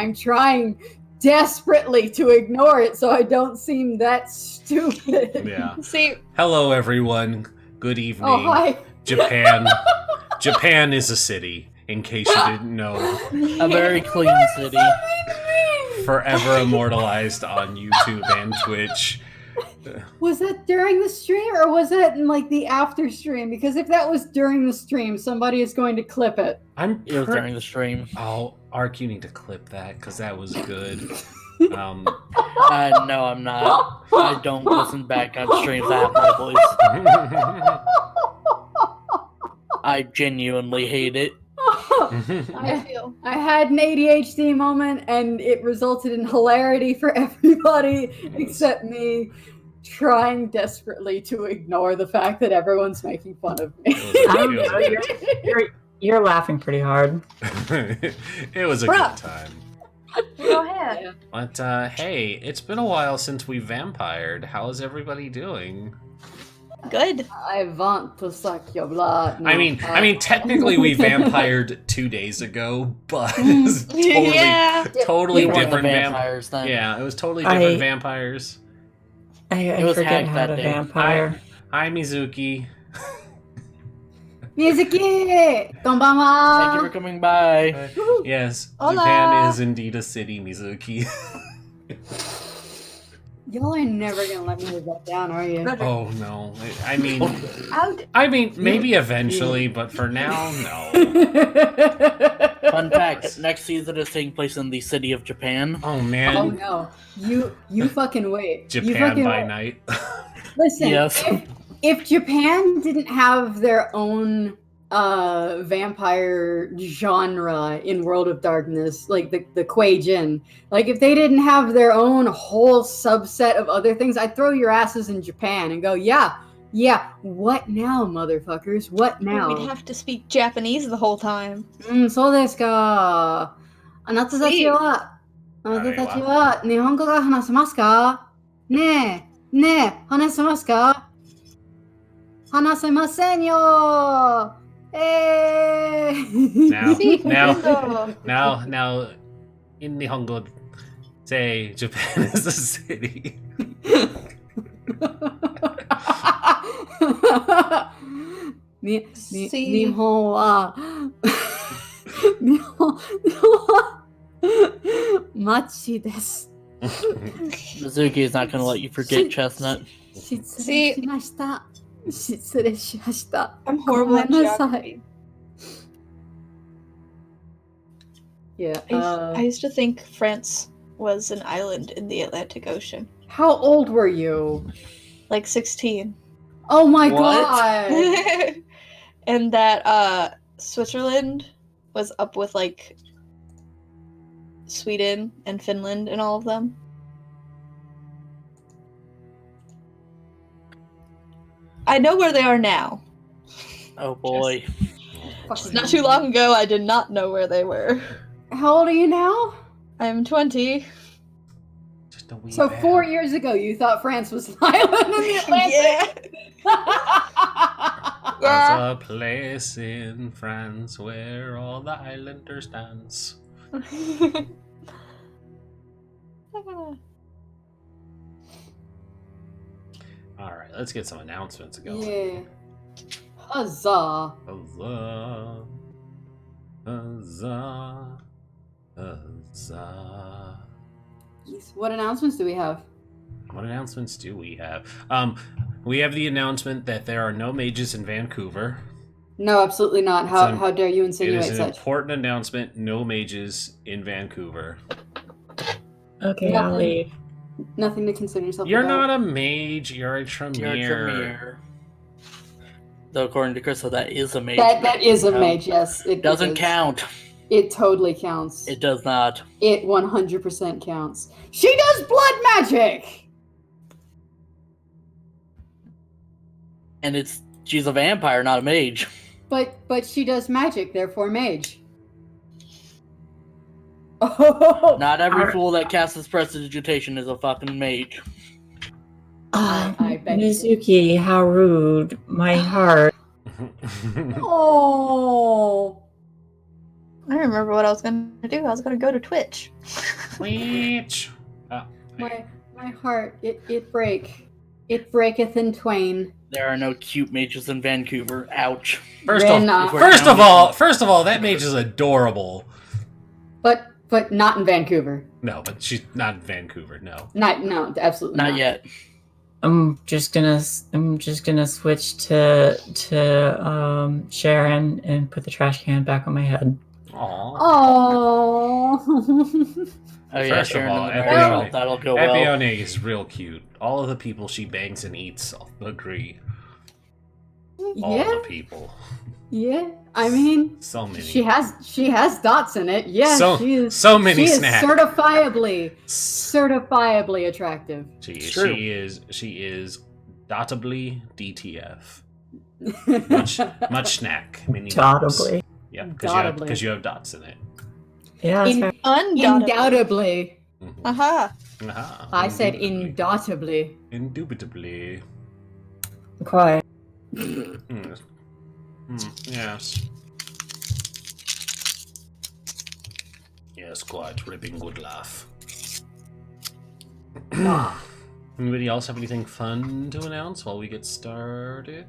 I'm trying desperately to ignore it so I don't seem that stupid. Yeah. See, Hello, everyone. Good evening. Oh, hi. Japan. Japan is a city, in case you didn't know. A very clean city. Forever immortalized on YouTube and Twitch. Was that during the stream or was that in like the after stream? Because if that was during the stream, somebody is going to clip it. It was during the stream. Oh, Ark, you need to clip that because that was good. No, I'm not. I don't listen back on streams. I have my voice. I genuinely hate it. I had an ADHD moment and it resulted in hilarity for everybody except me trying desperately to ignore the fact that everyone's making fun of me. I don't know. You're laughing pretty hard. It was a good time. go ahead. But hey, it's been a while since we vampired. How is everybody doing? Good. I want to suck your blood. I mean, technically we vampired 2 days ago, but it was totally We weren't different the vampires then. Yeah, it was totally different vampires. I was forget hacked how that to day. vampire. Hi, Mizuki. Mizuki! Konbanwa! Thank you for coming by. Yes, Hola. Japan is indeed a city, Mizuki. Y'all are never gonna let me live that down, are you? Oh no! I Out. mean, maybe eventually, but for now, no. Fun fact: next season is taking place in the city of Japan. Oh man! Oh no. You fucking wait. Japan you fucking by wait. night. Listen, Yes. if Japan didn't have their own vampire genre in World of Darkness, like the Kuei-jin, like if they didn't have their own whole subset of other things, I'd throw your asses in Japan and go, yeah, what now, motherfuckers? What now? We'd have to speak Japanese the whole time. そうですか。あなたたちは日本語が話せますか？ねえ、話せますか？話せませんよ。Now, in Nihongo, say Japan is a city. 日本は街です。Mizuki is not going to let you forget Chestnut. 失礼しました。失礼しました。 I'm horrible at ごめんなさい。 geography. Yeah. I used to think France was an island in the Atlantic Ocean. How old were you? Like 16. Oh my What? god! And that Switzerland was up with like Sweden and Finland and all of them. I know where they are now. Oh boy. Not too long ago, I did not know where they were. How old are you now? I'm 20. Just a wee So bit. 4 years ago, you thought France was an island in the Atlantic. There's a place in France where all the islanders dance. Alright, let's get some announcements going. Yeah. Huzzah. Huzzah. Huzzah. Huzzah. Yes, what announcements do we have? What announcements do we have? We have the announcement that there are no mages in Vancouver. No, absolutely not. How dare you It insinuate is an such? important announcement. No mages in Vancouver. Okay, I'll leave. Nothing to consider yourself You're about. not a mage. You're a Tremere. You're a Tremere. Though according to Crystal, that is a mage. That is a mage, yes. It Doesn't is. count. It totally counts. It does not. It 100% counts. She does blood magic! And she's a vampire, not a mage. But she does magic, therefore mage. Oh, Not every fool that casts prestidigitation is a fucking mage. I bet you. Mizuki, how rude. My heart. Oh. I remember what I was gonna do. I was gonna go to Twitch. Twitch. My heart, it breaketh in twain. There are no cute mages in Vancouver. Ouch. First of all, that mage is adorable. But not in Vancouver. No, but she's not in Vancouver. No. No, absolutely Not yet. I'm just gonna switch to Sharon and put the trash can back on my head. Aww. Oh. Oh yeah, First of Sharon all, in the barrel. That'll go well. Epione is real cute. All of the people she bangs and eats agree. All Yeah. the people. Yeah. I mean, So many. she has dots in it. Yeah, she is. So many She snacks. is certifiably attractive. She true. is dotably DTF. Much snack. Many Dotably. Yeah, Dotably. because you have dots in it. Yeah, that's fair. Undoubtedly. Mhm. Aha. Aha, I said indubitably. indaubitably. Indubitably. Quiet. Yes. Yes, quite. Ripping good laugh. Anybody else have anything fun to announce while we get started?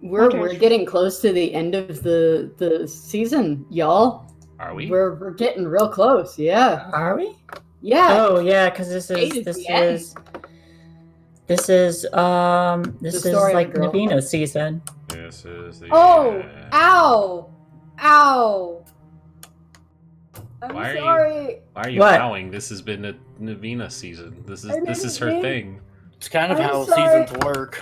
We're getting close to the end of the season, y'all. Are we? We're getting real close. Yeah. Are we? Yeah. Oh yeah, because this Eight is is the end. this is story of like a girl. Navina season. This is the. Oh! Ow! Ow! I'm Why are you- sorry. Why are you What? bowing? This has been a Navina season. This I is her didn't thing. It's kind of I'm how sorry. seasons work.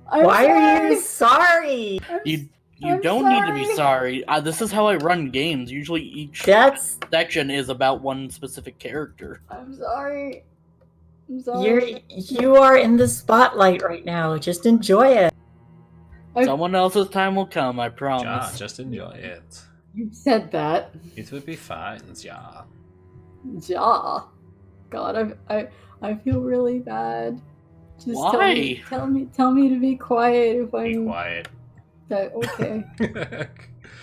Why are you sorry? You I'm don't need to be sorry. sorry. This is how I run games. Usually each That's section is about one specific character. I'm sorry. I'm sorry. you are in the spotlight right now. Just enjoy it. Someone else's time will come, I Ja, promise. just enjoy it. You said that. It will be fine, ja. Ja. God, I feel really bad. Just Why? Tell me to be quiet if Be I'm quiet. Okay.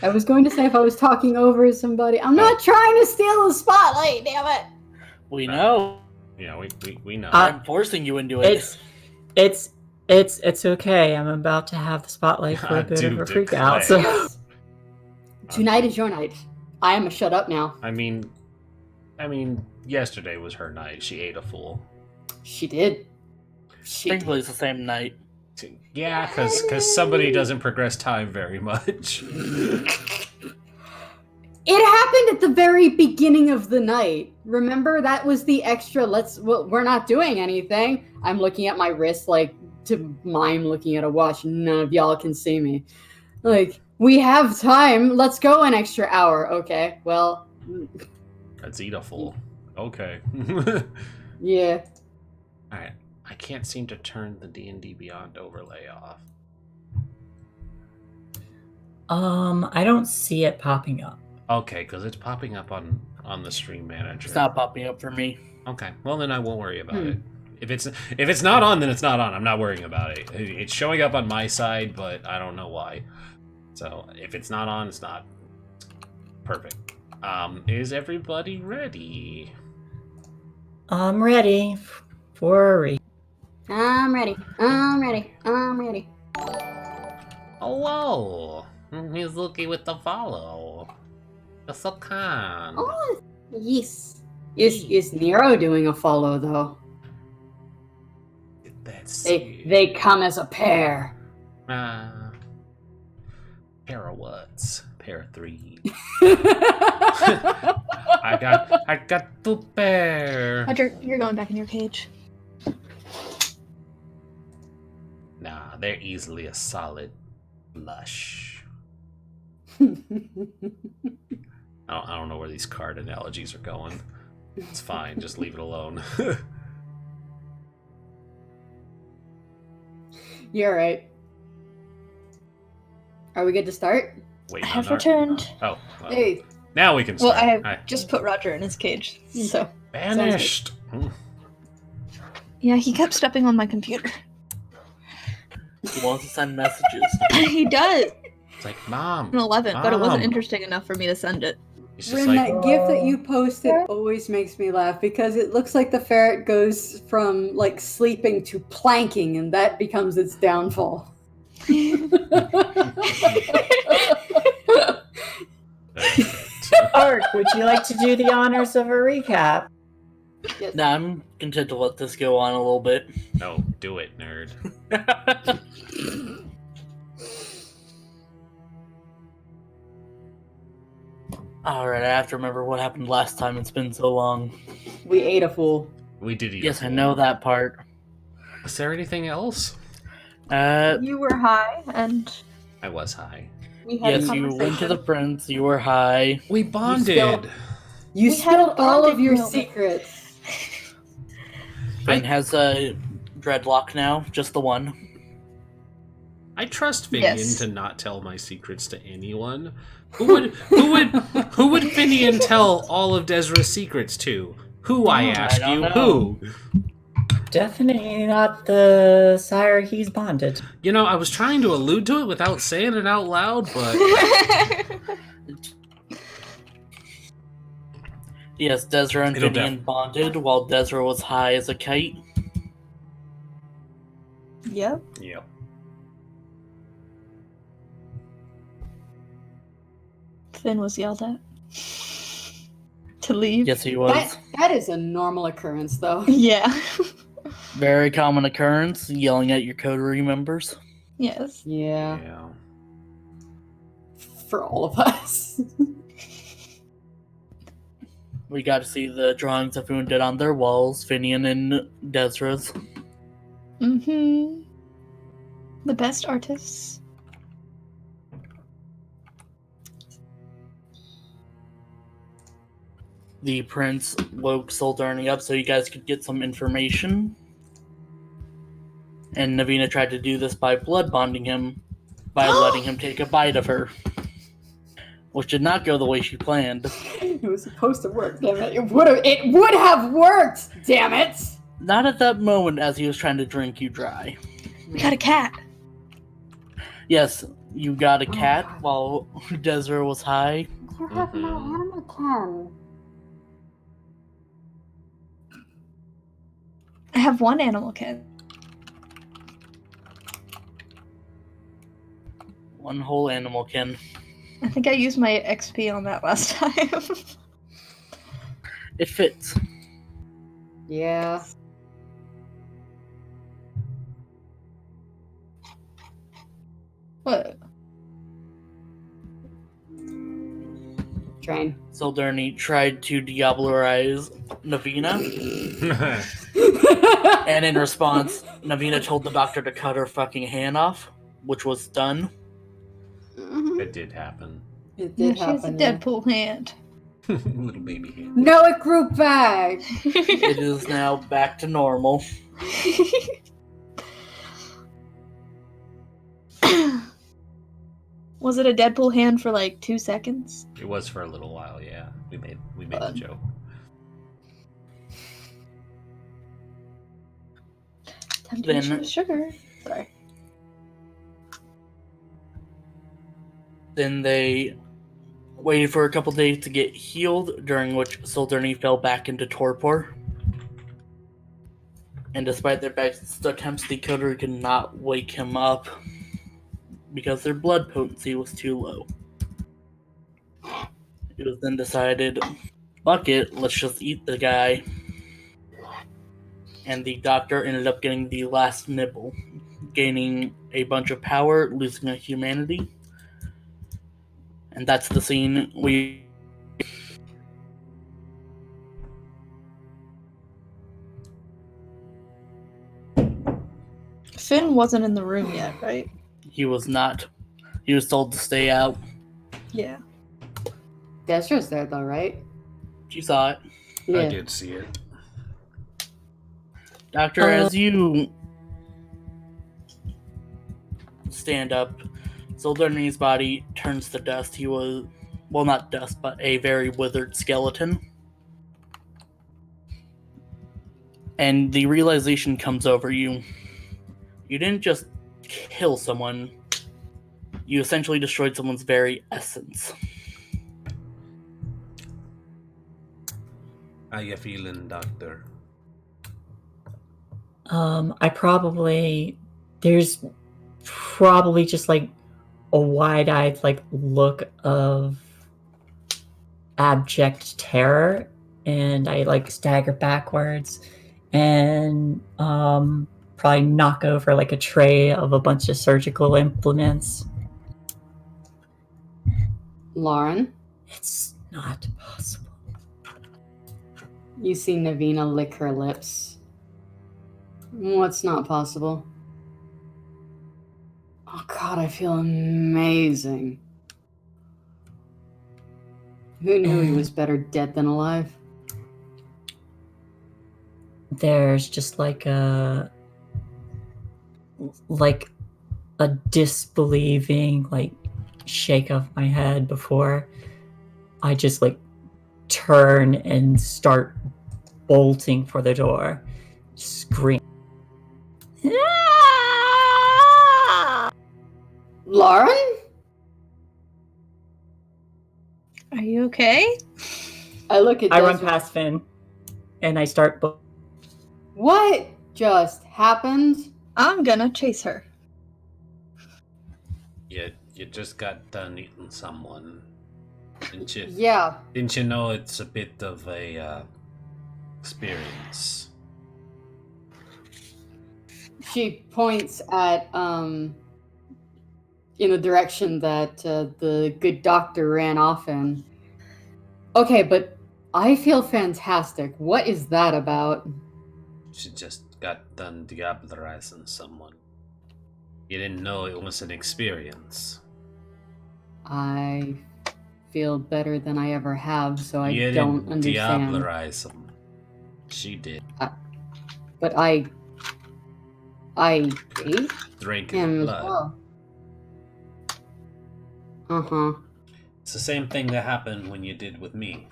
I was going to say if I was talking over somebody. I'm not trying to steal the spotlight, damn it. We know. Yeah, we know. Uh, I'm forcing you into it. It's okay. I'm about to have the spotlight for I a bit do of a freak out. declare. So Tonight is your night. I am a shut up now. I mean, yesterday was her night. She ate a fool. She did. Thankfully, it's the same night. Yeah, because somebody doesn't progress time very much. It happened at the very beginning of the night. Remember, that was the extra. We're not doing anything. I'm looking at my wrist like to mime looking at a watch. None of y'all can see me. Like, we have time. Let's go an extra hour. Okay, well. Let's eat a fool. Okay. Yeah. Alright. I can't seem to turn the D&D Beyond overlay off. I don't see it popping up. Okay, because it's popping up on the stream manager. It's not popping up for me. Okay, well then I won't worry about it. If it's not on, then it's not on. I'm not worrying about it. It's showing up on my side, but I don't know why. So if it's not on, it's not. Perfect. Is everybody ready? I'm ready for a read. I'm ready. I'm ready. I'm ready. Oh, whoa. He's looking with the follow. That's so kind. Oh, yes. Is Nero doing a follow though? That's They come as a pair. Pair of what's? Pair of three. I I got two pair. Roger, you're going back in your cage. Nah, they're easily a solid blush. I don't know where these card analogies are going. It's fine, just leave it alone. You're right. Are we good to start? Wait, I have returned. Oh, well, Hey. now we can Well, start. I have Hi. just put Roger in his cage. So Banished. yeah, he kept stepping on my computer. He wants to send messages. He does. It's like, Mom. An 11, but it wasn't Mom. interesting enough for me to send it. He's just Rin, like, that gif that you posted always makes me laugh because it looks like the ferret goes from like sleeping to planking, and that becomes its downfall. Ark, would you like to do the honors of a recap? Yes. Nah, I'm content to let this go on a little bit. no, do it, nerd. Alright, I have to remember what happened last time. It's been so long. We ate a fool. We did eat. Yes, I know that part. Is there anything else? You were high, and I was high. we had Yes, a you went to the conversation. Prince, you were high. We bonded. You We had a spilled all of bonding your moment. secrets. Finn has a dreadlock now, just the one. I trust Finian Yes. to not tell my secrets to anyone. Who would Finian tell all of Desra's secrets to? Who, I ask I don't you? know. Who? Definitely not the sire he's bonded. You know, I was trying to allude to it without saying it out loud, but Yes, Desra and It'll Finian bonded while Desra was high as a kite. Yep. yeah. Finn was yelled at to leave. Yes, he was. That is a normal occurrence, though. Yeah. Very common occurrence, yelling at your coterie members. Yes. Yeah, Yeah. for all of us. We got to see the drawings that everyone did on their walls, Finian and Desra's. Mm-hmm. The best artists. The prince woke Soldurni up so you guys could get some information. And Navina tried to do this by blood bonding him by letting him take a bite of her. Which did not go the way she planned. It was supposed to work, damn it. It would have worked, damn it! Not at that moment as he was trying to drink you dry. We got a cat. Yes, you got a Oh, cat God. while Desra was high. You have no Mhm. animal can. I have one animal cat. One whole animal kin. I think I used my XP on that last time. It fits. Yeah. What? Train. Soldurni tried to diablerize Navina, and in response, Navina told the doctor to cut her fucking hand off, which was done. It did happen. It Yeah, did she has a happen. yeah. Deadpool hand. Little baby hand. No, it grew back! It is now back to normal. Was it a Deadpool hand for like 2 seconds? It was for a little while, yeah. We made the joke. Temptation of sugar. Sorry. Then they waited for a couple days to get healed, during which Soldurni fell back into torpor. And despite their best attempts, the coterie could not wake him up because their blood potency was too low. It was then decided, fuck it, let's just eat the guy. And the doctor ended up getting the last nibble, gaining a bunch of power, losing a humanity. And that's the scene we... Finn wasn't in the room yet, right? He was not. He was told to stay out. Yeah. Destra's there, though, right? She saw it. I did see it. Doctor, as you stand up, Soldurni's body turns to dust. He was, well, not dust, but a very withered skeleton. And the realization comes over you. You didn't just kill someone, you essentially destroyed someone's very essence. How you feeling, Doctor? There's probably just like a wide-eyed like look of abject terror, and I like stagger backwards and probably knock over like a tray of a bunch of surgical implements. Lauren, It's not possible. you see Navina lick her lips. What's not possible? Oh god, I feel amazing. Who knew he was better dead than alive? There's just like a disbelieving like shake of my head before I just like turn and start bolting for the door, scream. Lauren? Are you okay? I look at I run Desiree. past Finn and I start What just happened? I'm gonna chase her. You just got done eating someone, didn't you? Yeah. Didn't you know it's a bit of a experience? She points at in the direction that the good doctor ran off in. Okay, but I feel fantastic. What is that about? She just got done diablerizing someone. You didn't know it was an experience. I feel better than I ever have, so I You don't didn't understand. diablerize them. She did. But I ate Drank him his as blood. well. Uh-huh. It's the same thing that happened when you did with me.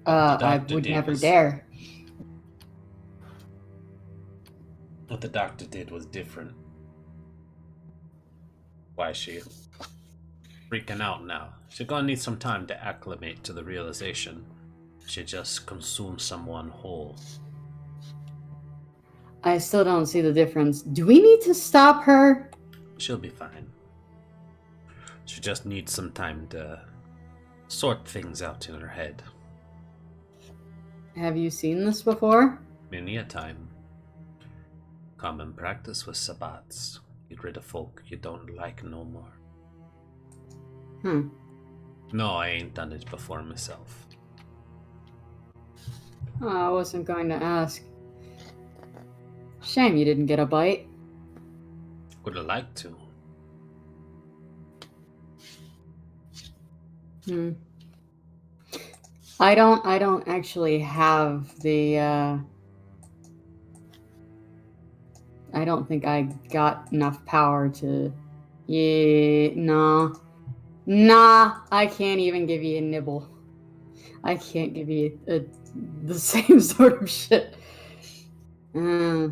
I doctor would did never was- dare. What the doctor did was different. Why is she freaking out now? She's gonna need some time to acclimate to the realization she just consumed someone whole. I still don't see the difference. Do we need to stop her? She'll be fine. She just needs some time to sort things out in her head. Have you seen this before? Many a time. Common practice with sabbats. Get rid of folk you don't like no more. No, I ain't done it before myself. Oh, I wasn't going to ask. Shame you didn't get a bite. Would have liked to. I don't actually have the I don't think I got enough power to Nah, I can't even give you a nibble. I can't give you the same sort of shit. I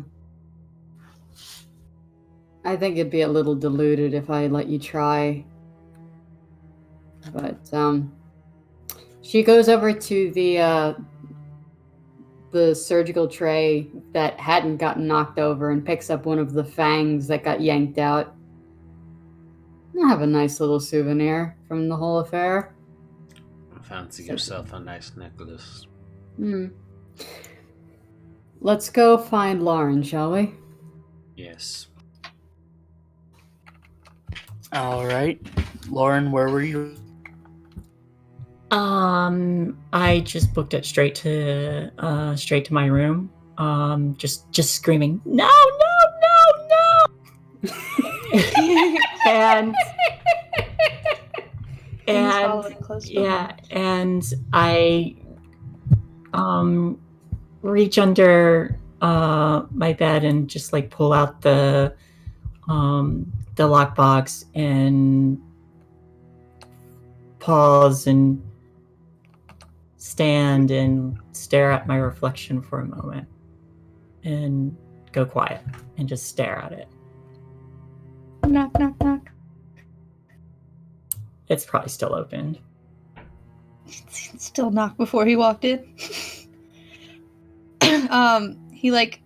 think it'd be a little diluted if I let you try. But she goes over to the surgical tray that hadn't gotten knocked over and picks up one of the fangs that got yanked out. I have a nice little souvenir from the whole affair. Fancy yourself a nice necklace. Let's go find Lauren, shall we? Yes. All right, Lauren, where were you? I just booked it straight to my room. Just screaming, no, and yeah, and I reach under my bed and just like pull out the lockbox and pause and stand and stare at my reflection for a moment and go quiet and just stare at it. Knock, knock, knock. It's probably still opened. Still knocked before he walked in. He like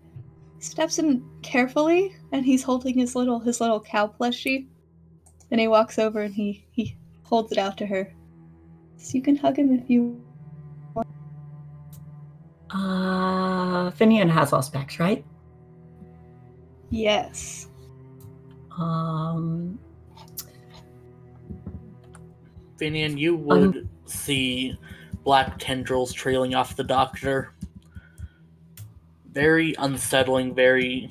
steps in carefully, and he's holding his little cow plushie. And he walks over and he holds it out to her. So you can hug him if you want. Finian has all specs, right? Yes. Finian, you would see black tendrils trailing off the doctor. Very unsettling, very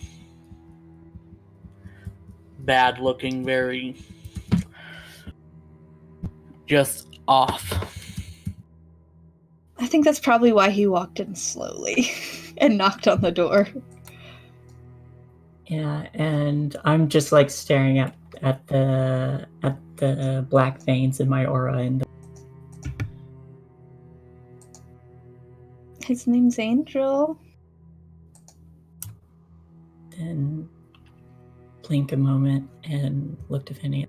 bad looking, very just off. I think that's probably why he walked in slowly and knocked on the door. Yeah, and I'm just like staring at the black veins in my aura and His name's Angel. then blink a moment and look to Finian.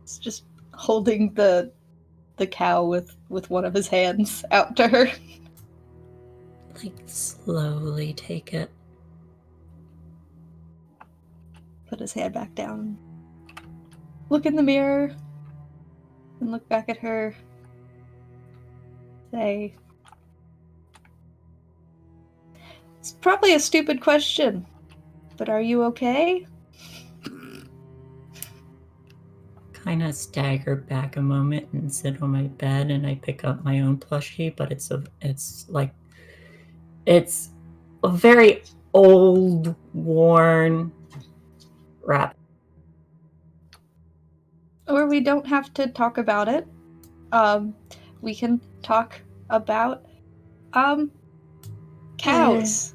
He's just holding the cow with one of his hands out to her. Like slowly take it. Put his hand back down. Look in the mirror. And look back at her. Say, it's probably a stupid question, but are you okay? Kind of stagger back a moment and sit on my bed, and I pick up my own plushie, but it's a very old, worn rabbit. Or we don't have to talk about it. We can talk about cows.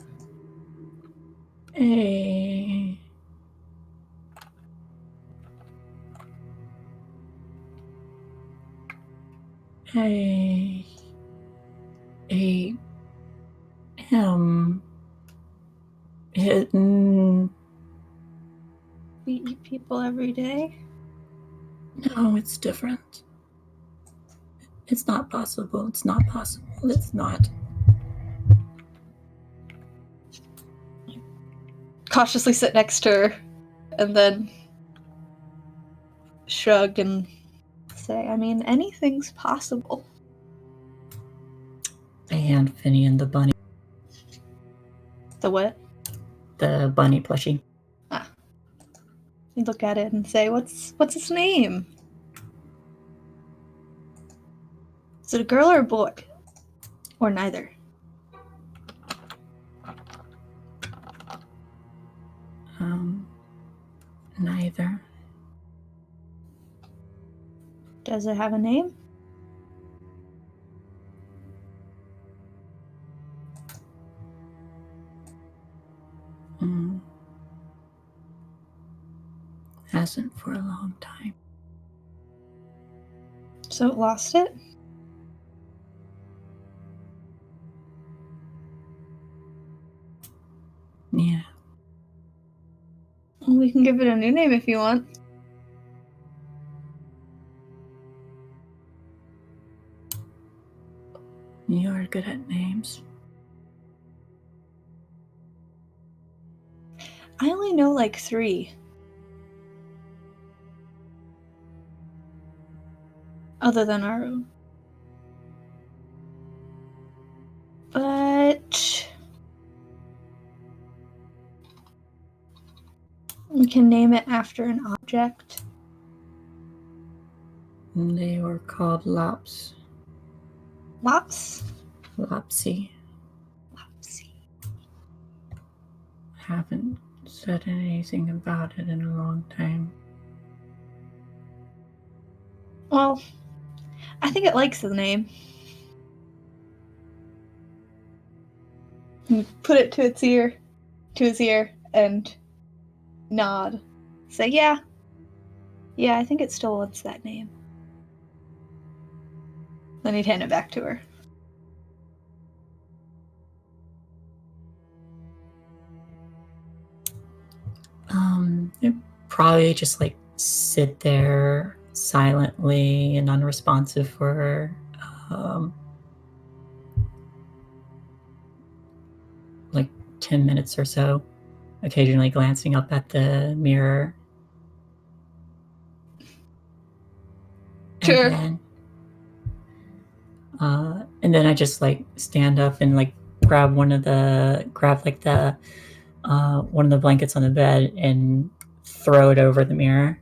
Hey. Hey. Hey. We eat people every day. No, it's different. It's not possible. It's not possible. It's not. Cautiously sit next to her, and then shrug and say, I mean, anything's possible. I hand Finian the bunny. The what? The bunny plushie. You look at it and say, what's its name? Is it a girl or a boy? Or neither? Neither. Does it have a name? Hasn't for a long time. So it lost it? Yeah. Well, we can give it a new name if you want. You are good at names. I only know like 3. Other than our own. But we can name it after an object. They were called Lops. Lops? Lopsy. Lopsy. Haven't said anything about it in a long time. Well, I think it likes the name. You put it to his ear, and nod. Say, yeah, I think it still wants that name. Then he'd hand it back to her. It'd probably just like sit there silently and unresponsive for like 10 minutes or so, occasionally glancing up at the mirror. Sure. And then I just like stand up and like grab one of the one of the blankets on the bed and throw it over the mirror.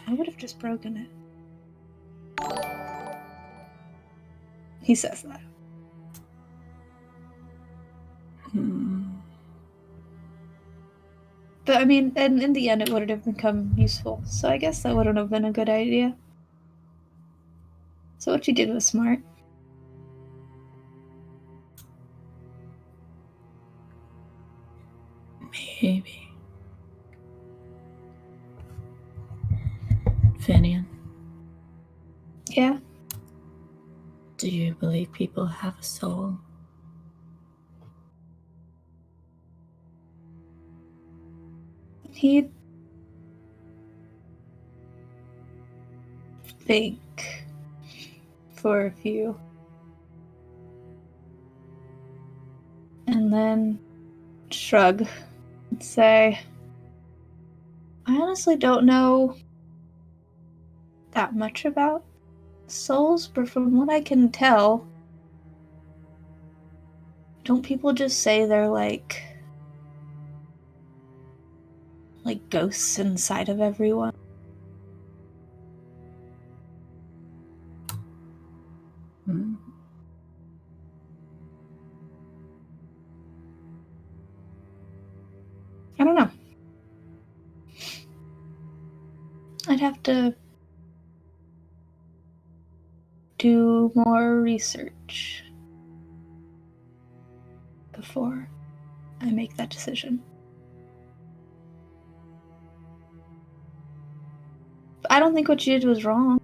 I would have just broken it. He says that. But I mean, and in the end, it would have become useful. So I guess that wouldn't have been a good idea. So what you did was smart. Maybe. Finian, Yeah. do you believe people have a soul? He'd think for a few. And then shrug and say, I honestly don't know that much about souls, but from what I can tell, don't people just say they're like ghosts inside of everyone? I don't know. I'd have to do more research before I make that decision. But I don't think what you did was wrong.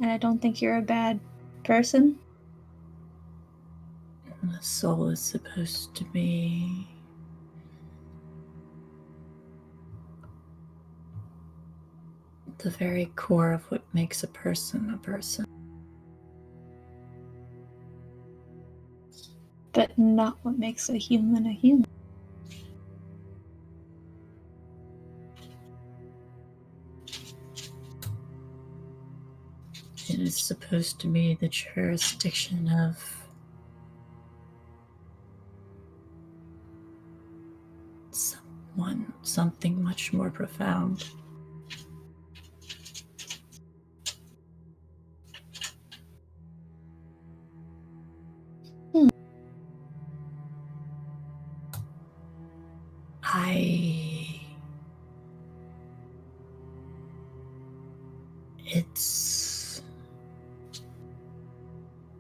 And I don't think you're a bad person. The soul is supposed to be the very core of what makes a person a person. But not what makes a human a human. It is supposed to be the jurisdiction of something much more profound. It's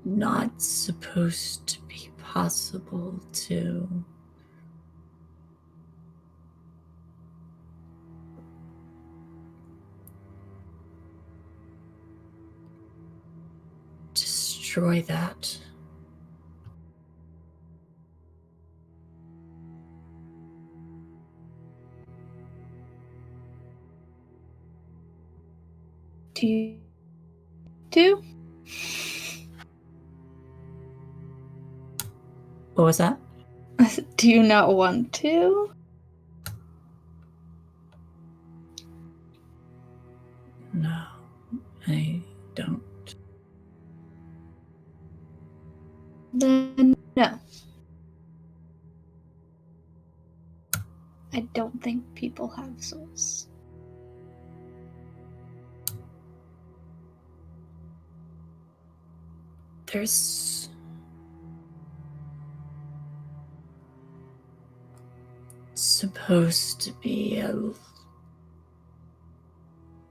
not supposed to be possible to destroy that. Do you do? What was that? Do you not want to? No, I don't. Then no. I don't think people have souls. There's supposed to be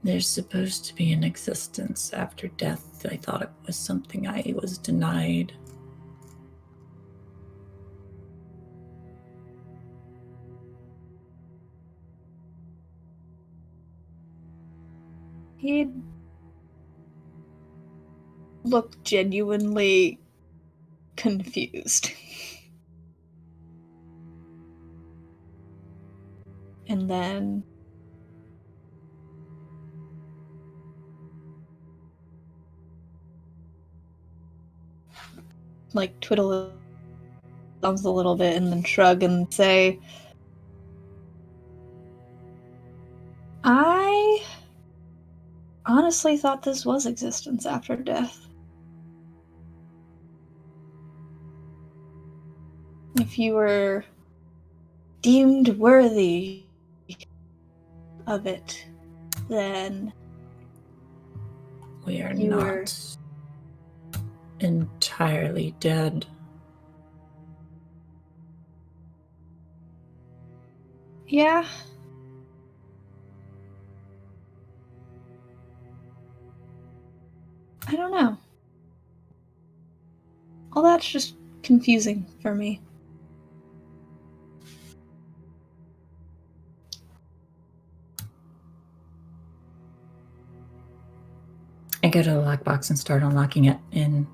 there's supposed to be an existence after death. I thought it was something I was denied. He'd look genuinely confused. And then like twiddle thumbs a little bit and then shrug and say, I honestly thought this was existence after death. If you were deemed worthy of it, then We are You not were- entirely dead. yeah. I don't know. All that's just confusing for me. I go to the lockbox and start unlocking it in.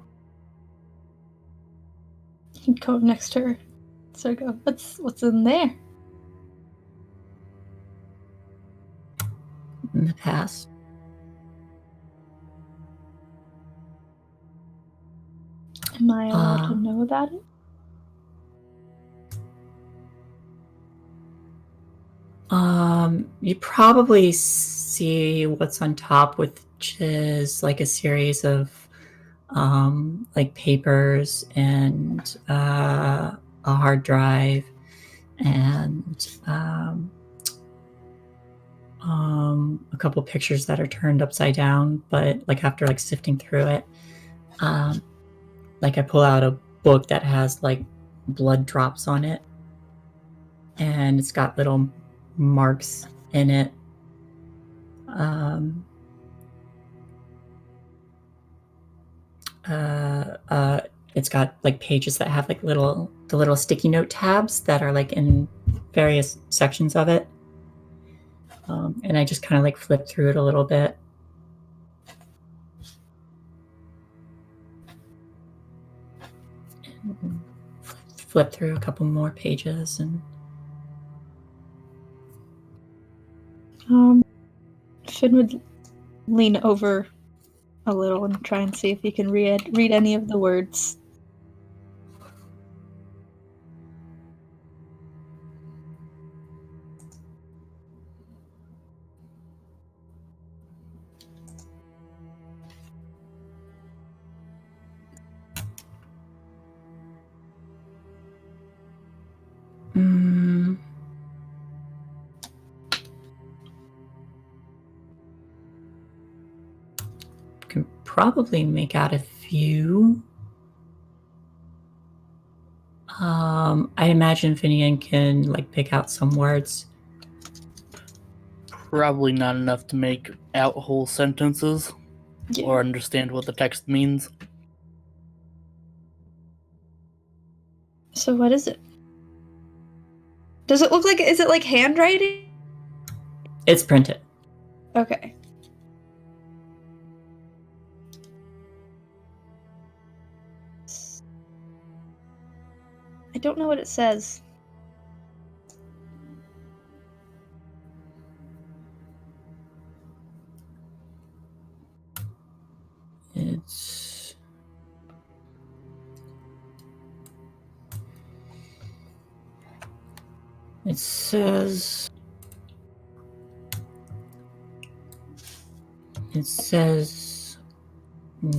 He'd go next to her. So I go, what's in there? In the past. Am I allowed to know about it? You probably see what's on top, which is like a series of like papers and a hard drive and a couple pictures that are turned upside down. But like after like sifting through it, like I pull out a book that has like blood drops on it, and it's got little marks in it. It's got like pages that have like the little sticky note tabs that are like in various sections of it. And I just kind of like flip through it a little bit. And flip through a couple more pages and Finn would lean over a little and try and see if he can read any of the words. can probably make out a few. I imagine Finian can like pick out some words. Probably not enough to make out whole sentences or understand what the text means. So what is it? Does it look like, is it like handwriting? It's printed. Okay. I don't know what it says. It says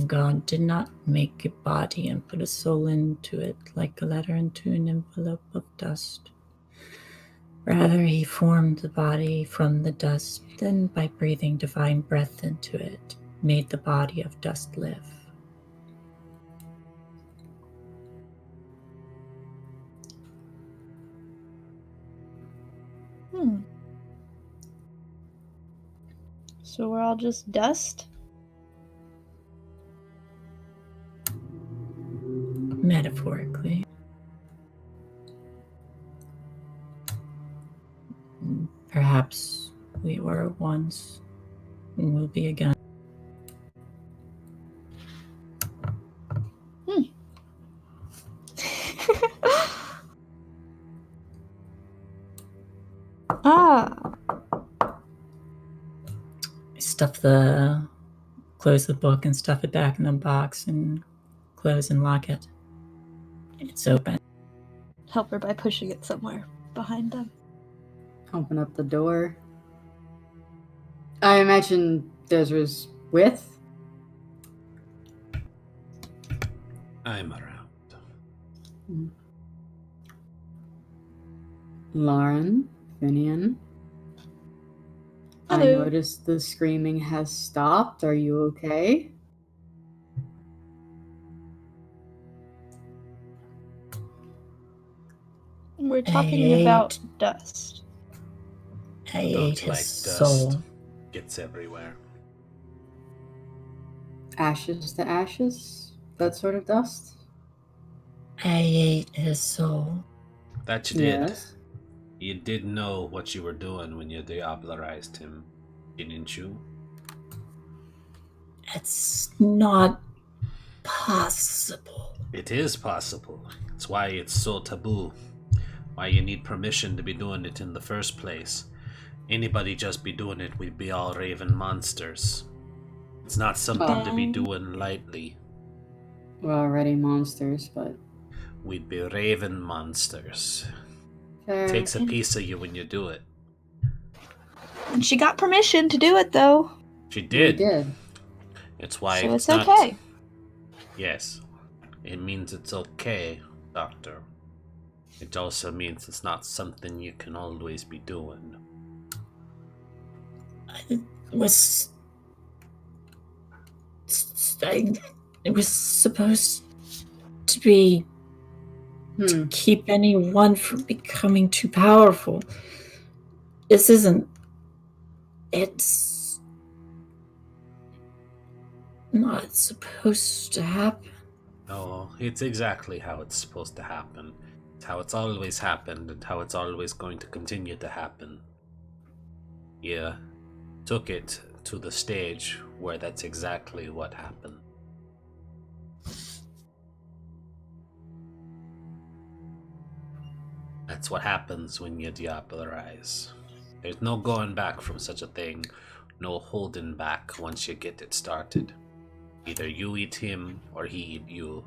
God did not make a body and put a soul into it like a letter into an envelope of dust. Rather, he formed the body from the dust, then by breathing divine breath into it, made the body of dust live. So we're all just dust? Metaphorically. Perhaps we were once and will be again. close the book and stuff it back in the box and close and lock it. It's open. Help her by pushing it somewhere behind them. Open up the door. I imagine Desra's with. I'm around. Lauren, Finian. I Hello. noticed the screaming has stopped. Are you okay? We're talking ate- about dust. I ate Don't his like soul. dust. Gets everywhere. Ashes to ashes? That sort of dust? I ate his soul. That you did. Yes. You did know what you were doing when you diablerized him, didn't you? It's not possible. It is possible. It's why it's so taboo. Why you need permission to be doing it in the first place. Anybody just be doing it, we'd be all raven monsters. It's not something to be doing lightly. We're already monsters, but... We'd be raven monsters. Fair. Takes a piece of you when you do it. And she got permission to do it, though. She We did. did. It's why So it's it's not... okay. Yes. It means it's okay, Doctor. It also means it's not something you can always be doing. It was supposed to be to keep anyone from becoming too powerful. This isn't... It's not supposed to happen. No, it's exactly how it's supposed to happen. It's how it's always happened and how it's always going to continue to happen. You took it to the stage where that's exactly what happened. That's what happens when you diablerize. There's no going back from such a thing, no holding back once you get it started. Either you eat him or he eat you.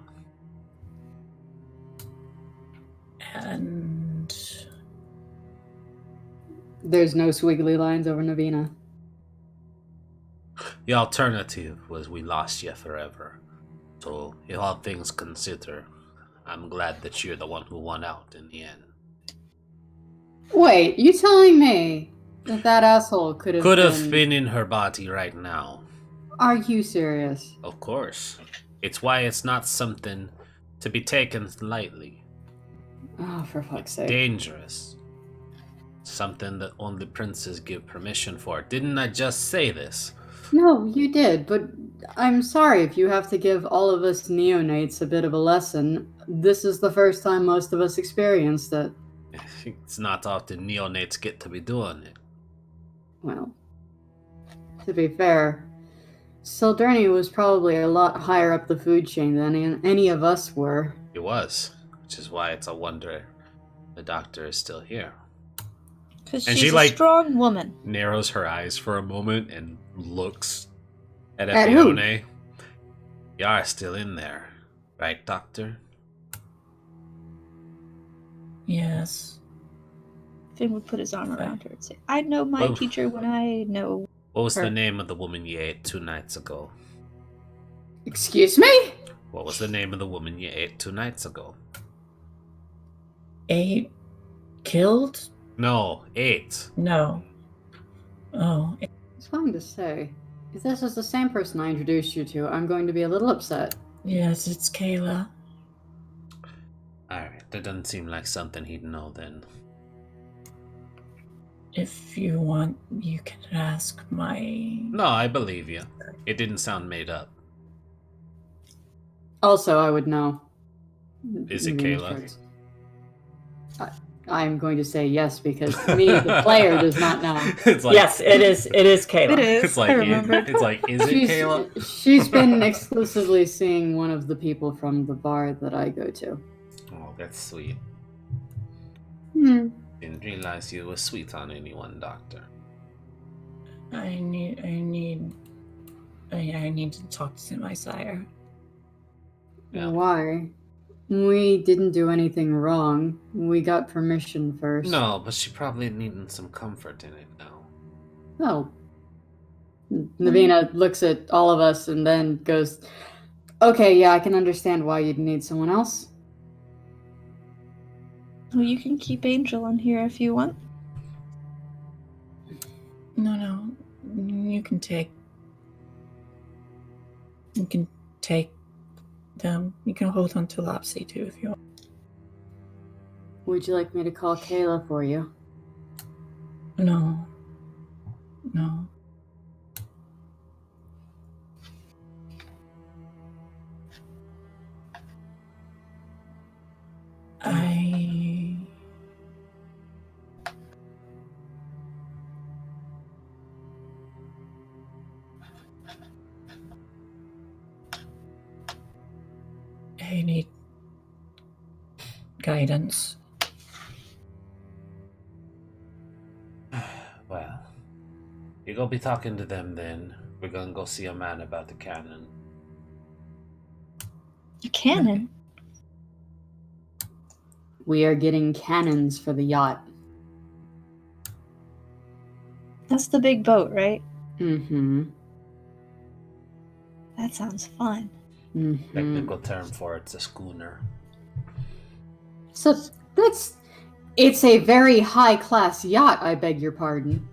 And There's no squiggly lines over Navina. The alternative was we lost you forever. So, if all things consider, I'm glad that you're the one who won out in the end. Wait, you telling me that asshole could have been in her body right now. Are you serious? Of course. It's why it's not something to be taken lightly. Oh, for fuck's sake. Dangerous. Something that only princes give permission for. Didn't I just say this? No, you did, but I'm sorry if you have to give all of us neonates a bit of a lesson. This is the first time most of us experienced it. It's not often neonates get to be doing it. Well, to be fair, Sildurni was probably a lot higher up the food chain than any of us were. It was, which is why it's a wonder the doctor is still here. Because And she's she, a strong woman. Narrows her eyes for a moment and looks at At who? Epione. You are still in there, right, Doctor? yes, Finn would put his arm around her and say, I know my Oh. teacher when I know What was her. the name of the woman you ate 2 nights ago? Excuse me? What was the name of the woman you ate 2 nights ago? ate, killed? No, 8. No. Oh, It's fine to say. If this is the same person I introduced you to, I'm going to be a little upset. yes, it's Kayla. Alright, that doesn't seem like something he'd know then. If you want, you can ask my... No, I believe you. It didn't sound made up. Also, I would know. Is it Navina's Kayla? choice. I'm going to say yes because me, the player, does not know. It's like, Yes, it is Kayla. It is. It's like, I remembered. it's like, is it Kayla? She's been exclusively seeing one of the people from the bar that I go to. Oh, that's sweet. Hmm. Didn't realize you were sweet on anyone, Doctor. I need to talk to my sire. Yeah. Why? We didn't do anything wrong. We got permission first. No, but she probably needing some comfort in it now. Oh. Navina looks at all of us and then goes, okay, yeah, I can understand why you'd need someone else. Well, you can keep Angel in here if you want. No. You can take them. You can hold on to Lopsy too if you want. Would you like me to call Kayla for you? No. I need guidance. Well, you go be talking to them then. We're gonna go see a man about the cannon. A cannon? We are getting cannons for the yacht. That's the big boat, right? Mm-hmm. That sounds fun. Mm-hmm. Technical term for it's a schooner. So it's a very high-class yacht, I beg your pardon.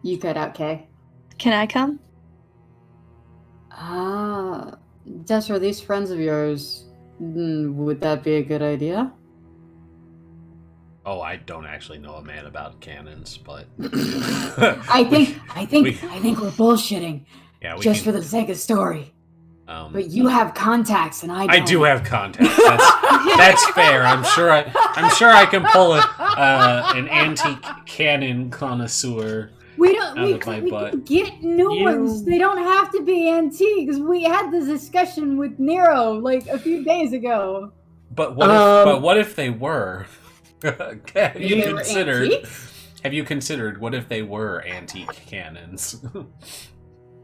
You cut out, Kay. Can I come? Jess, are these friends of yours? Would that be a good idea? Oh, I don't actually know a man about cannons, but I think we're bullshitting. Yeah, just for the sake of story. But you have contacts, and I don't. I do have contacts. That's fair. I'm sure I can pull an antique cannon connoisseur. We can get new ones. They don't have to be antiques. We had this discussion with Nero like a few days ago. But what if they were? Have you considered what if they were antique cannons?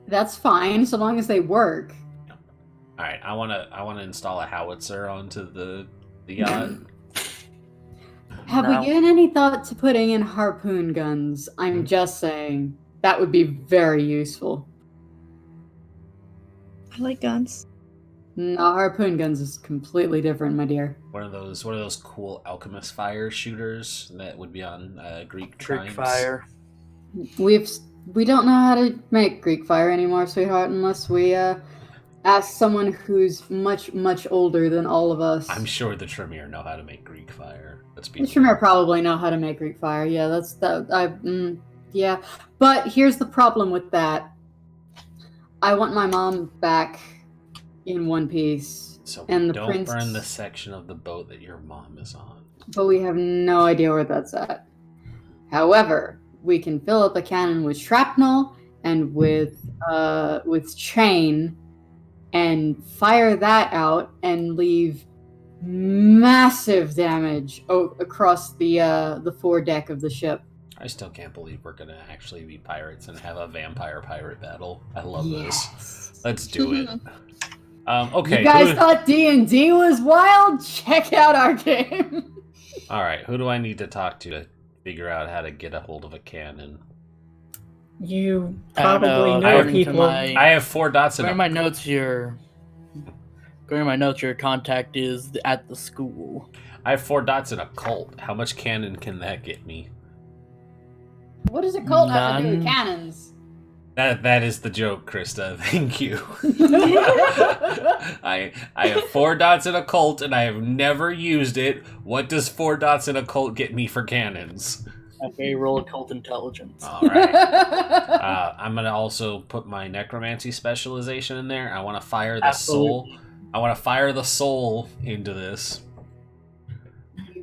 That's fine, so long as they work. All right, I wanna install a howitzer onto the yacht. Have we given any thought to putting in harpoon guns? I'm just saying that would be very useful. I like guns. No, harpoon guns is completely different, my dear. One of those cool alchemist fire shooters that would be on Greek tribes. Fire. We don't know how to make Greek fire anymore, sweetheart, unless we ask someone who's much, much older than all of us. I'm sure the Tremere know how to make Greek fire. The Tremere probably know how to make Greek fire. Yeah, yeah. But here's the problem with that. I want my mom back in one piece. So and don't burn the section of the boat that your mom is on. But we have no idea where that's at. However, we can fill up a cannon with shrapnel and with chain and fire that out and leave massive damage across the foredeck of the ship. I still can't believe we're gonna actually be pirates and have a vampire pirate battle. I love this. Let's do it. Okay. You guys thought D&D was wild? Check out our game. All right. Who do I need to talk to figure out how to get a hold of a cannon? You probably know people. I have 4 dots in my notes. Your contact is at the school. I have 4 dots in a cult. How much cannon can that get me? What does a cult have to do with cannons? That is the joke, Krista. Thank you. I have 4 dots in a cult, and I have never used it. What does 4 dots in a cult get me for cannons? Okay, roll occult intelligence. All right. I'm gonna also put my necromancy specialization in there. I want to fire the soul. I want to fire the soul into this.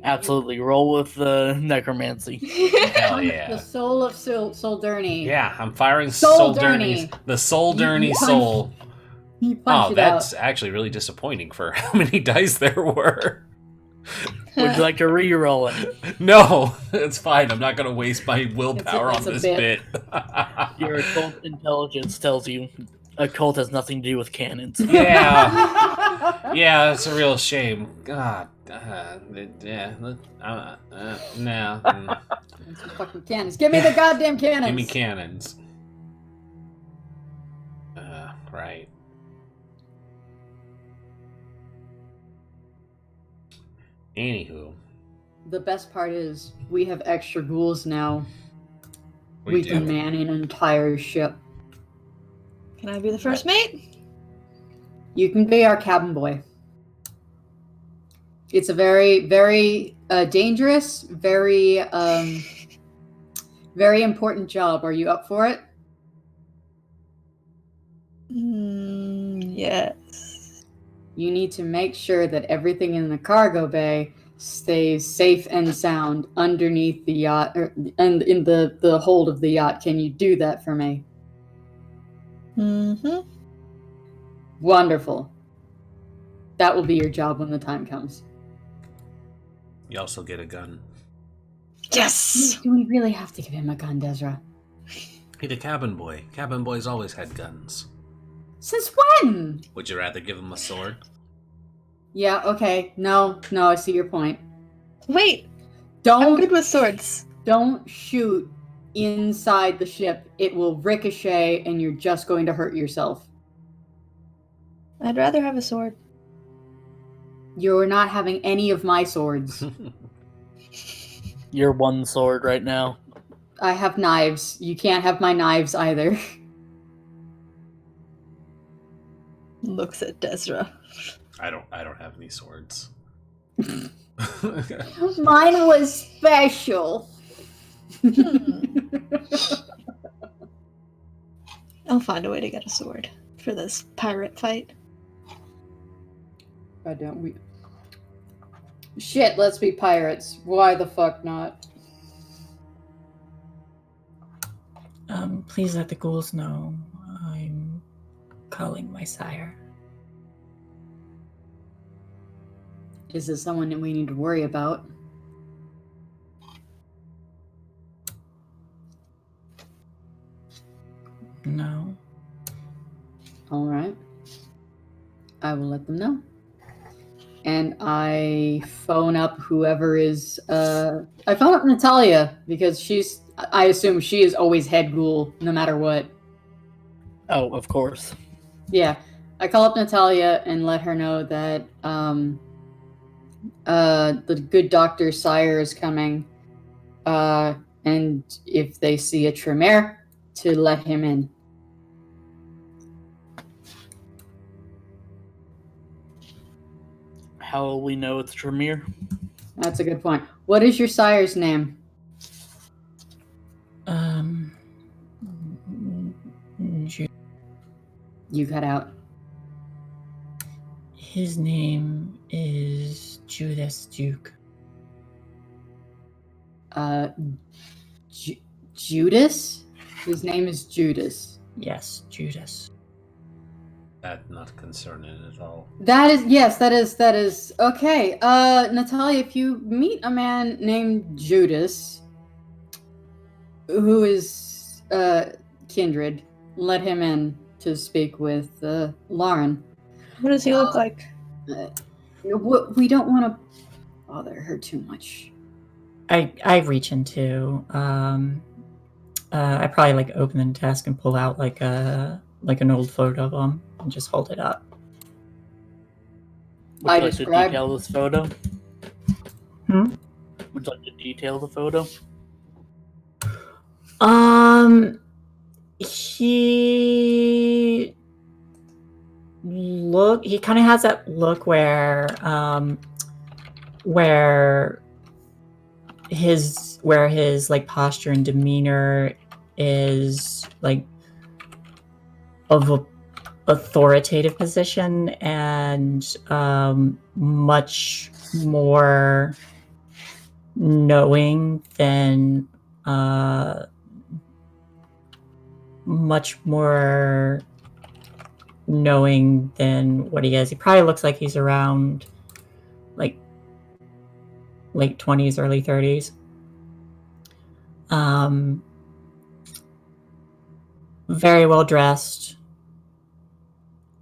Absolutely, roll with the necromancy. Hell yeah! The soul of Soul Durney. Yeah, I'm firing Soul Durney. The Soul Durney soul. You punch Oh, it that's out. actually really disappointing for how many dice there were. Would you like to re-roll it? No, it's fine. I'm not going to waste my willpower It's on a this bit. bit. Your occult intelligence tells you occult has nothing to do with cannons. Yeah. Yeah, it's a real shame. God. Yeah. No. It's the fucking cannons. Give me the goddamn cannons. Give me cannons. Right. Anywho. The best part is we have extra ghouls now. We can do. man an entire ship. Can I be the first mate? You can be our cabin boy. It's a very, very dangerous, very, very important job. Are you up for it? Yes. You need to make sure that everything in the cargo bay stays safe and sound underneath the yacht and in the hold of the yacht. Can you do that for me? Mm-hmm. Wonderful. That will be your job when the time comes. You also get a gun. Yes! Do we really have to give him a gun, Desra? He's a cabin boy. Cabin boys always had guns. Since when? Would you rather give him a sword? Yeah, okay. No, I see your point. Wait! I'm good Don't with swords. shoot inside the ship. It will ricochet and you're just going to hurt yourself. I'd rather have a sword. You're not having any of my swords. You're one sword right now. I have knives. You can't have my knives either. Looks at Desra. I don't have any swords. Mine was special. I'll find a way to get a sword for this pirate fight. Why don't we? Shit, let's be pirates. Why the fuck not? Please let the ghouls know I'm calling my sire. Is this someone that we need to worry about? No. All right. I will let them know. And I phone up whoever is... I phone up Natalia, because I assume she is always head ghoul, no matter what. Oh, of course. Yeah. I call up Natalia and let her know that the good Dr. Sire is coming. And if they see a Tremere, to let him in. How will we know it's Tremere? That's a good point. What is your sire's name? You cut out. His name is Judas Duke. Judas? His name is Judas. Yes, Judas. That's not concerning at all. That is okay. Natalia, if you meet a man named Judas who is kindred, let him in to speak with Lauren. What does he look like? We don't want to bother her too much. I reach into I probably open the desk and pull out an old photo of him and just hold it up. Would you like to detail this photo? Hmm? Would you like to detail the photo? He kind of has that look where his posture and demeanor is of a authoritative position and much more knowing than much more knowing than what he is. He probably looks like he's around like late 20s, early 30s. Very well dressed.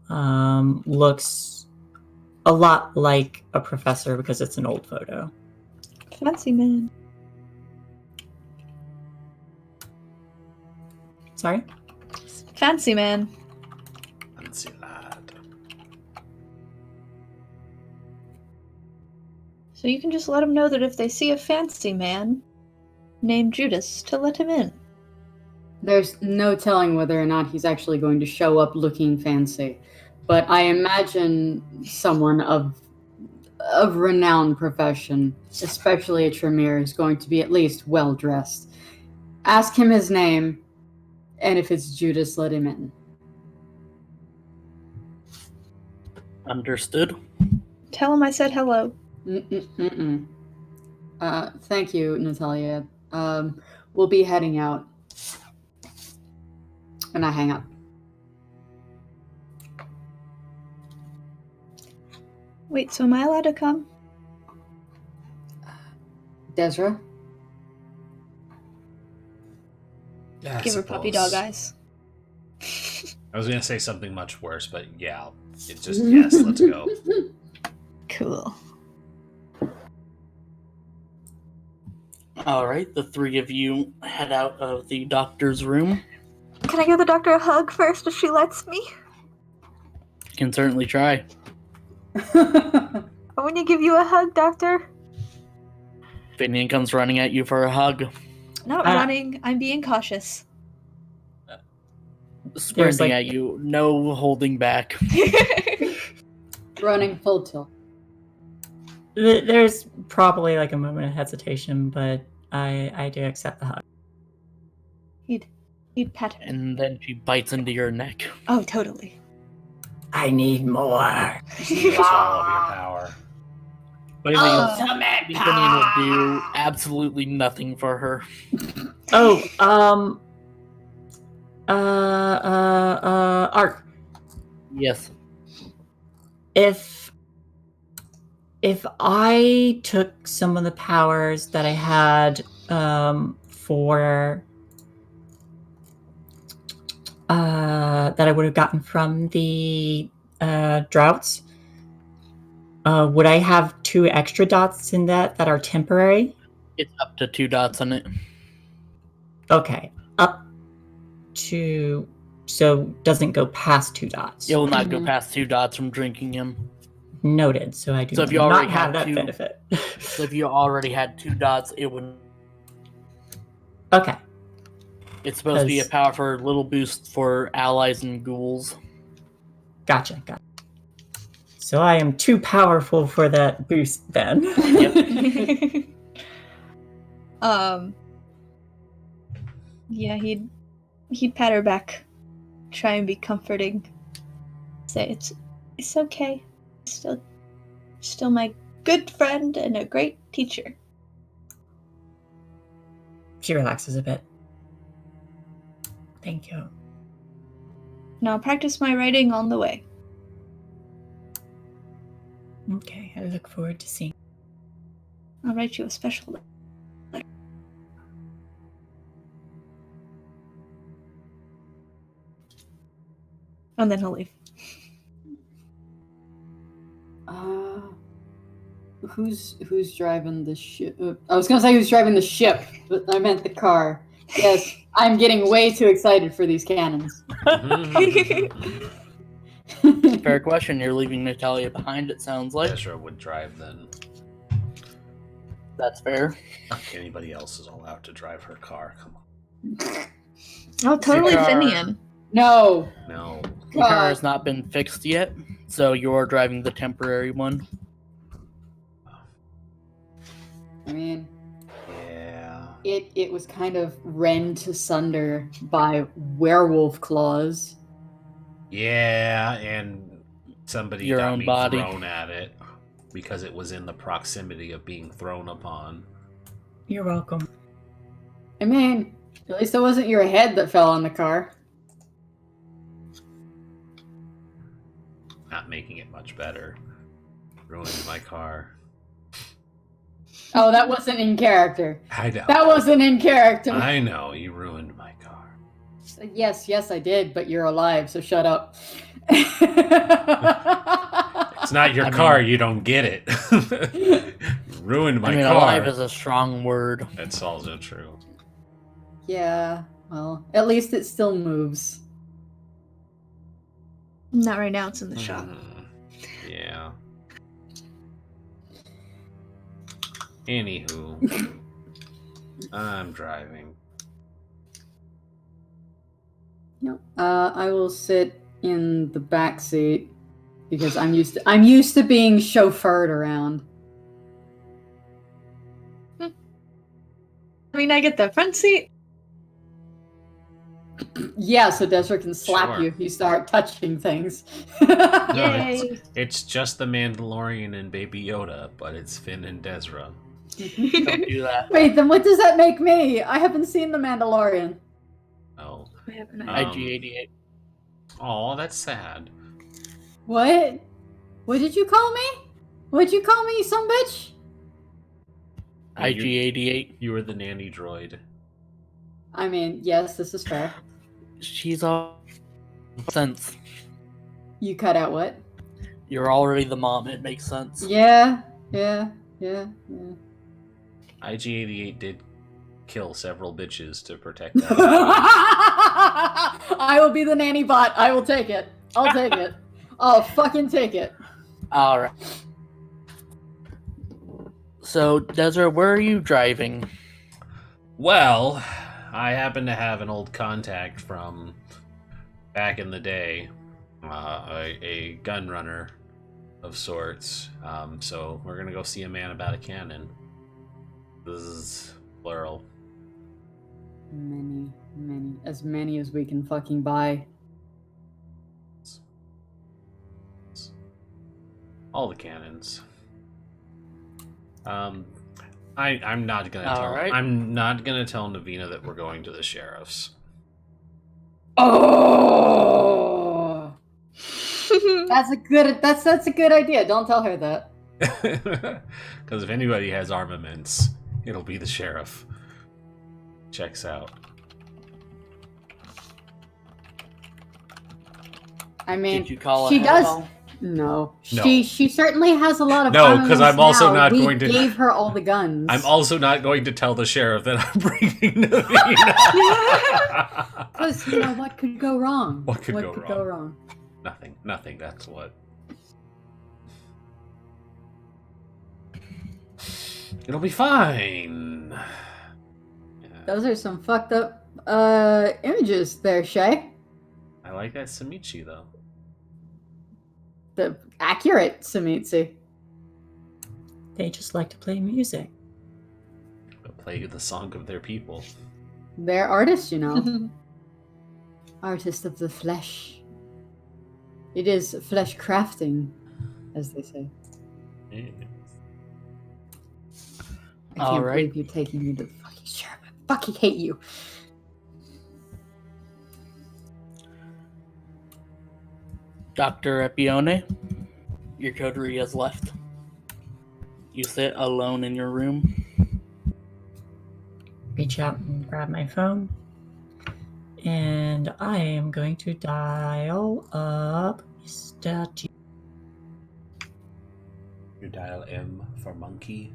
Looks a lot like a professor because it's an old photo. Fancy man. Sorry? Fancy man. Fancy lad. So you can just let them know that if they see a fancy man named Judas, to let him in. There's no telling whether or not he's actually going to show up looking fancy, but I imagine someone of renowned profession, especially a Tremere, is going to be at least well dressed. Ask him his name, and if it's Judas, let him in. Understood. Tell him I said hello. Thank you, Natalia. We'll be heading out. And I hang up. Wait, so am I allowed to come? Desra? Yeah, I Give her puppy dog eyes. I was gonna say something much worse, but yeah, it's just yes. Let's go. Cool. All right, the three of you head out of the doctor's room. Can I give the doctor a hug first if she lets me? You can certainly try. I want to give you a hug, doctor. Finian comes running at you for a hug. Not running, I'm being cautious. Sprinting at you, no holding back. Running full tilt. There's probably like a moment of hesitation, but I do accept the hug. He'd pet her. And then she bites into your neck. Oh, totally. I need more. Use all of your power. But Finian will do absolutely nothing for her. Ark. Yes. If I took some of the powers that I had for that I would have gotten from the droughts, would I have 2 extra dots in that are temporary? It's up to 2 dots on it. Okay, up to, so doesn't go past 2 dots. It will not go past 2 dots from drinking him. Noted. So I do So if you not already have had that 2 benefit. So if you already had 2 dots, it would. Okay. It's supposed to be a power for little boost for allies and ghouls. Gotcha. So I am too powerful for that boost then. Yep. Yeah, he'd pat her back, try and be comforting. Say it's okay. Still my good friend and a great teacher. She relaxes a bit. Thank you. Now I'll practice my writing on the way. Okay, I look forward to seeing. I'll write you a special letter. And then he'll leave. Who's driving the ship? I was gonna say who's driving the ship, but I meant the car. Yes, I'm getting way too excited for these cannons. Fair question. You're leaving Natalia behind, it sounds like. Ezra would drive then. That's fair. Anybody else is allowed to drive her car. Come on. Oh, totally Finian. No. The car has not been fixed yet, so you're driving the temporary one. I mean, yeah. It was kind of rent asunder by werewolf claws. Yeah, and somebody Your got own me body. thrown at it because it was in the proximity of being thrown upon. You're welcome. I mean, at least it wasn't your head that fell on the car. not making it much better. Ruined my car. Oh, that wasn't in character. I know. That wasn't in character. I know, you ruined my car. Yes, I did, but you're alive, so shut up. It's not your car, you don't get it. Ruined my car. Alive is a strong word. That's also true. Yeah, well, at least it still moves. Not right now, it's in the shop. Yeah. Anywho, I'm driving. No, I will sit in the back seat because I'm used to being chauffeured around. I mean, I get the front seat. Yeah, so Desra can slap Sure. you if you start touching things. No, Yay. it's just the Mandalorian and Baby Yoda, but it's Finn and Desra. Don't do that. Wait, then what does that make me? I haven't seen The Mandalorian. Oh. I have an IG-88. Oh, that's sad. What? What did you call me? What'd you call me, some bitch? IG-88. You were the nanny droid. I mean, yes, this is fair. She's all sense. You cut out what? You're already the mom. It makes sense. Yeah. IG-88 did kill several bitches to protect that. I will be the nanny bot. I will take it. I'll take it. I'll fucking take it. All right. So, Desert, where are you driving? Well, I happen to have an old contact from back in the day, a gun runner of sorts. So we're gonna go see a man about a cannon. This is plural. Many. As many as we can fucking buy. All the cannons. I'm not gonna tell. Alright. I'm not gonna tell Navina that we're going to the sheriff's. Oh, that's a good idea. Don't tell her that. Because if anybody has armaments, it'll be the sheriff. Checks out. I mean, Did you call she it does. all? No. No. She certainly has a lot of No, 'cause armaments I'm also now. not We going to- gave her all the guns. I'm also not going to tell the sheriff that I'm bringing Navina. Because, what could go wrong? What could go go wrong? Nothing, that's what. It'll be fine. Yeah. Those are some fucked up images there, Shay. I like that Samichi, though. The accurate Samitsi. They just like to play music. They'll play the song of their people. They're artists, Artist of the flesh. It is flesh crafting, as they say. Yeah. I can't Alright. believe you're taking me to the fucking sheriff. I fucking hate you. Dr. Epione, your coterie has left. You sit alone in your room. Reach out and grab my phone. And I am going to dial up Mr. G. You dial M for monkey.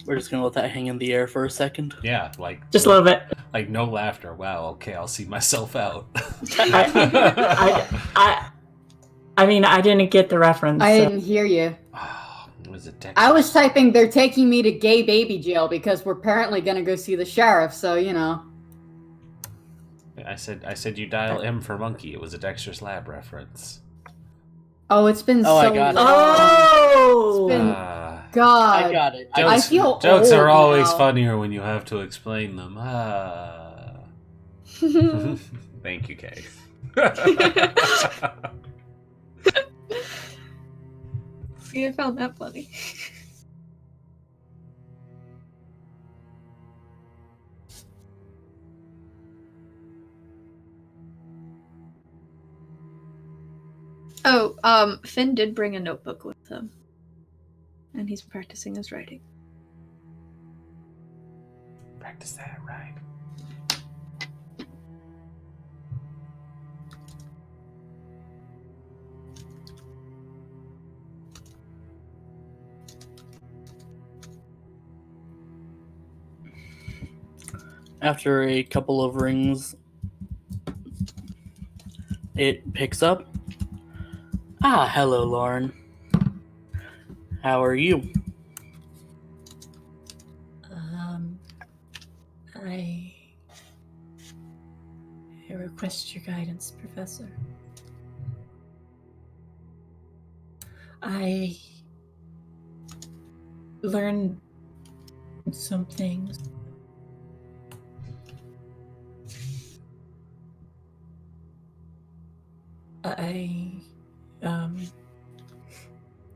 We're just gonna let that hang in the air for a second. Yeah, like Just a little bit. like no laughter. Wow, okay, I'll see myself out. I mean, I didn't get the reference. I so- didn't hear you. Was it Texas? I was typing, they're taking me to gay baby jail because we're apparently going to go see the sheriff, so, I said you dial M for monkey. It was a Dexter's Lab reference. Oh, it's been Oh, I so got it. long. Oh! It's been- Ah. God. I got it. I feel jokes old are always now. funnier when you have to explain them. Thank you, Kay. See, I found that funny. Oh, Finn did bring a notebook with him. And he's practicing his writing. Practice that, right? After a couple of rings, it picks up. Ah, hello, Lauren. How are you? I request your guidance, Professor. I learned some things.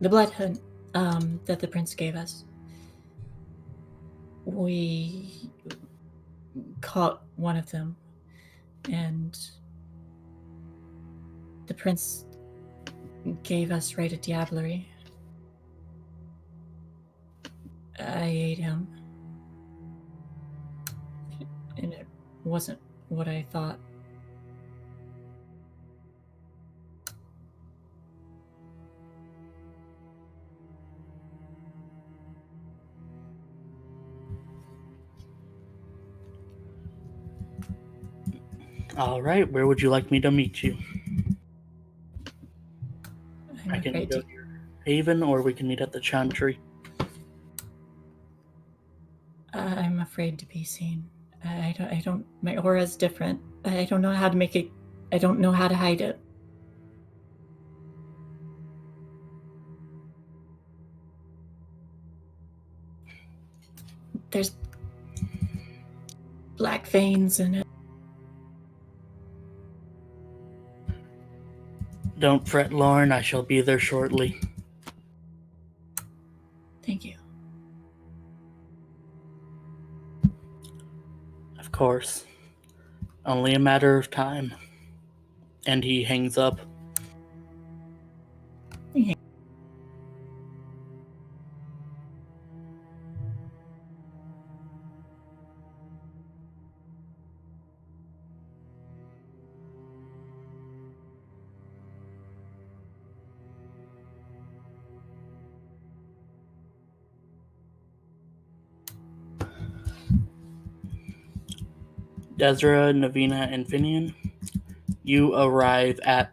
The blood hunt that the prince gave us. We caught one of them, and the prince gave us right at Diablerie. I ate him, and it wasn't what I thought. All right, where would you like me to meet you? I can afraid go to your haven, or we can meet at the Chantry. I'm afraid to be seen. I don't. My aura's different. I don't know how to make it. I don't know how to hide it. There's black veins in it. Don't fret, Lauren. I shall be there shortly. Thank you. Of course. Only a matter of time. And he hangs up. Yeah. Desra, Navina, and Finian, you arrive at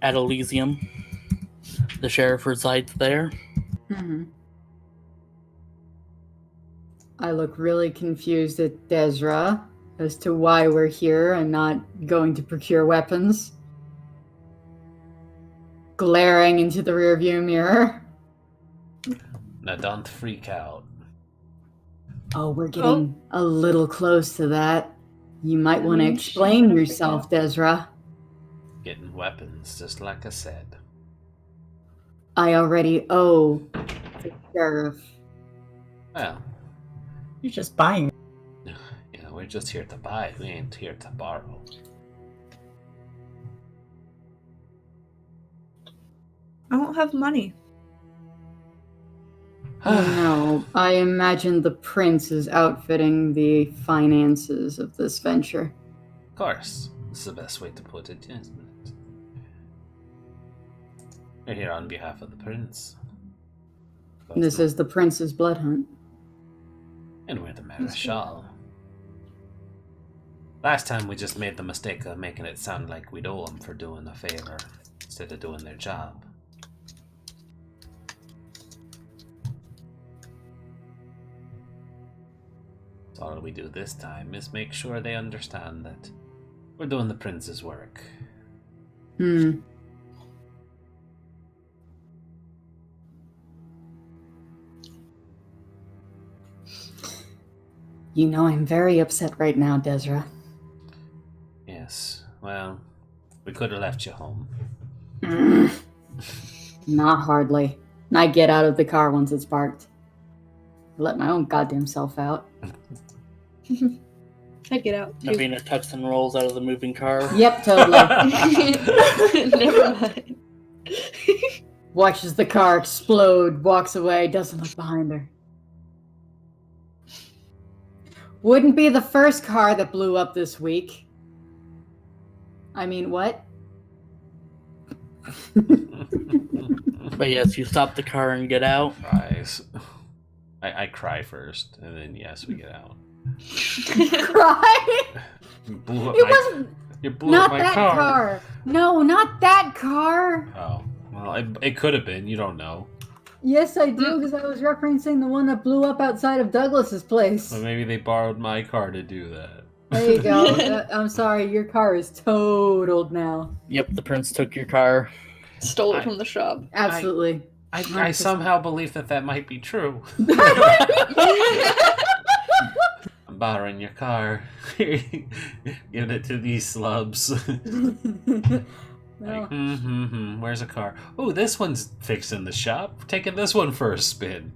Elysium. The sheriff resides there. Mm-hmm. I look really confused at Desra as to why we're here and not going to procure weapons. Glaring into the rearview mirror. Now don't freak out. Oh, we're getting a little close to that. You might want to explain yourself, Desra. Getting weapons, just like I said. I already owe the sheriff. Well, You're just buying. you know, we're just here to buy. We ain't here to borrow. I don't have money. No, I imagine the prince is outfitting the finances of this venture. Of course. This is the best way to put it, isn't it? We're here on behalf of the prince. This is the prince's blood hunt. And we're the Marechal. Last time we just made the mistake of making it sound like we'd owe them for doing a favor instead of doing their job. So all we do this time is make sure they understand that we're doing the prince's work. You know I'm very upset right now, Desra. Yes, well, we could have left you home. Not hardly. I get out of the car once it's parked. I let my own goddamn self out. I'd get out. Too. Navina tucks and rolls out of the moving car. Yep, totally. Never mind. Watches the car explode, walks away, doesn't look behind her. Wouldn't be the first car that blew up this week. I mean, what? But yes, you stop the car and get out. Cries. I cry first, and then yes, we get out. Cry? You blew up It my, wasn't. you blew Not up my that car. No, not that car. Oh, well, it could have been. You don't know. Yes, I do, because I was referencing the one that blew up outside of Douglas's place. Well, maybe they borrowed my car to do that. There you go. I'm sorry, your car is totaled now. Yep, the prince took your car. Stole it from the shop. Absolutely. I somehow believe that might be true. I'm borrowing your car. Giving it to these slubs. Well, Like, where's a car? Oh, this one's fixed in the shop. Taking this one for a spin.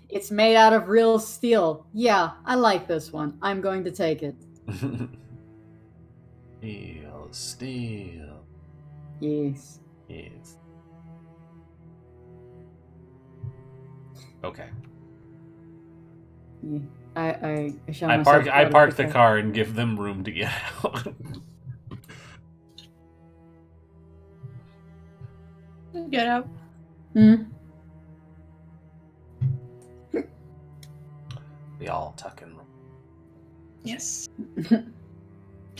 it's made out of real steel. Yeah, I like this one. I'm going to take it. Steel. Yes. Yes. Okay. Yeah. I shall I myself park out the of car and give them room to get out. Get out. Hmm? We all tuck and roll. Yes.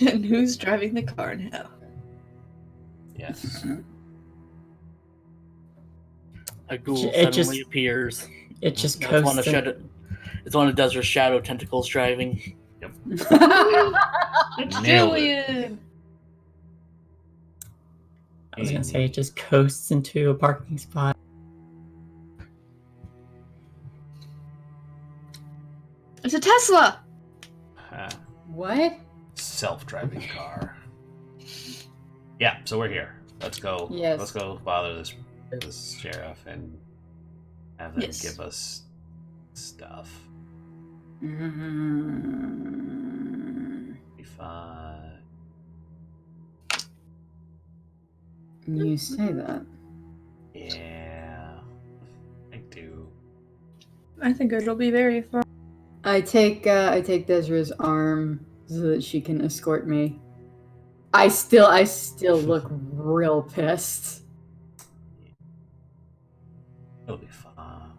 And who's driving the car now? Yes. A ghoul It suddenly just- appears. It just It's one of coasts. it's one of Desert's shadow tentacles driving. It's Nailed it. Julian! I was gonna say it just coasts into a parking spot. It's a Tesla! What? Self-driving car. Yeah, so we're here. Let's go. Yes. Let's go bother this sheriff and have them Yes. give us stuff. Be fine. You say that. Yeah, I do. I think it'll be very fun. I take Desira's arm so that she can escort me. I still look real pissed. It'll be fine.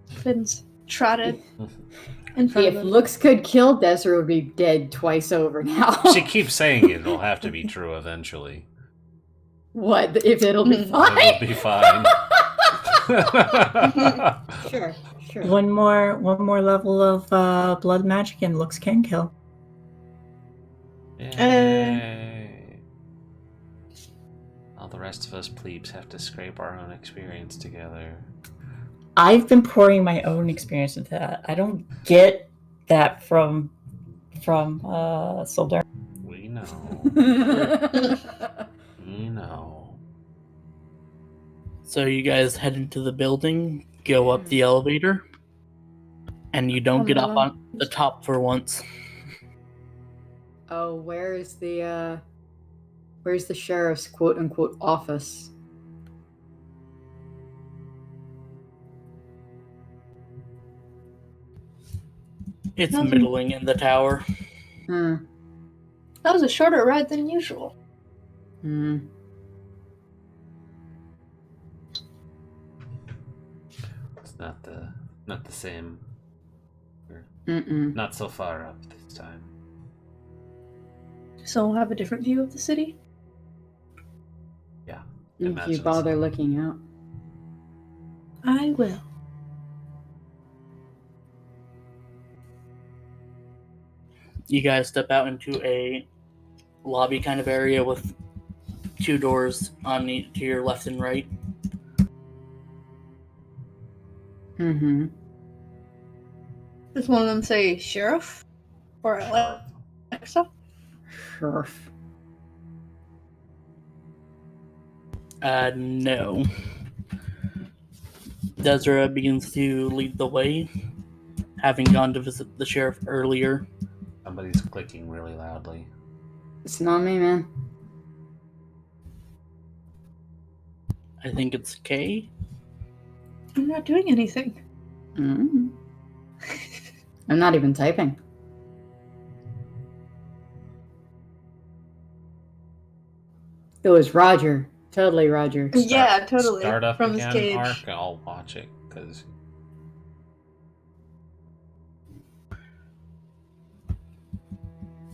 Finn's trotted in front If of him. looks could kill, Desiree would be dead twice over now. She keeps saying it. It'll have to be true eventually. What? If it'll be fine? It'll be fine. Sure. One more level of blood magic and looks can kill. Yay. All the rest of us plebes have to scrape our own experience together. I've been pouring my own experience into that. I don't get that from Solder. We know. We know. So you guys head into the building, go up the elevator, and you don't get up on the top for once. Oh, where's the sheriff's quote unquote office? It's Nothing. middling in the tower. Hmm. That was a shorter ride than usual. Hmm. It's not the same. Mm-mm. Not so far up this time. So we'll have a different view of the city? Yeah. If Imagine you bother looking out. I will. You guys step out into a lobby kind of area with two doors on to your left and right. Mm-hmm. Does one of them say sheriff? Or Alexa? Sure. No. Desra begins to lead the way, having gone to visit the sheriff earlier. Somebody's clicking really loudly. It's not me, man. I think it's Kay. I'm not doing anything. Mm. I'm not even typing. It was Roger. Totally Roger. Yeah, totally. Start up From his again, cage. Ark. I'll watch it because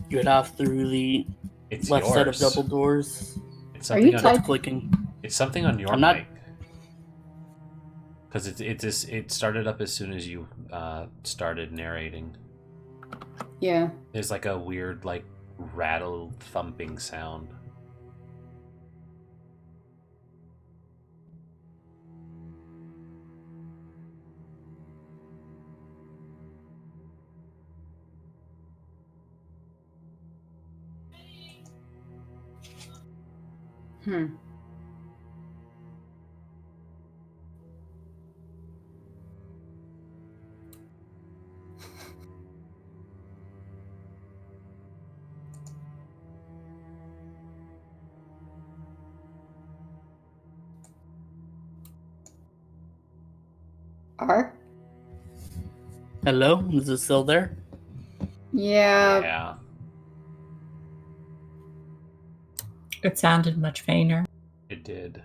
You head off through the it's left yours. set of double doors. It's Are something you on, typing? It's clicking. It's something on your I'm not- mic. Because it started up as soon as you started narrating. Yeah. There's like a weird like rattle thumping sound. Hmm. R? Hello? Is it still there? Yeah. Yeah. It sounded much fainter. It did.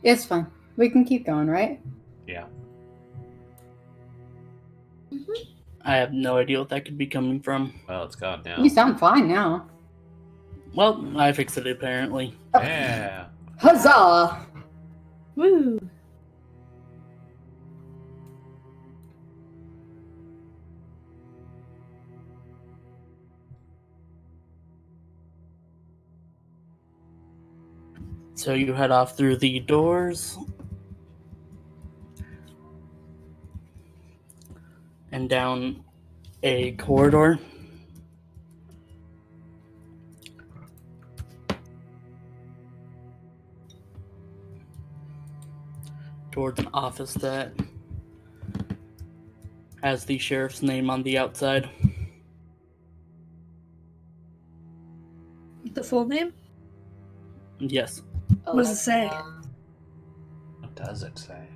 It's fine. We can keep going, right? Yeah. I have no idea what that could be coming from. Well, it's gone now. You sound fine now. Well, I fixed it apparently. Yeah. Huzzah! Woo! So you head off through the doors and down a corridor. Towards an office that has the sheriff's name on the outside. The full name? Yes. What does it say? What does it say?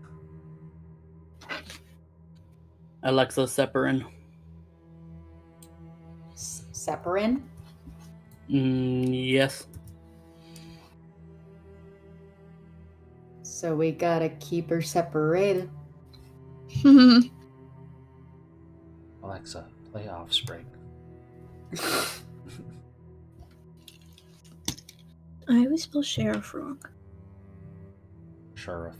Alexa Separin. Separin? Yes. So we gotta keep her separated. Alexa, play Offspring. I always spell sheriff wrong. Sheriff.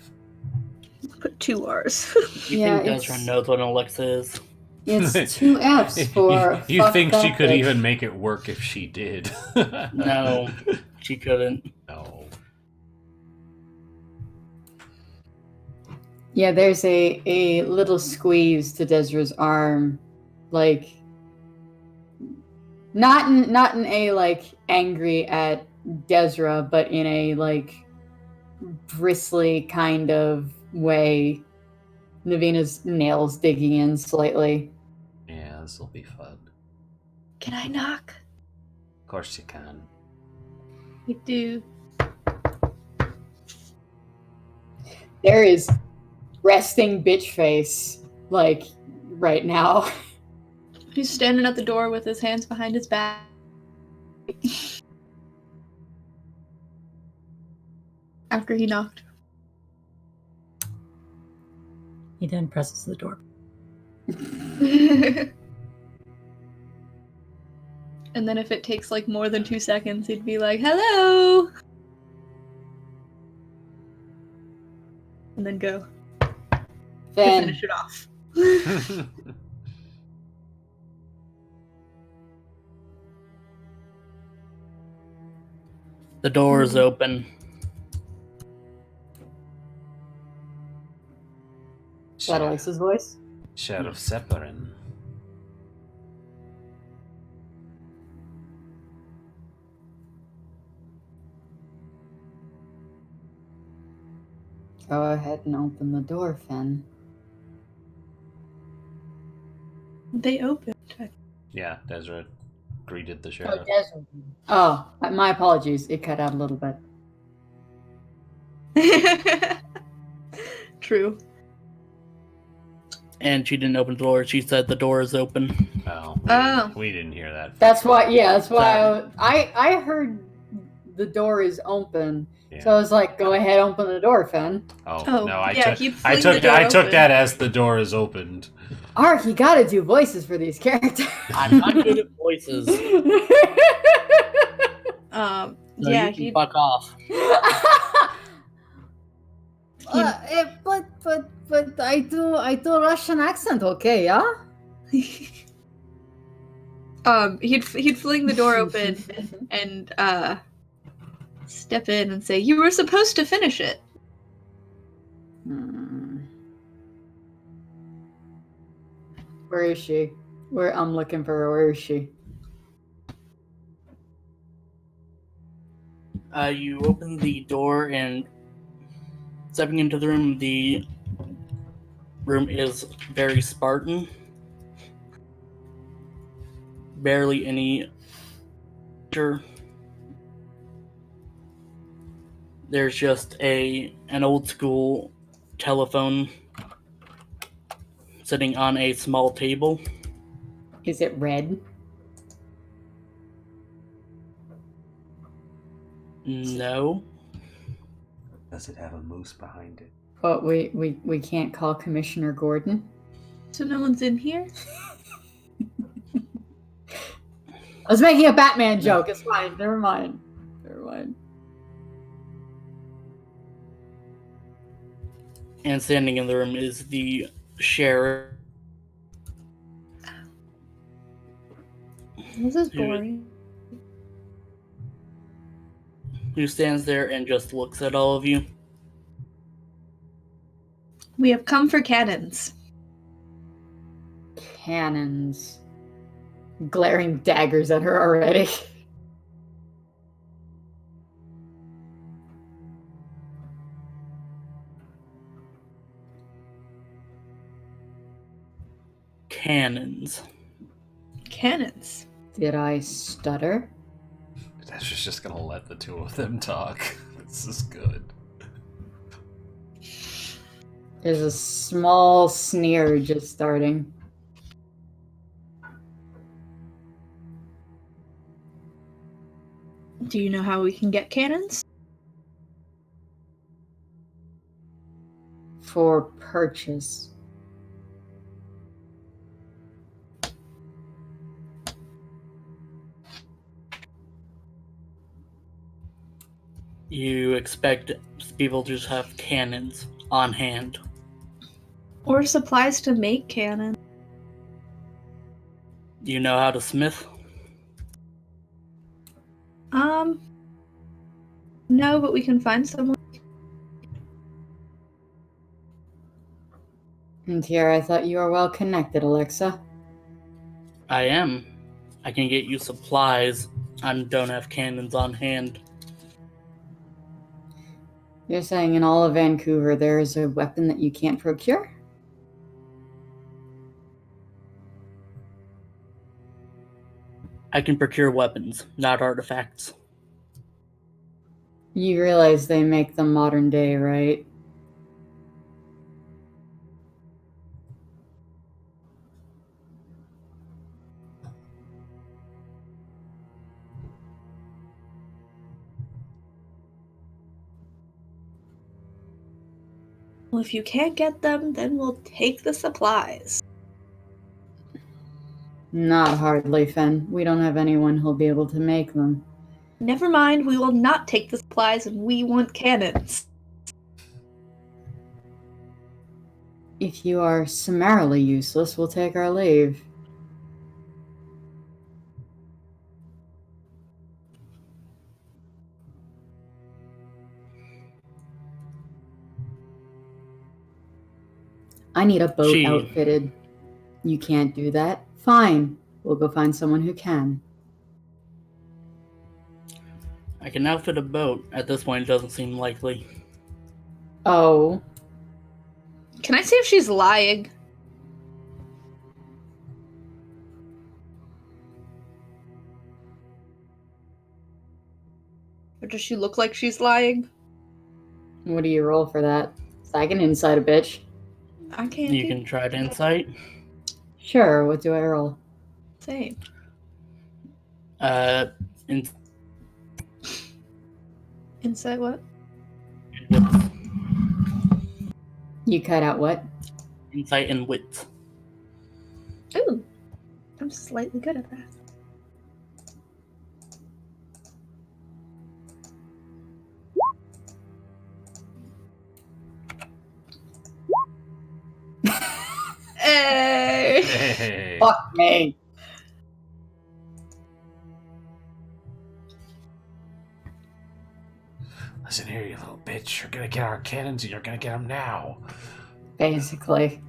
Put 2 R's. You Yeah, think Desra knows what an Alexa is? It's 2 F's for. You fuck think that she could bitch. even make it work if she did? No, she couldn't. No. Yeah, there's a little squeeze to Desra's arm, like not in a like angry at Desra, but in a like bristly kind of way. Navina's nails digging in slightly. Yeah, this will be fun. Can I knock? Of course you can. We do. There is resting bitch face, like, right now. He's standing at the door with his hands behind his back. After he knocked. He then presses the door. And then if it takes like more than 2 seconds, he'd be like, hello! And then go. To Then finish it off. The door is open. is that Elisa's voice? Sheriff Separin. Go ahead and open the door, Finn. They opened. Yeah, Deseret greeted the sheriff. Oh, my apologies. It cut out a little bit. True. And she didn't open the door. She said the door is open. Oh, we didn't hear that. That's why. Yeah, that's why I heard the door is open. Yeah. So I was like, "Go ahead, open the door, Finn." Oh no, I took that as the door is opened. Ark, you gotta do voices for these characters. I'm not good at voices. So Yeah, you can fuck off. But I do Russian accent, okay, yeah? He'd fling the door open and step in and say, "You were supposed to finish it." Where is she? I'm looking for her. Where is she? You open the door and stepping into the room is very Spartan. Barely any furniture. There's just an old school telephone sitting on a small table. Is it red? No. Does it have a moose behind it? But we can't call Commissioner Gordon. So no one's in here? I was making a Batman joke. It's fine. Never mind. And standing in the room is the sheriff. This is boring. Who stands there and just looks at all of you. We have come for cannons. Cannons. Glaring daggers at her already. Cannons. Cannons. Did I stutter? Dasher's just gonna let the two of them talk. This is good. There's a small sneer just starting. Do you know how we can get cannons? For purchase. You expect people to just have cannons on hand. Or supplies to make cannons. You know how to smith? No, but we can find someone. And here, I thought you were well connected, Alexa. I am. I can get you supplies. I don't have cannons on hand. You're saying in all of Vancouver there is a weapon that you can't procure? I can procure weapons, not artifacts. You realize they make them modern day, right? Well, if you can't get them, then we'll take the supplies. Not hardly, Finn. We don't have anyone who'll be able to make them. Never mind, we will not take the supplies and we want cannons. If you are summarily useless, we'll take our leave. I need a boat outfitted. You can't do that? Fine. We'll go find someone who can. I can outfit a boat. At this point, it doesn't seem likely. Oh. Can I see if she's lying? Or does she look like she's lying? What do you roll for that? So I can insight a bitch. I can't. You can try to insight. Sure, what do I roll? Same. In- Insight what? You cut out what? Insight and wit. Ooh. I'm slightly good at that. Hey. Hey. Fuck me. Listen here, you little bitch. You're gonna get our cannons and you're gonna get them now. Basically.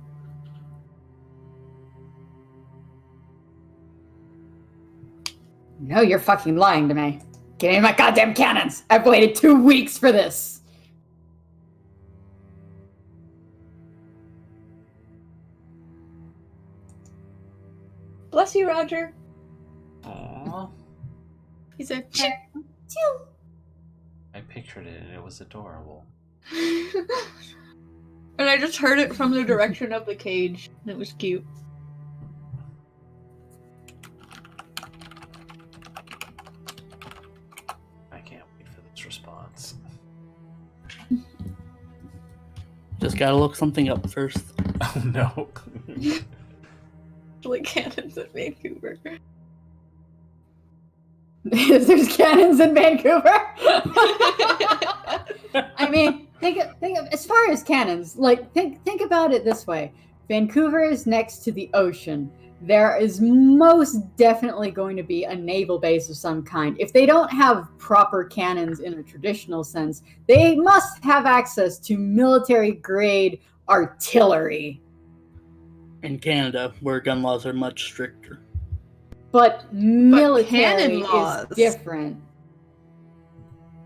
No, you're fucking lying to me. Give me my goddamn cannons! I've waited 2 weeks for this! Bless you, Roger. Aww. He's a I pictured it and it was adorable. And I just heard it from the direction of the cage. And it was cute. I can't wait for this response. Just gotta look something up first. Oh no. Like cannons in Vancouver. There's cannons in Vancouver? I mean, think of, as far as cannons, like, think about it this way. Vancouver is next to the ocean. There is most definitely going to be a naval base of some kind. If they don't have proper cannons in a traditional sense, they must have access to military-grade artillery. In Canada, where gun laws are much stricter. But military cannon laws. is different.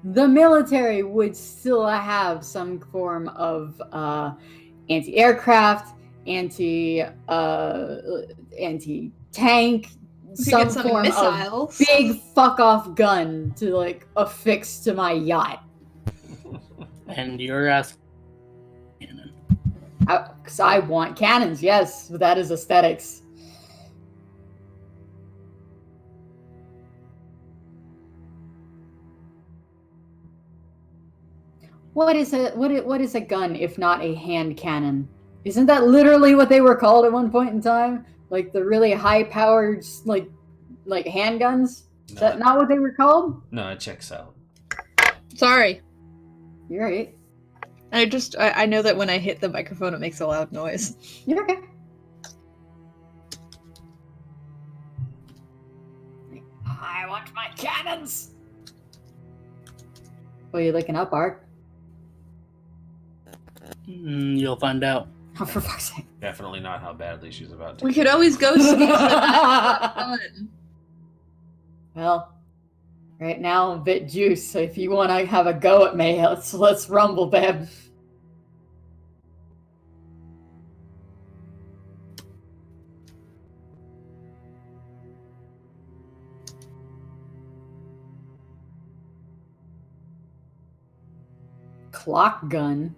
The military would still have some form of anti-aircraft, anti-tank, some get some form missiles. of big fuck-off gun to like affix to my yacht. And you're asking cannon. Because I want cannons, yes, that is aesthetics. What is a gun if not a hand cannon? Isn't that literally what they were called at one point in time? Like the really high-powered, like handguns? Is that not what they were called? No, it checks out. Sorry. You're right. I know that when I hit the microphone, it makes a loud noise. You're okay. I want my cannons! What are you looking up, Art? You'll find out. Oh, for fuck's sake. Definitely not how badly she's about to. We could always go see fun. Well, right now I'm a bit juiced, so if you want to have a go at me, let's rumble, babe. Clock gun.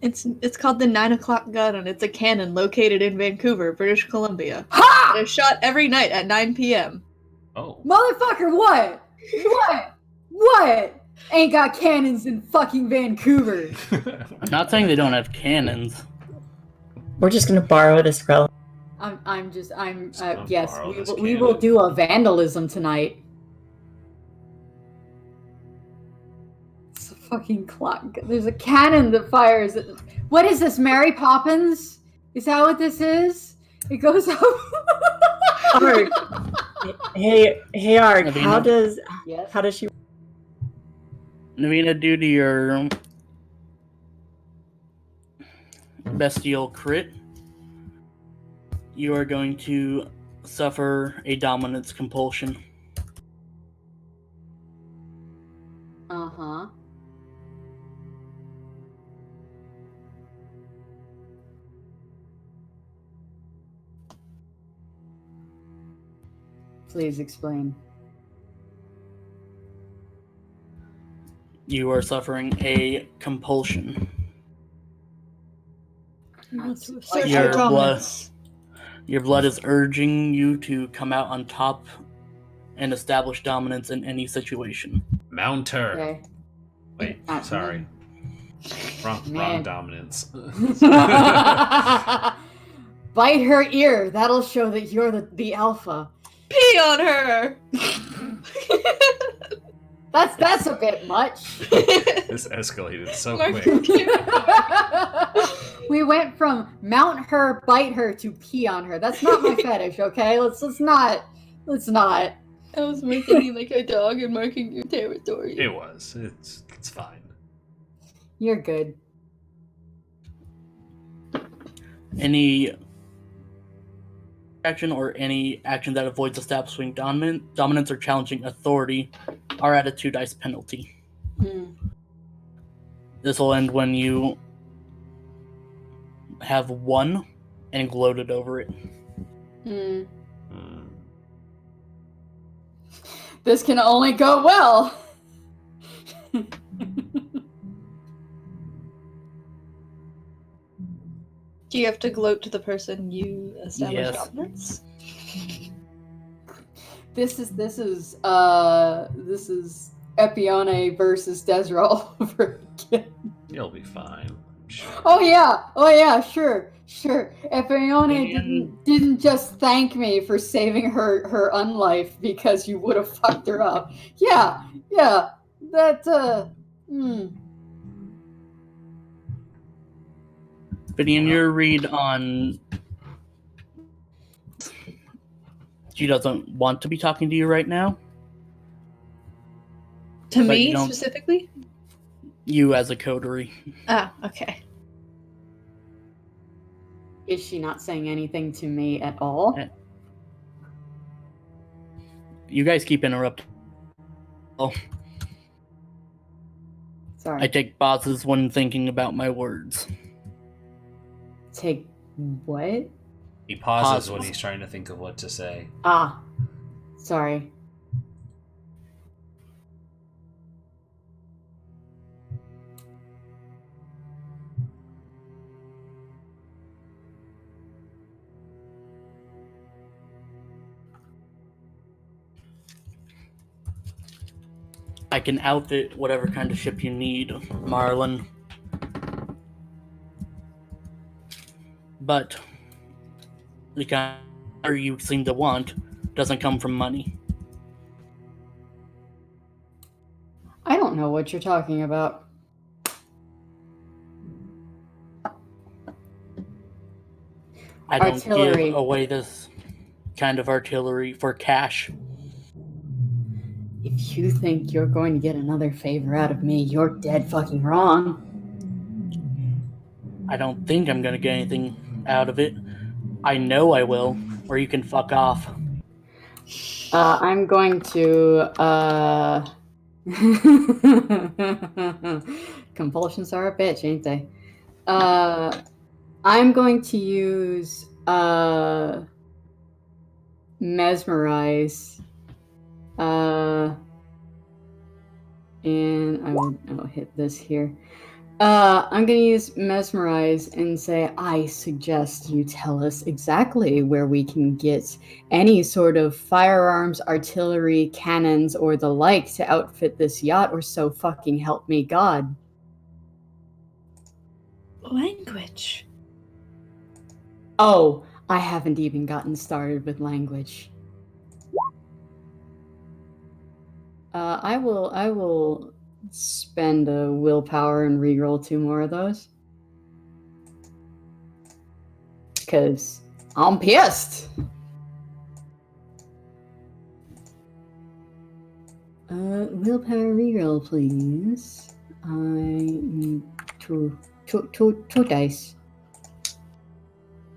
It's called the 9 o'clock gun, and it's a cannon located in Vancouver, British Columbia. Ha! It is shot every night at 9 p.m. Oh. Motherfucker, what? What? Ain't got cannons in fucking Vancouver. I'm not saying they don't have cannons. We're just gonna borrow this relic. Yes, borrow this we will cannon. do a vandalism tonight. It's a fucking clock. There's a cannon that fires. What is this, Mary Poppins? Is that what this is? It goes up. Art. Hey, Art. Navina? Yes. How does she? Navina, due to your bestial crit, you are going to suffer a dominance compulsion. Uh-huh. Please explain. You are suffering a compulsion. You want to Like assert your your dominance. Your blood is urging you to come out on top and establish dominance in any situation. Mount her. Okay. Wait, sorry. Wrong Man. dominance. Bite her ear. That'll show that you're the alpha. Pee on her! That's a bit much. This escalated so quick. We went from mount her, bite her to pee on her. That's not my fetish, okay? Let's not. I was marking you like a dog and marking your territory. It was. It's fine. You're good. Any action or any action that avoids establishing dominance or challenging authority are at a 2 dice penalty. This will end when you have 1 and gloated over it. This can only go well. Do you have to gloat to the person you establish Yes. dominance? This is Epione versus Desra all over again. You'll be fine. Sure. Oh yeah, sure. Epione didn't just thank me for saving her unlife because you would have fucked her up. Yeah, But in your read on... She doesn't want to be talking to you right now. To But me you don't- specifically? You as a coterie. Ah, okay. Is she not saying anything to me at all? You guys keep interrupting. Oh, Sorry. I take pauses when thinking about my words. Take what? He pauses Pauses. when he's trying to think of what to say. Ah, sorry. I can outfit whatever kind of ship you need, Marlin. But the kind you seem to want doesn't come from money. I don't know what you're talking about. I don't Artillery. give away this kind of artillery for cash. If you think you're going to get another favor out of me, you're dead fucking wrong. I don't think I'm gonna get anything out of it. I know I will, or you can fuck off. I'm going to, compulsions are a bitch, ain't they? I'm going to use, mesmerize, and I'll hit this here. I'm going to use mesmerize and say, I suggest you tell us exactly where we can get any sort of firearms, artillery, cannons, or the like to outfit this yacht, or so fucking help me God. Language. Oh, I haven't even gotten started with language. I will spend a willpower and reroll 2 more of those. Because I'm pissed. Willpower reroll, please. I need two dice.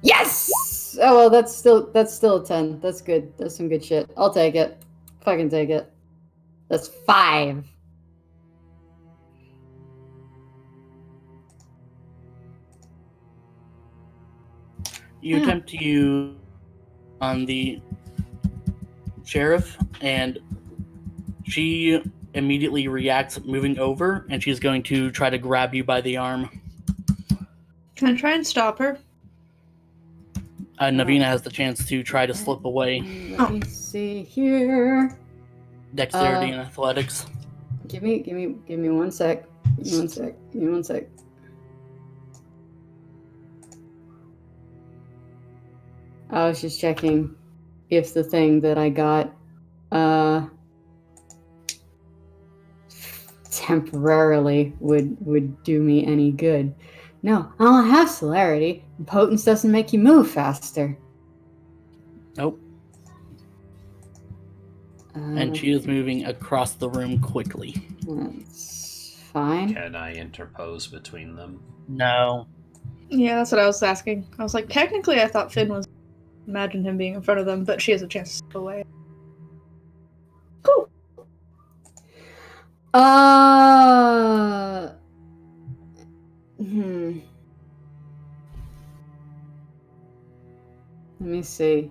Yes! Oh well, that's still a 10. That's good. That's some good shit. I'll take it. Fucking take it. That's 5. You attempt to use on the sheriff, and she immediately reacts, moving over, and she's going to try to grab you by the arm. Can I try and stop her? Navina has the chance to try to slip away. Let me see here. Dexterity and athletics. Give me 1 sec. Give me 1 sec. I was just checking if the thing that I got temporarily would do me any good. No, I don't have celerity. Potence doesn't make you move faster. Nope. And she is moving across the room quickly. That's fine. Can I interpose between them? No. Yeah, that's what I was asking. I was like, technically, I thought Finn was. Imagine him being in front of them, but she has a chance to step away. Cool. Let me see.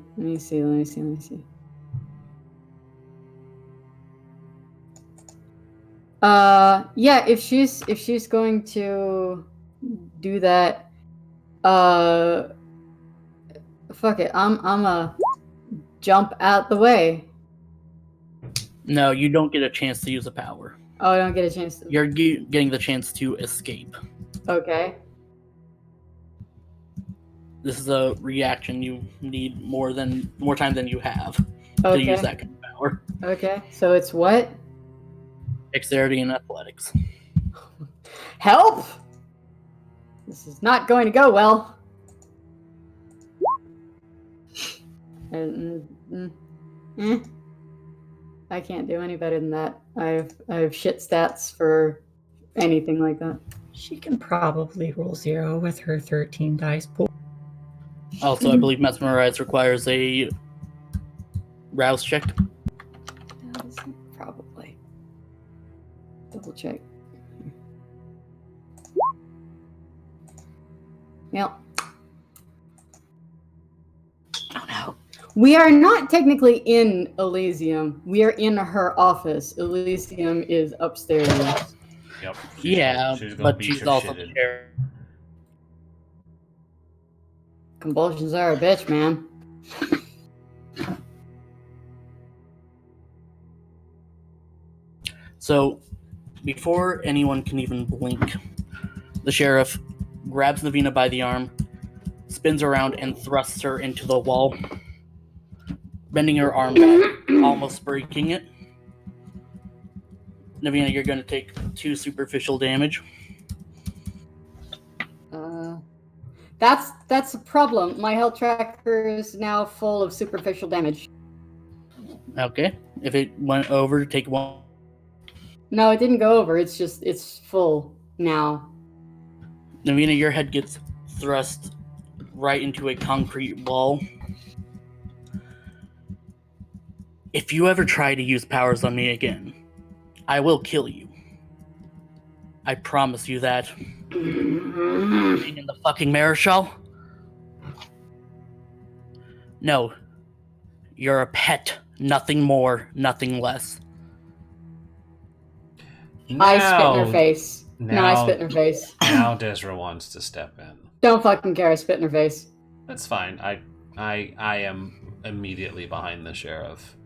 Yeah, if she's going to do that, fuck it. I'm a jump out the way. No, you don't get a chance to use a power. Oh, I don't get a chance to. You're getting the chance to escape. Okay. This is a reaction you need more time than you have to use that kind of power. Okay. So it's what? Dexterity and athletics. Help! This is not going to go well. I can't do any better than that. I have shit stats for anything like that. She can probably roll 0 with her 13 dice pool. Also, I believe Mesmerize requires a rouse check. Probably. Double check. Yep. Oh no. We are not technically in Elysium. We are in her office. Elysium is upstairs. Yep. But she's also there. Convulsions are a bitch, man. So, before anyone can even blink, the sheriff grabs Navina by the arm, spins around, and thrusts her into the wall, bending her arm back, almost breaking it. Navina, you're going to take 2 superficial damage. That's a problem. My health tracker is now full of superficial damage. Okay. If it went over, take 1. No, it didn't go over. It's full now. Navina, your head gets thrust right into a concrete wall. If you ever try to use powers on me again, I will kill you. I promise you that. Being in the fucking Marischal? No. You're a pet. Nothing more, nothing less. I spit in her face. No, I spit in her face. Now Desra wants to step in. Don't fucking care, I spit in her face. That's fine. I am immediately behind the sheriff.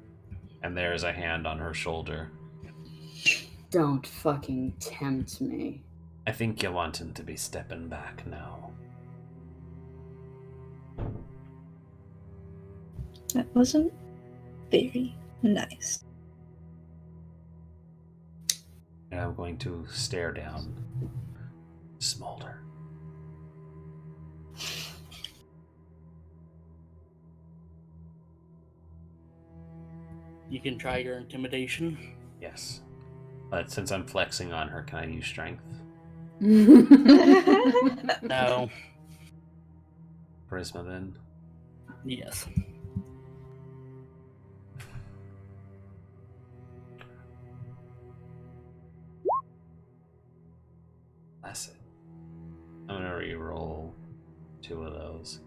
And there is a hand on her shoulder. Don't fucking tempt me. I think you want him to be stepping back now. That wasn't very nice. And I'm going to stare down. Smolder. You can try your intimidation. Yes. But since I'm flexing on her, can I use strength? No. Charisma then? Yes. That's it. I'm gonna re-roll 2 of those.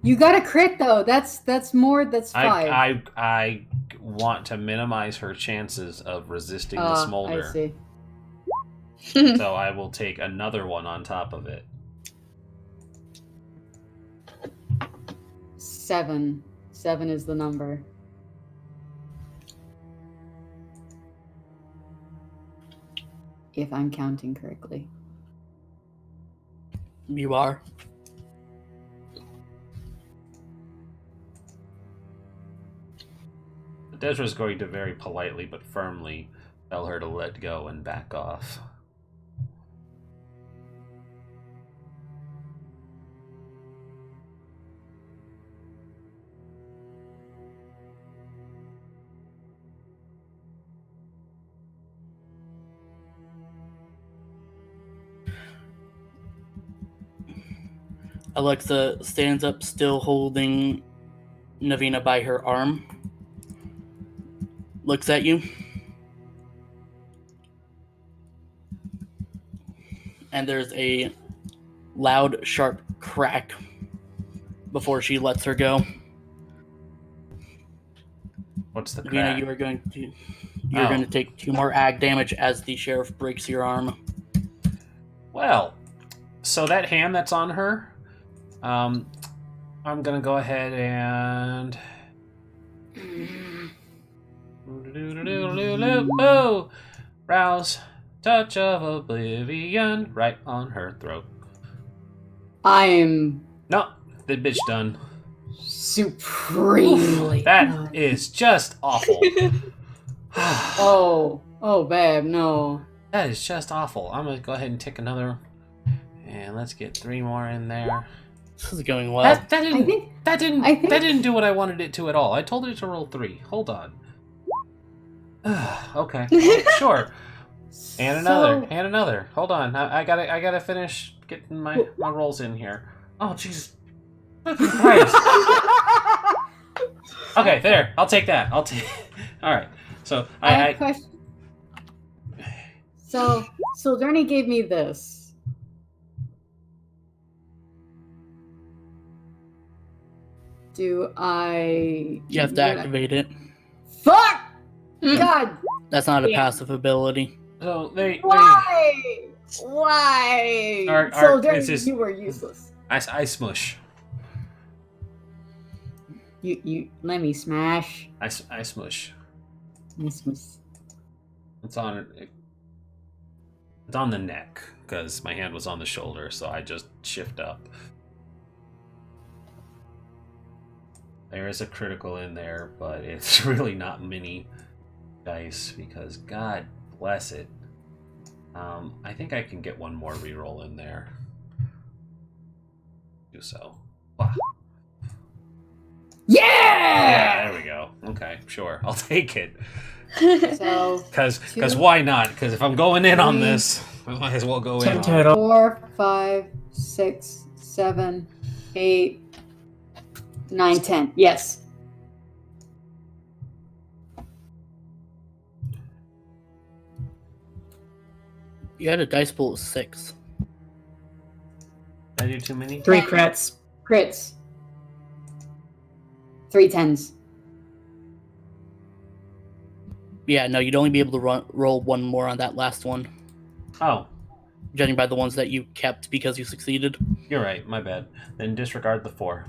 You got a crit though. That's more. That's 5. I want to minimize her chances of resisting the smolder. I see. So I will take another one on top of it. 7. 7 is the number. If I'm counting correctly. You are. Desra's going to very politely but firmly tell her to let go and back off. Alexa stands up, still holding Navina by her arm. Looks at you. And there's a loud, sharp crack before she lets her go. What's the crack? Navina, you are going to take 2 more ag damage as the sheriff breaks your arm. Well, so that hand that's on her, I'm gonna go ahead and oh, rouse touch of oblivion right on her throat. I'm No, the bitch done. supremely. That is just awful. Oh, babe, no. That is just awful. I'm gonna go ahead and take another, and let's get 3 more in there. This is going well. That didn't do what I wanted it to at all. I told it to roll 3. Hold on. Okay, well, sure. And another. Hold on. I gotta finish getting my rolls in here. Oh jeez. Christ. Okay, there. I'll take that. All right. So I have a question. So Derny gave me this. Do I? You have to activate it. Fuck! God. That's not a passive ability. So Why? Why? So Derny, you were useless. I smush. You let me smash. I smush. It's on the neck because my hand was on the shoulder, so I just shift up. There is a critical in there, but it's really not many dice because God bless it. I think I can get one more reroll in there. Do so. Wow. Yeah! There we go. Okay, sure. I'll take it. So, Because why not? Because if I'm going in on this, I might as well go in. 4, 5, 6, 7, 8, 9, 10. Yes. You had a dice pool of 6. Did I do too many? 3 crits. Crits. 3 10s. Yeah, no, you'd only be able to roll 1 more on that last one. Oh. Judging by the ones that you kept because you succeeded. You're right, my bad. Then disregard the 4.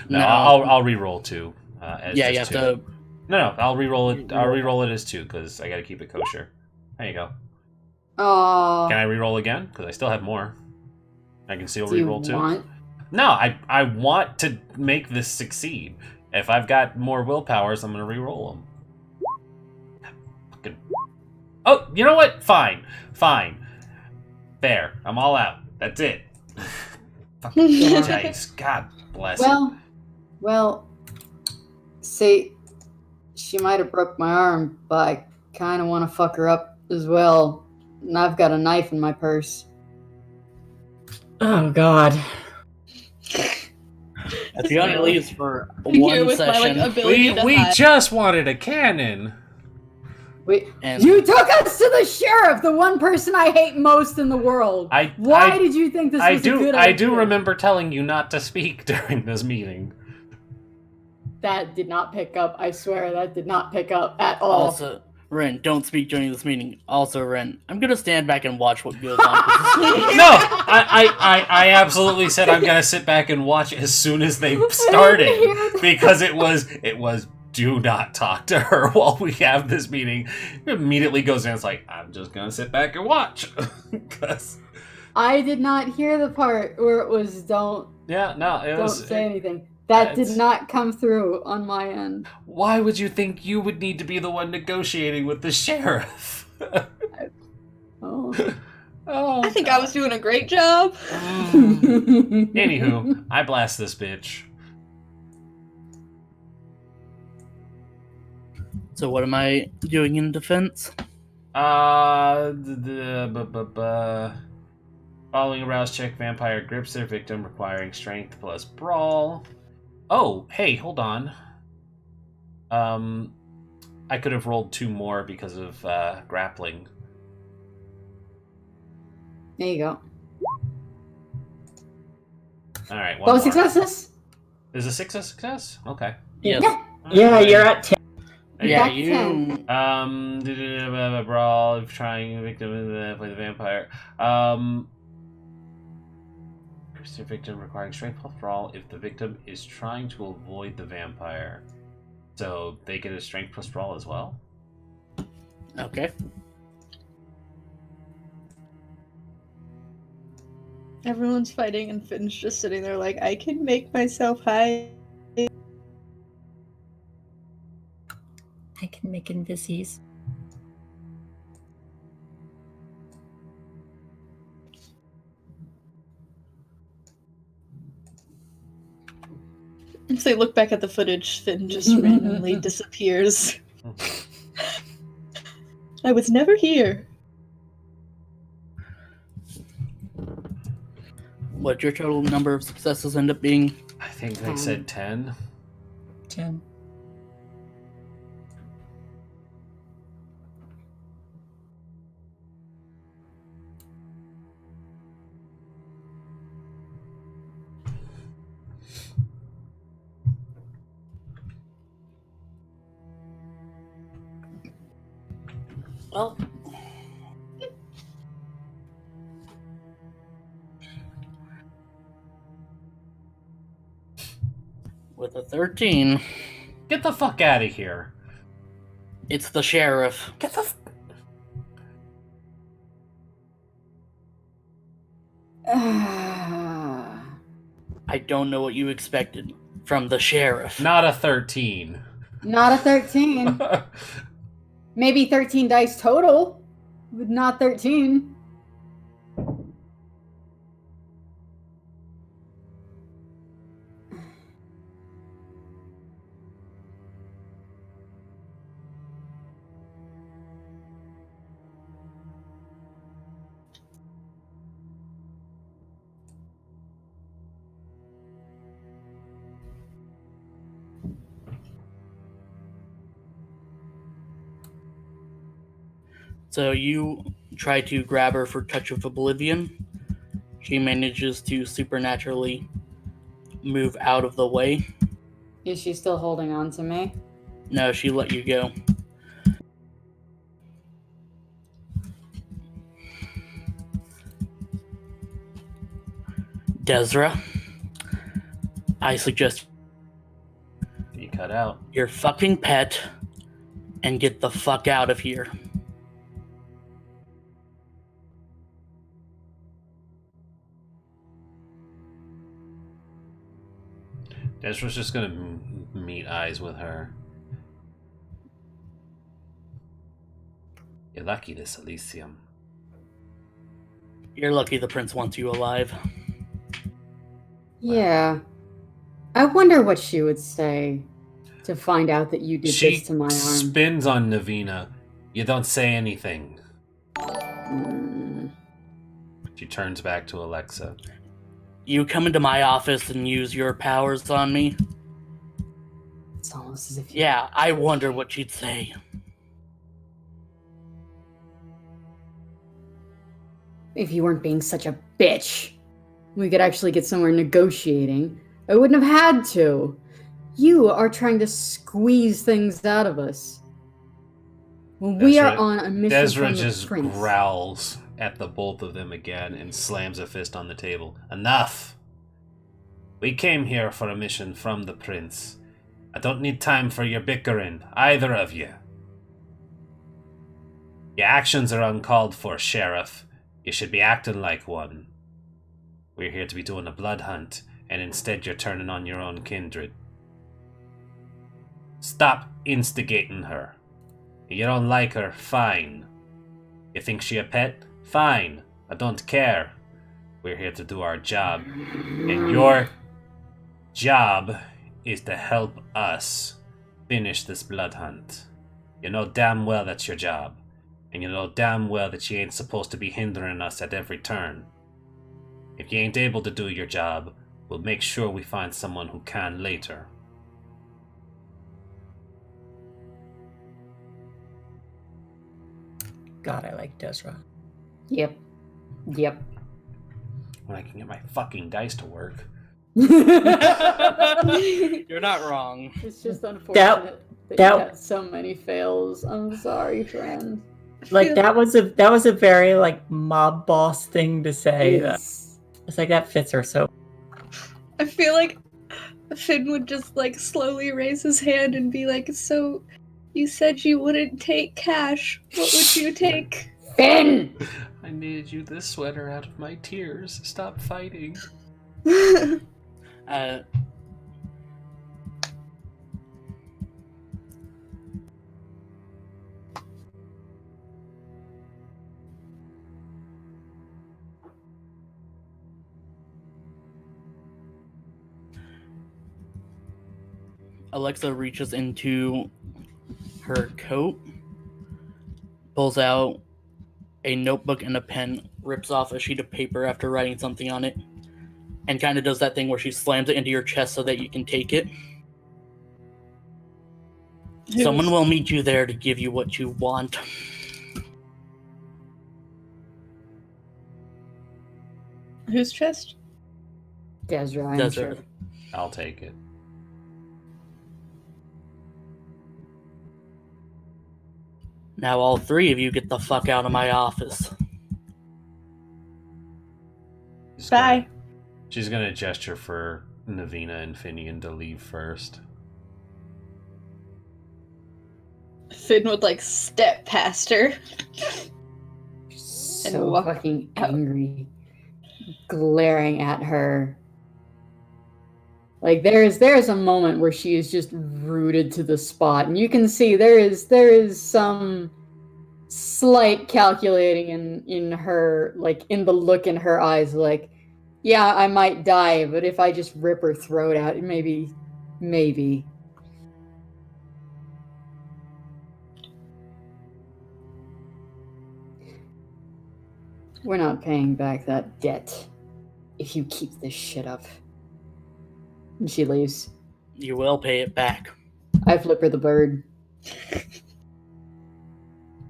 No. I'll re-roll 2. Yeah, you have 2. to... No, I'll re-roll it. I'll re-roll it as 2 because I got to keep it kosher. There you go. Oh. Can I re-roll again? Because I still have more. I can still Do you re-roll 2. want? No, I want to make this succeed. If I've got more willpowers, I'm going to re-roll them. Oh, you know what? Fine. There. I'm all out. That's it. Fucking dice. God bless it. Well, see, she might have broke my arm, but I kind of want to fuck her up as well. And I've got a knife in my purse. Oh, God. If you only leaves for one with session, my, ability to We hide. just wanted a cannon. Wait, And you took us to the sheriff, the one person I hate most in the world. Why did you think this was a good idea? I do remember telling you not to speak during this meeting. That did not pick up. I swear that did not pick up at all. Also, Ren, don't speak during this meeting. Also, Ren, I'm gonna stand back and watch what goes on. No, I absolutely said I'm gonna sit back and watch as soon as they started because it was do not talk to her while we have this meeting. It immediately goes in. It's like I'm just gonna sit back and watch. I did not hear the part where it was don't. Yeah, no, don't say anything. That did not come through on my end. Why would you think you would need to be the one negotiating with the sheriff? I think I was doing a great job. Anywho, I blast this bitch. So what am I doing in defense? Following a rouse check, vampire grips their victim, requiring strength plus brawl. Oh, hey, hold on. I could have rolled 2 more because of grappling. There you go. All right. Both successes? Is a 6 a success? Okay. Yes. Yeah, you're at 10. Yeah, That's you. Brawl, trying victim play the vampire. Your victim requiring strength plus brawl if the victim is trying to avoid the vampire. So they get a strength plus brawl as well? Okay. Everyone's fighting and Finn's just sitting there like, I can make myself hide. I can make invisies. Once they look back at the footage, Finn just randomly disappears. I was never here. What'd your total number of successes end up being? I think they said 10. 10. Well, with a 13, Get the fuck out of here. it's the sheriff. Get the I don't know what you expected from the sheriff. Not a 13. Not a 13. Maybe 13 dice total, but not 13. So you try to grab her for Touch of Oblivion. She manages to supernaturally move out of the way. Is she still holding on to me? No, she let you go. Desra, I suggest You cut out. your fucking pet and get the fuck out of here. Desra's just gonna meet eyes with her. You're lucky this Elysium. You're lucky the prince wants you alive. Yeah. I wonder what she would say to find out that you did this to my arm. She spins on Navina. You don't say anything. She turns back to Alexa. You come into my office and use your powers on me? It's almost as if Yeah, I wonder what she'd say. If you weren't being such a bitch, we could actually get somewhere negotiating. I wouldn't have had to. You are trying to squeeze things out of us. When we are on a mission Desra from the just prince. growls at the both of them again and slams a fist on the table. Enough! We came here for a mission from the prince. I don't need time for your bickering, either of you. Your actions are uncalled for, Sheriff. You should be acting like one. We're here to be doing a blood hunt, and instead you're turning on your own kindred. Stop instigating her. You don't like her, fine. You think she a pet? Fine. I don't care. We're here to do our job. And your job is to help us finish this blood hunt. You know damn well that's your job. And you know damn well that you ain't supposed to be hindering us at every turn. If you ain't able to do your job, we'll make sure we find someone who can later. God, I like Desra. Yep. When I can get my fucking dice to work. You're not wrong. It's just unfortunate that that- you got so many fails. I'm sorry, friend. Like that was a very like mob boss thing to say. Yes. It's like that fits her so. I feel like Finn would just like slowly raise his hand and be like, "So, you said you wouldn't take cash. What would you take?" Finn! I needed you this sweater out of my tears. Stop fighting. Alexa reaches into her coat, pulls out a notebook and a pen, rips off a sheet of paper after writing something on it, and kind of does that thing where she slams it into your chest so that you can take it. Someone will meet you there to give you what you want. Whose chest? Desra, I'm Desra. sure. I'll take it. Now all three of you get the fuck out of my office. Bye. She's gonna gesture for Navina and Finian to leave first. Finn would like step past her. So walk fucking out. angry. Glaring at her. Like there is a moment where she is just rooted to the spot, and you can see there is some slight calculating in her, like in the look in her eyes, like, yeah, I might die, but if I just rip her throat out, maybe. We're not paying back that debt if you keep this shit up. And she leaves. You will pay it back. I flip her the bird.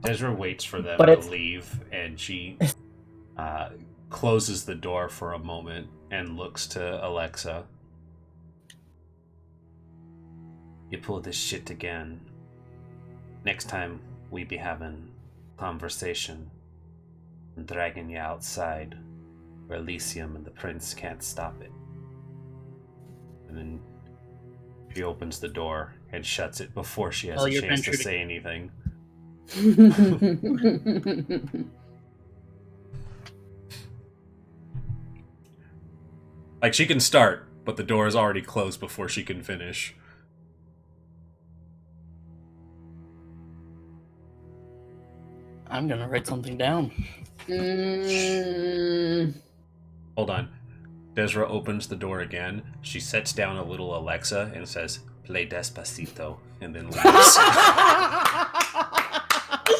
Desra waits for them But to it's- leave, and she closes the door for a moment and looks to Alexa. You pull this shit again. Next time we be having conversation and dragging you outside where Elysium and the prince can't stop it. And then she opens the door and shuts it before she has Oh, a you're chance to venturing- say anything. Like, she can start, but the door is already closed before she can finish. I'm gonna write something down. Hold on. Desra opens the door again. She sets down a little Alexa and says, "Play Despacito," and then leaves.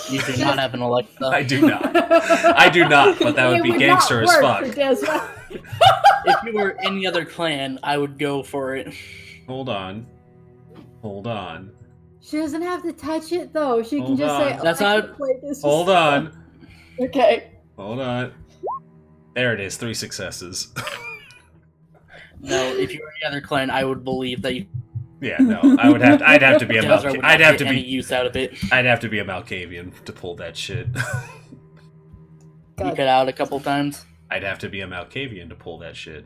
You do not have an Alexa. I do not. I do not, but that would be gangster as fuck. If you were any other clan, I would go for it. Hold on. She doesn't have to touch it though. She can Hold just say, on. That's "Alexa, not- play this." Hold on. Okay. Hold on. There it is, 3 successes. No, if you were any other clan, I would believe that you Yeah, no, I'd have to be a Delzer would I'd not have get to any be use out of it. I'd have to be a Malkavian to pull that shit. You cut out a couple times. I'd have to be a Malkavian to pull that shit.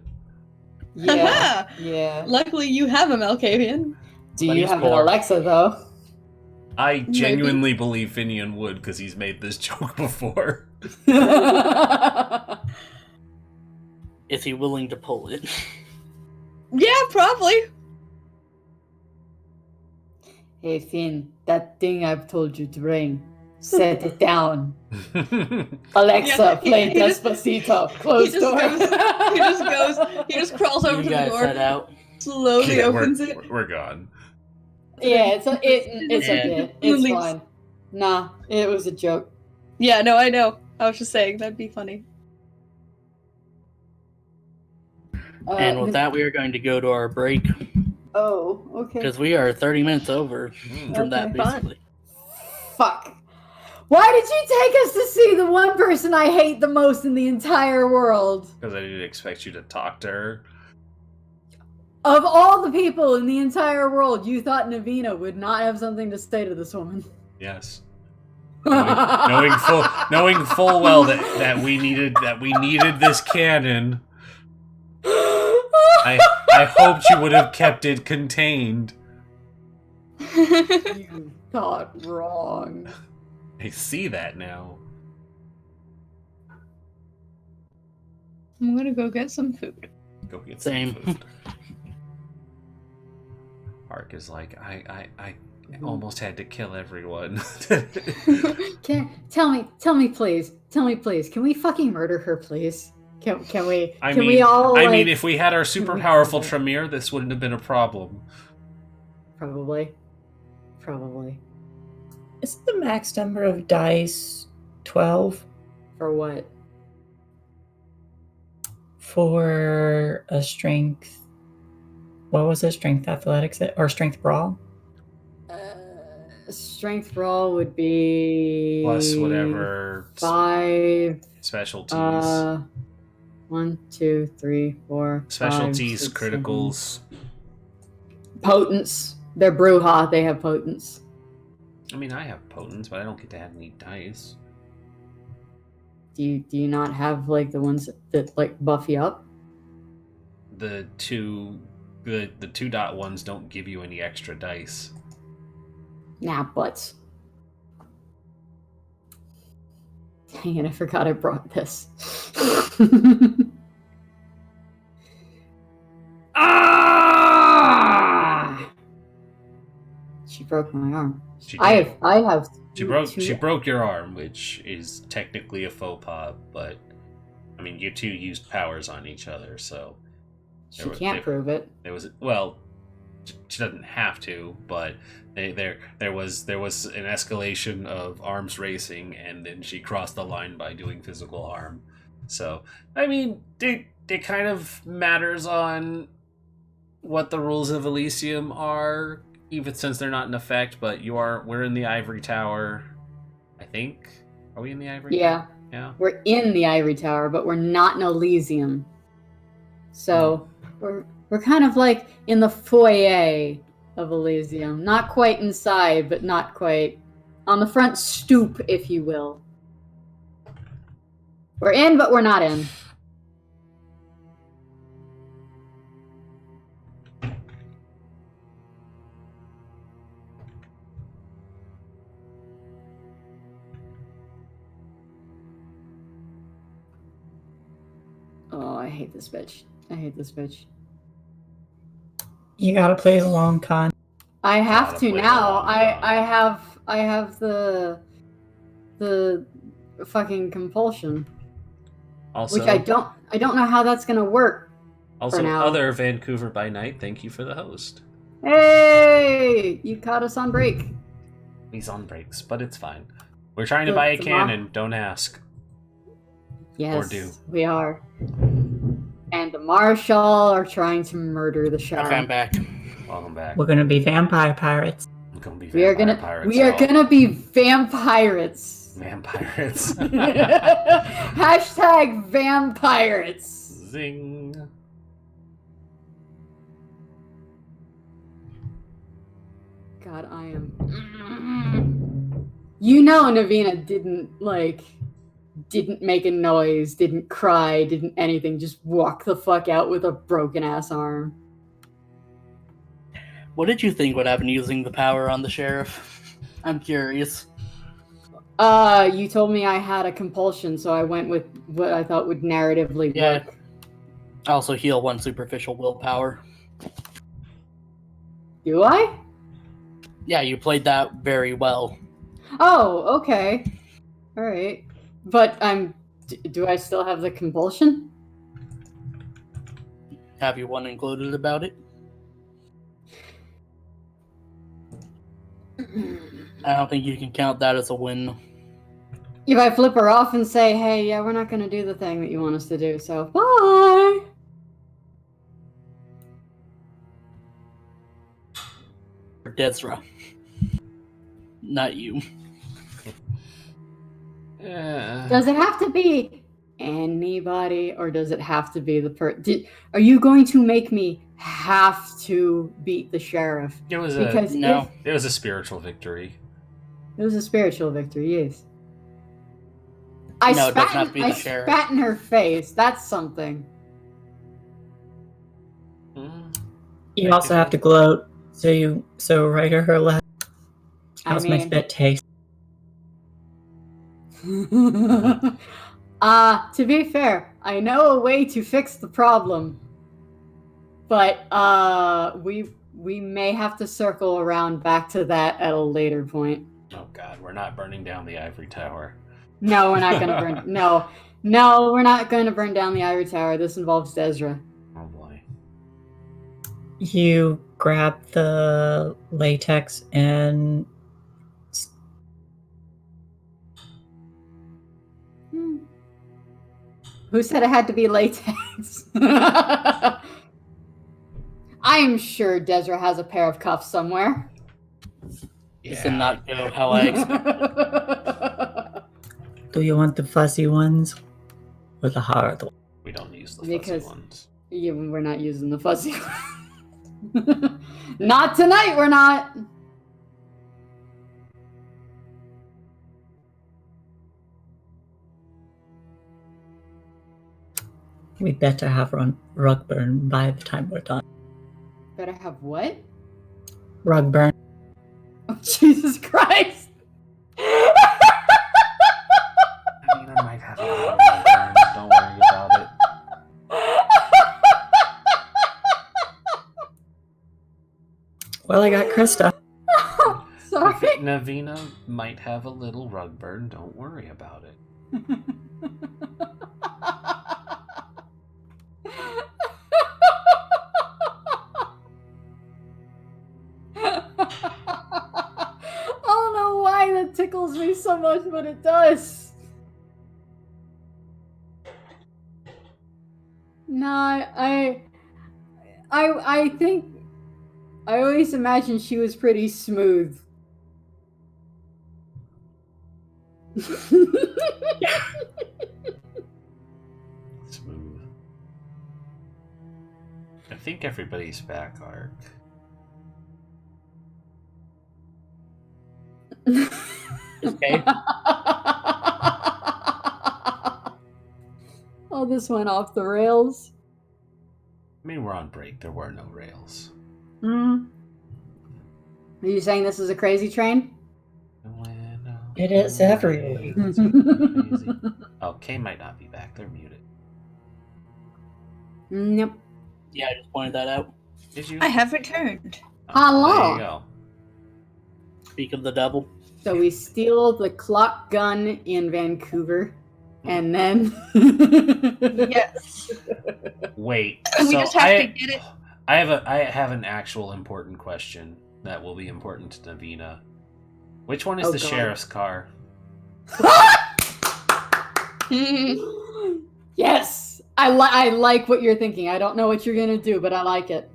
Yeah. Yeah. Luckily, you have a Malkavian. Do But you he's have an poor. Alexa, though? I genuinely believe Finian would, because he's made this joke before. Is he willing to pull it? Yeah, probably. Hey, Finn, that thing I've told you to bring, set it down. Alexa, Yeah, play he just- Despacito. Close door. He just crawls over You to the guys door, head out. slowly Yeah, opens it. we're gone. Yeah, it's a bit. It's Leaves. fine. Nah, it was a joke. Yeah, no, I know. I was just saying, that'd be funny. And with that, we are going to go to our break Oh, okay. because we are 30 minutes over from that, Okay. basically. Fuck. Why did you take us to see the one person I hate the most in the entire world? Because I didn't expect you to talk to her. Of all the people in the entire world, you thought Navina would not have something to say to this woman. Yes. Knowing full well that we needed this cannon. I hoped you would have kept it contained. You thought wrong. I see that now. I'm gonna go get some food. Go get Same. some food. Ark is like, I almost had to kill everyone. Tell me please. Can we fucking murder her, please? Can we? I can mean, we all? I like- mean, if we had our super powerful Tremere, this wouldn't have been a problem. Probably. Is the max number of dice 12 For what? for a strength? What was it? Strength athletics or strength brawl? Strength brawl would be Plus whatever 5. specialties. 1, 2, 3, 4. Specialties, 5, 6, 7. criticals. Potence. They're Bruja. They have potence. I mean, I have potence, but I don't get to have any dice. Do you not have like the ones that like buff you up? The two dot ones don't give you any extra dice. Nah, butts. Dang it! I forgot I brought this. Ah! She broke my arm. She I did. have. She broke your arm, which is technically a faux pas, but I mean, you two used powers on each other, so She can't prove it. there was she doesn't have to, but there was an escalation of arms racing, and then she crossed the line by doing physical harm. So I mean, it kind of matters on what the rules of Elysium are, even since they're not in effect. But we're in the Ivory Tower, I think. Are we in the Ivory Tower? Yeah. We're in the Ivory Tower, but we're not in Elysium. So we're kind of like in the foyer of Elysium. Not quite inside, but not quite on the front stoop, if you will. We're in, but we're not in. Oh, I hate this bitch. You gotta play the long con. I have Gotta to play now. along, I have the fucking compulsion, Also, which I don't know how that's gonna work. also now. other Vancouver by night. Thank you for the host. Hey, you caught us on break. He's on breaks, but it's fine. We're trying to The- buy a the cannon. Don't ask. Yes, do. we are. And the Marshal are trying to murder the Shah. Okay, I'm back. Welcome back. We're gonna be vampire pirates. I'm gonna be We are vampire gonna pirates, we are y'all. gonna be vampirates. Vampirates. Hashtag vampirates. Zing. God, I am. You know, Navina didn't make a noise, didn't cry, didn't anything, just walk the fuck out with a broken ass arm. What did you think would happen using the power on the sheriff? I'm curious. You told me I had a compulsion, so I went with what I thought would narratively work. Also heal 1 superficial willpower. Do I? Yeah, you played that very well. Oh, okay. Alright. But do I still have the compulsion? Have you one included about it? I don't think you can count that as a win. If I flip her off and say, hey, yeah, we're not going to do the thing that you want us to do, so bye! Or Desra. Not you. Yeah. Does it have to be anybody, or does it have to be the are you going to make me have to beat the sheriff? It was No. It was a spiritual victory. It was a spiritual victory, yes. No, it doesn't have to be the sheriff. I spat in her face. That's something. You also have to gloat. So right or her left. How's my spit taste? To be fair, I know a way to fix the problem. But we may have to circle around back to that at a later point. Oh god, we're not burning down the ivory tower. No, we're not gonna burn no, we're not gonna burn down the ivory tower. This involves Desra. Oh boy. You grab the latex and Who said it had to be latex? I am sure Desra has a pair of cuffs somewhere. This did not go how I expected. do you want the fuzzy ones or the hard ones? We don't use the fuzzy Because- ones. Yeah, we're not using the fuzzy ones. Not tonight, we're not. We better have rug burn by the time we're done. Better have what? Rug burn. Oh, Jesus Christ! I mean, I might have a little burn. Don't worry about it. Well, I got Krista. Sorry. Navina might have a little rug burn. Don't worry about it. I don't know why that tickles me so much, but it does. No, I think I always imagined she was pretty smooth. Smooth. I think everybody's back, Ark. Okay. Oh, this went off the rails. I mean, we're on break. There were no rails. Are you saying this is a crazy train? It is every week. Oh, Kay might not be back. They're muted. Nope. Yeah, I just pointed that out. Did you? I have returned. Hello. There you go. Speak of the devil. So we steal the clock gun in Vancouver, and then Yes. Wait. We so just have to get it. I have an actual important question that will be important to Navina. Which one is Oh, the God. sheriff's car? Yes, I like what you're thinking. I don't know what you're gonna do, but I like it.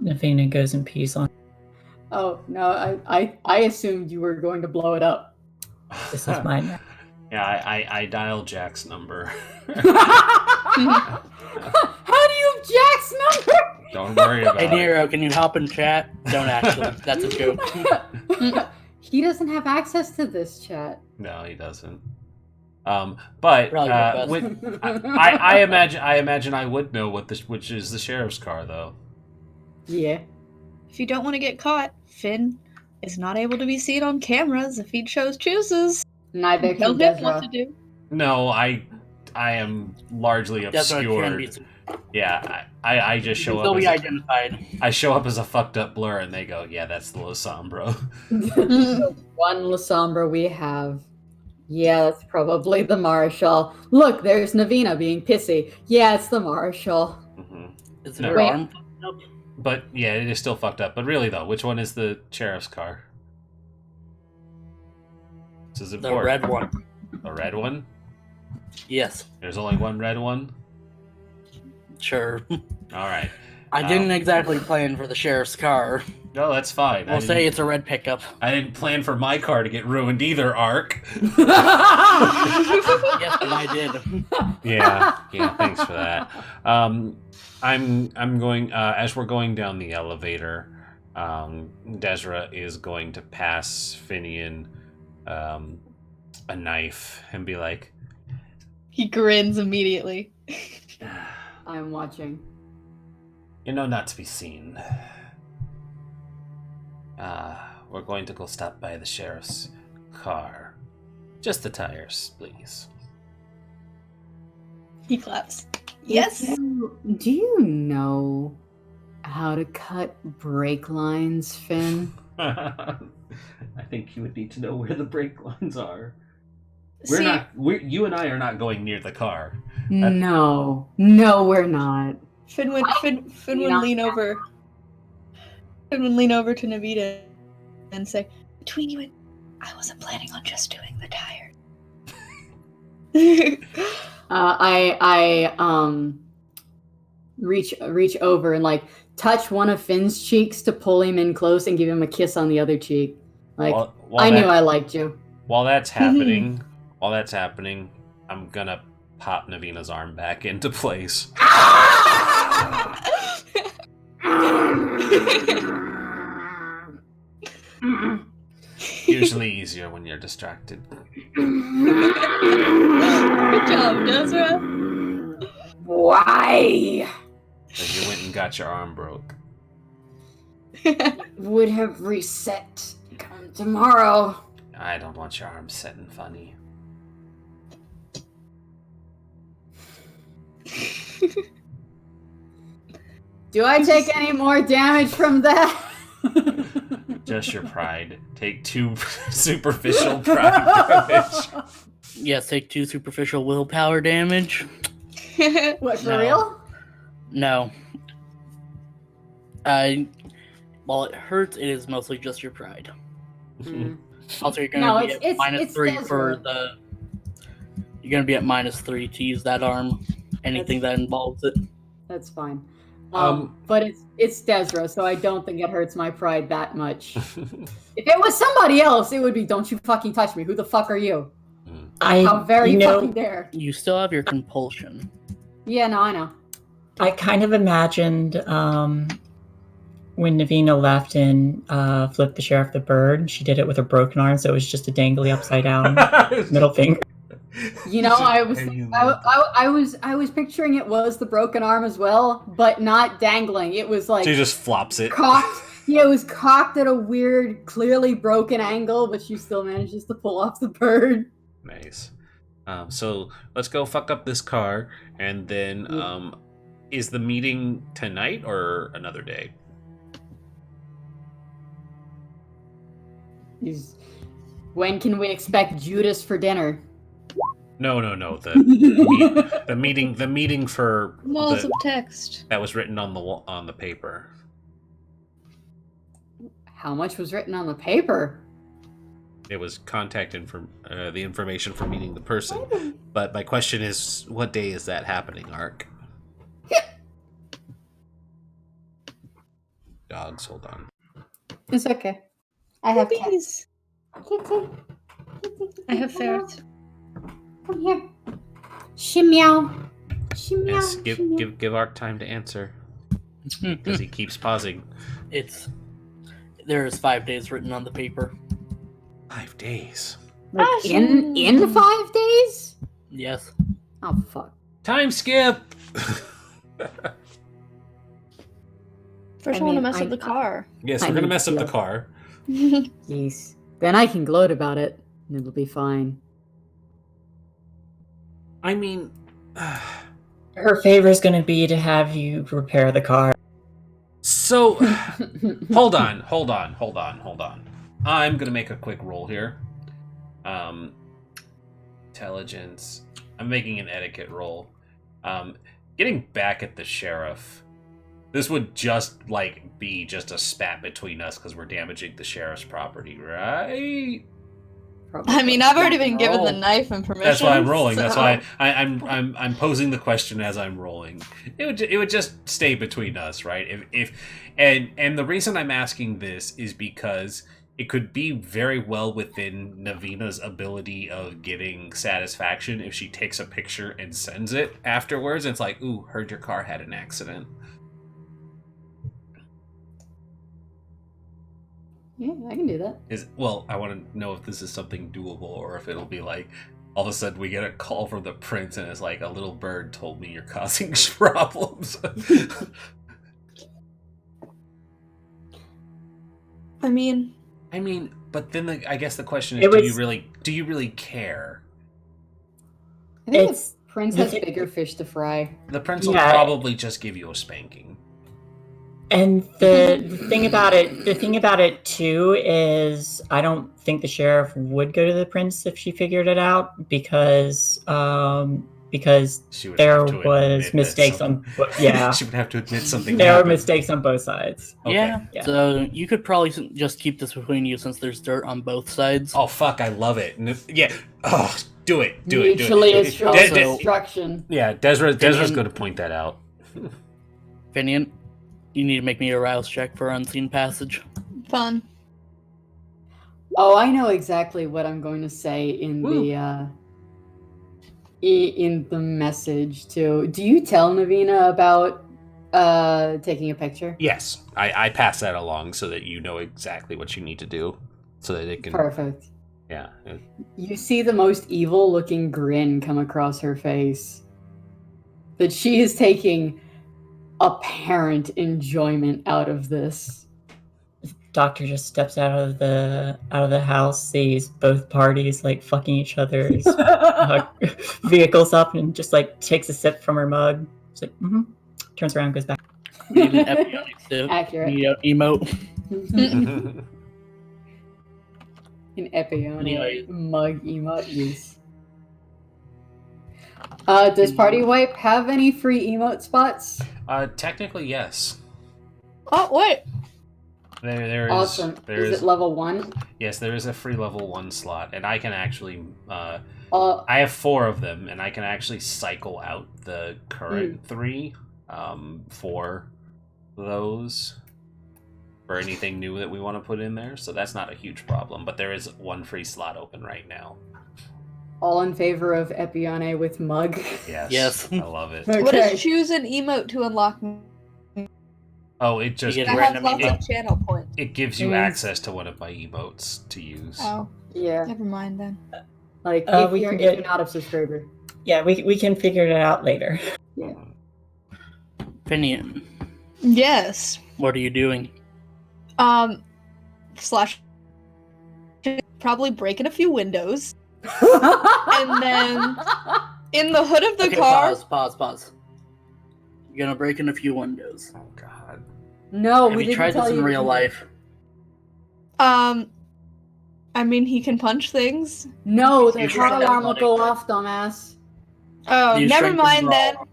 Navina goes and pees on. Oh no, I assumed you were going to blow it up. This is mine. Yeah, I dialed Jack's number. How do you have Jack's number? Don't worry about Hey it. Nero, can you hop in chat? Don't actually. That's a joke. He doesn't have access to this chat. No, he doesn't. But Probably the best. I imagine I would know which is the sheriff's car, though. Yeah. If you don't want to get caught, Finn is not able to be seen on cameras if he chooses. Neither Tell can him what to Desra. do. No, I am largely That's what can be. obscured. Yeah, I just show They'll up. be As identified. I show up as a fucked up blur, and they go, "Yeah, that's the Losombro." One Lasombra we have. Yeah, that's probably the Marshal. Look, there's Navina being pissy. Yeah, it's the Marshal. hmm Is No. her Wait. arm fucked up? But yeah, it is still fucked up. But really, though, which one is the sheriff's car? This is The important. red one. A red one? Yes, There's only one red one? sure. All right. I didn't exactly plan for the sheriff's car. No, that's fine. We'll say it's a red pickup. I didn't plan for my car to get ruined either, Ark. Yes, but I did. Yeah, thanks for that. I'm going as we're going down the elevator, Desra is going to pass Finian a knife and be like, He grins immediately. I'm watching. you know, not to be seen. We're going to go stop by the sheriff's car. Just the tires, please. He claps. Yes. Do you know how to cut brake lines, Finn? I think you would need to know where the brake lines are. See, You and I are not going near the car. No, we're not. Finn would lean over. Finn would lean over to Navita and say, "Between you and I wasn't planning on just doing the tire." I reach over and like touch one of Finn's cheeks to pull him in close and give him a kiss on the other cheek. Like While I knew that- I liked you. While that's happening, I'm gonna pop Navina's arm back into place. Usually easier when you're distracted. Good job, Desra. Why? Because you went and got your arm broke. Would have reset. Come tomorrow. I don't want your arm setting funny. Do I take any more damage from that? Just your pride. Take 2 superficial pride damage. Yes, take 2 superficial willpower damage. What, for No. real? No. While it hurts, it is mostly just your pride. Mm. Also, you're gonna No, be it's at minus 3 for Desra. the. You're gonna be at minus 3 to use that arm. Anything that involves it. That's fine. Um, But it's Desra, so I don't think it hurts my pride that much. If it was somebody else, it would be, don't you fucking touch me. Who the fuck are you? How very fucking dare. You still have your compulsion. Yeah, no, I know. I kind of imagined when Navina left and flipped the sheriff the bird, she did it with her broken arm, so it was just a dangly upside down middle finger. You know, I was picturing it was the broken arm as well, but not dangling. It was like She just flops it. cocked. Yeah, it was cocked at a weird, clearly broken angle, but she still manages to pull off the bird. Nice. So let's go fuck up this car, and then is the meeting tonight or another day? When can we expect Judas for dinner? No. The meeting for Walls of text. that was written on the paper. How much was written on the paper? It was the information for meeting the person. But my question is, what day is that happening, Ark? Dogs, hold on. It's okay. I have cats. Puppies. I have ferrets. Come here. Shimmeow. Shimmeow. Yes, shimmeow. give Ark time to answer. Because he keeps pausing. There's 5 days written on the paper. 5 days. Like in 5 days? Yes. Oh fuck. Time skip! First, I want to mess up the car. Yes, I we're gonna need mess up the to- car. Jeez. Then I can gloat about it, and it'll be fine. I mean... Her favor is going to be to have you repair the car. So, hold on. I'm gonna make a quick roll here. Intelligence. I'm making an etiquette roll. Getting back at the sheriff. This would just, be just a spat between us because we're damaging the sheriff's property, right? Probably. I mean, I've already been given the Roll. knife and permission. That's why I'm rolling. so- That's why I'm posing the question as I'm rolling. It would just stay between us, right? And the reason I'm asking this is because it could be very well within Navina's ability of getting satisfaction if she takes a picture and sends it afterwards. It's like, ooh, heard your car had an accident. Yeah, I can do that. I want to know if this is something doable or if it'll be like all of a sudden we get a call from the prince and it's like a little bird told me you're causing problems. I mean, but then I guess the question is, do you really care? I think It's- the prince has bigger fish to fry. The prince will Yeah. probably just give you a spanking. And the thing about it too is I don't think the sheriff would go to the prince if she figured it out because She would there have to was admit that mistakes on yeah she would have to admit something. there were happened. mistakes on both sides. Okay. Yeah. So you could probably just keep this between you since there's dirt on both sides. Oh fuck! I love it. Yeah. Oh, do it. Mutually assured Des- Des- destruction. Yeah, Desra's going to point that out. Finian, you need to make me a rouse check for unseen passage. fun. Oh, I know exactly what I'm going to say in the message too. Do you tell Navina about taking a picture? Yes, I pass that along so that you know exactly what you need to do, so that it can. Perfect. Yeah. You see the most evil looking grin come across her face. That she is taking apparent enjoyment out of this. Doctor just steps out of the house, sees both parties fucking each other's vehicles up, and just takes a sip from her mug. It's turns around, goes back. Need an epionic sip. Accurate. Need an emote. An epionic Anyway. mug emote use. Does PartyWipe have any free emote spots? Technically, yes. Oh, wait. There is. Awesome. There Is it level 1? Yes, there is a free level 1 slot, and I can actually. I Uh, have 4 of them, and I can actually cycle out the current 3 for those. For anything new that we want to put in there, so that's not a huge problem. But there is 1 free slot open right now. all in favor of Epione with mug? Yes. I love it. Okay. What is choose an emote to unlock? Oh, it just You I get have random lots emote. of channel points. it gives you Mm. access to one of my emotes to use. Oh, Yeah, never mind then. like if we you're, can if get- you're not a subscriber. Yeah, we can figure it out later. Yeah. Finian, Yes. what are you doing? Slash. Probably breaking a few windows. And then in the hood of the Okay, car. Pause. You're gonna break in a few windows. Oh god. No, Have we you didn't tried tell this in you real to- life? I mean, he can punch things. No, the You car tried alarm will that. go off, dumbass. Oh, Do you never strength mind and then. brawl?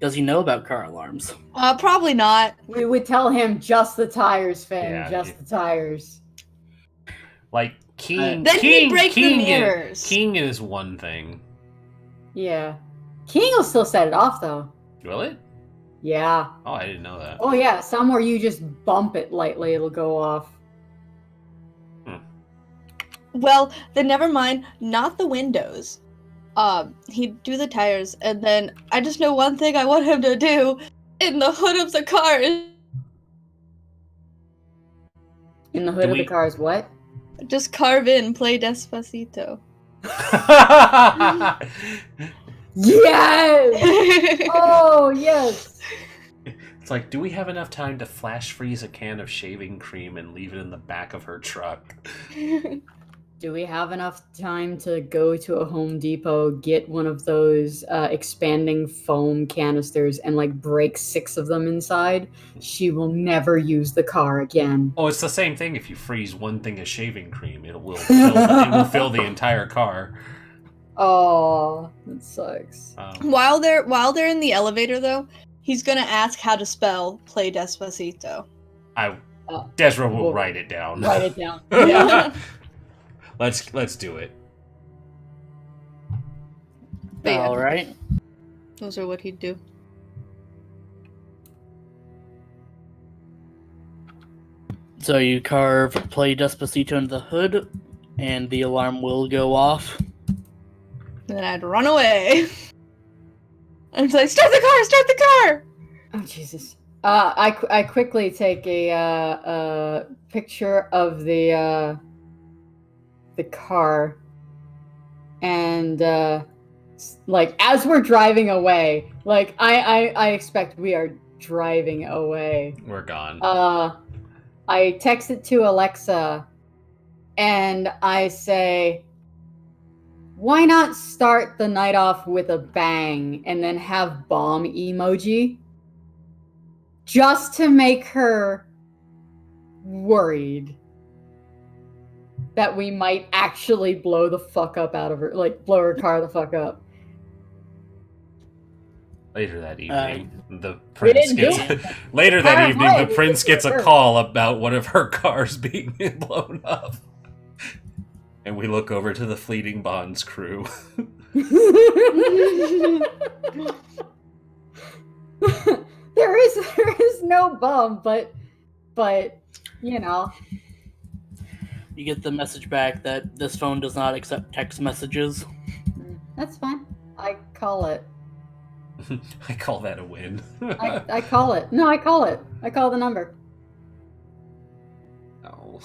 Does he know about car alarms? Probably not. We would tell him just the tires, Finn. Yeah, just the tires. Like King. Then he'd King, break the King mirrors. King is one thing. Yeah. King will still set it off, though. Will it? Yeah. Oh, I didn't know that. Oh yeah, somewhere you just bump it lightly, it'll go off. Well, then never mind. Not the windows. He'd do the tires, and then I just know one thing I want him to do in the hood of the car is In the hood of the car is what? just carve in "Play Despacito." Yes! Oh, yes! It's like, do we have enough time to flash freeze a can of shaving cream and leave it in the back of her truck? Do we have enough time to go to a Home Depot, get one of those expanding foam canisters, and like break 6 of them inside? She will never use the car again. Oh, it's the same thing if you freeze one thing of shaving cream. It will fill the entire car. Oh, that sucks. While they're in the elevator, though, he's gonna ask how to spell "Play Despacito." Desra will write it down. Write it down. Yeah. Let's do it. But yeah, All right. those are what he'd do. So you carve "Play Despacito" into the hood, and the alarm will go off. And then I'd run away. And say, "Start the car! Start the car!" Oh Jesus! I quickly take a picture of the car, and like as we're driving away, like I expect we are driving away. We're gone. I text it to Alexa, and I say, why not start the night off with a bang and then have bomb emoji? Just to make her worried that we might actually blow the fuck up out of her, like blow her car the fuck up. Later that evening, the we prince didn't gets do it. later that evening Right. the prince gets a call about one of her cars being blown up. And we look over to the Fleeting Bonds crew. There is no bum, but you know. You get the message back that this phone does not accept text messages. That's fine. I call it. I call that a win. I call it. No, I call it. I call the number. Oh.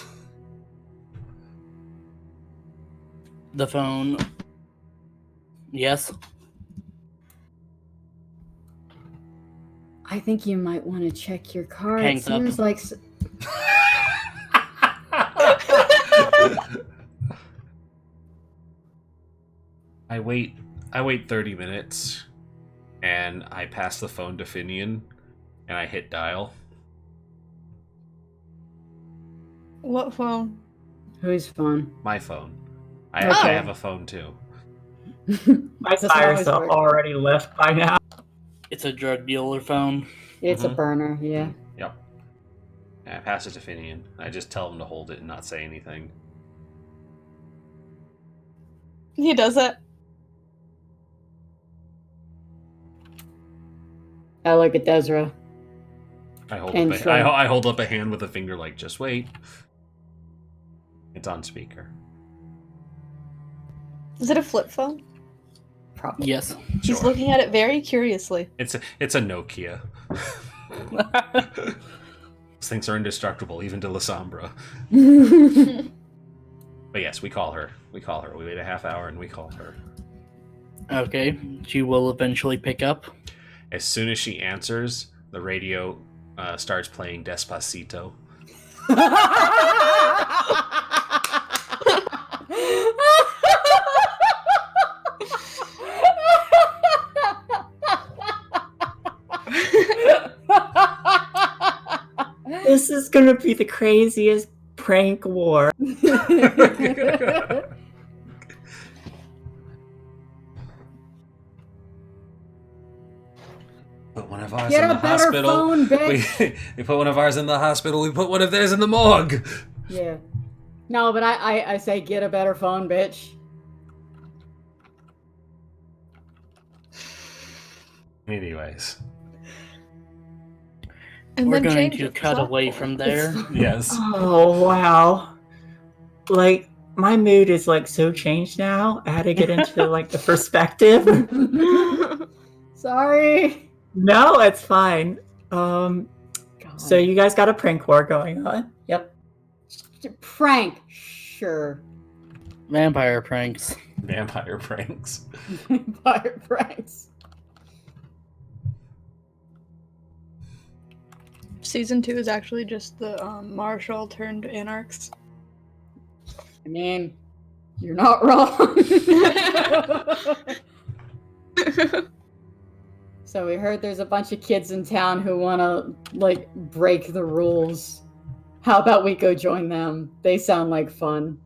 The phone. Yes. I think you might want to check your car. Hangs it up. seems like I wait 30 minutes and I pass the phone to Finian and I hit dial. What phone? whose phone? My phone. I Okay. have a phone too. My Doesn't tires always are work. already left by now. It's a drug dealer phone. It's a Mhm. burner, yeah. Yep. And I pass it to Finian. I just tell him to hold it and not say anything. He does it. I look at Desra. I hold And up so- I hold up a hand with a finger like, just wait. It's on speaker. Is it a flip phone? Probably. Yes. He's Sure. looking at it very curiously. It's a Nokia. Those things are indestructible, even to Lasombra. But yes, we call her. We wait a half hour and we call her. Okay. She will eventually pick up. As soon as she answers, the radio starts playing Despacito. This is gonna be the craziest prank war. Put one of ours Get in a the better hospital. phone, bitch. We put one of ours in the hospital. We put one of theirs in the morgue. Yeah. No, but I say get a better phone, bitch. Anyways, And We're then going change to it. cut So- away from there. Yes. Oh wow. Like my mood is like so changed now. I had to get into like the perspective. Sorry. No, it's fine. So God. you guys got a prank war going on. Yep. Prank. Sure. Vampire pranks. Vampire pranks. Vampire pranks. Season 2 is actually just the Marshall turned Anarchs. I mean, you're not wrong. So we heard there's a bunch of kids in town who want to, like, break the rules. How about we go join them? They sound like fun.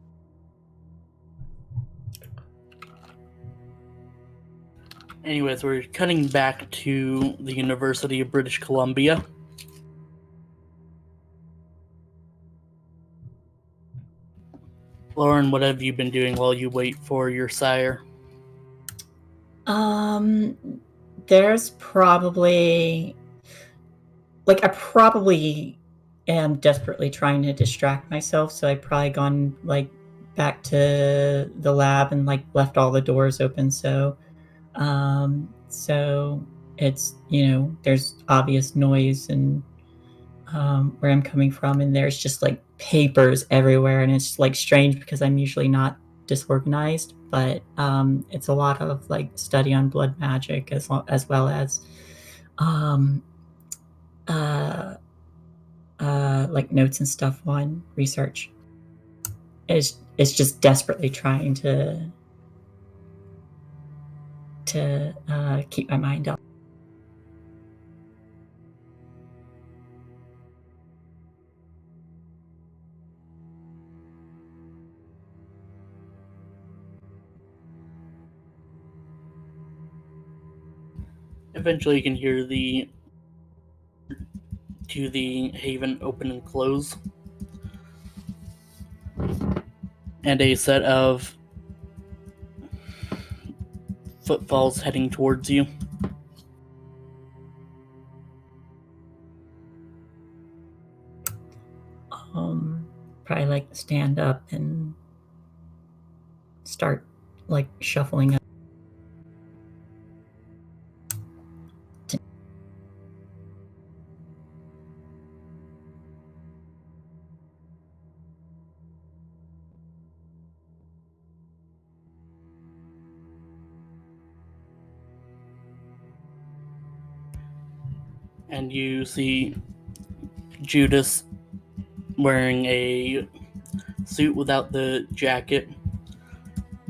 Anyways, we're cutting back to the University of British Columbia. Lauren, what have you been doing while you wait for your sire? There's probably I probably am desperately trying to distract myself, so I've probably gone back to the lab and left all the doors open, so it's there's obvious noise and where I'm coming from, and there's just papers everywhere, and it's strange because I'm usually not disorganized, but it's a lot of study on blood magic as well as notes and stuff on research. It's just desperately trying to keep my mind up. Eventually you can hear the haven open and close. And a set of footfalls heading towards you. Probably stand up and start shuffling up. And you see Judas wearing a suit without the jacket,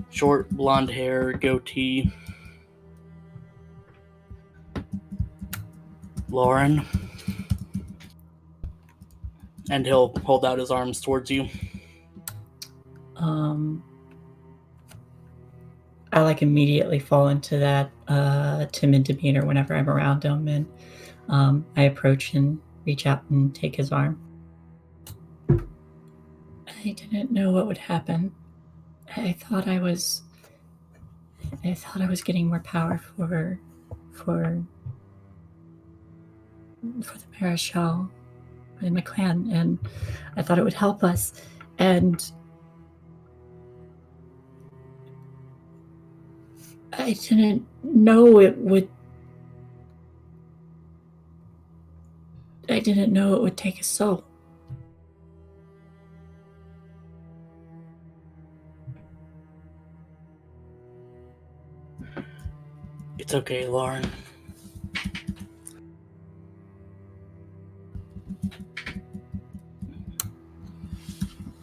short blonde hair, goatee. Lauren. And he'll hold out his arms towards you. I immediately fall into that timid demeanor whenever I'm around him, and I approach and reach out and take his arm. I didn't know what would happen. I thought I was getting more power for the Marischal and my clan, and I thought it would help us. And I didn't know it would. I didn't know it would take a soul. It's okay, Lauren.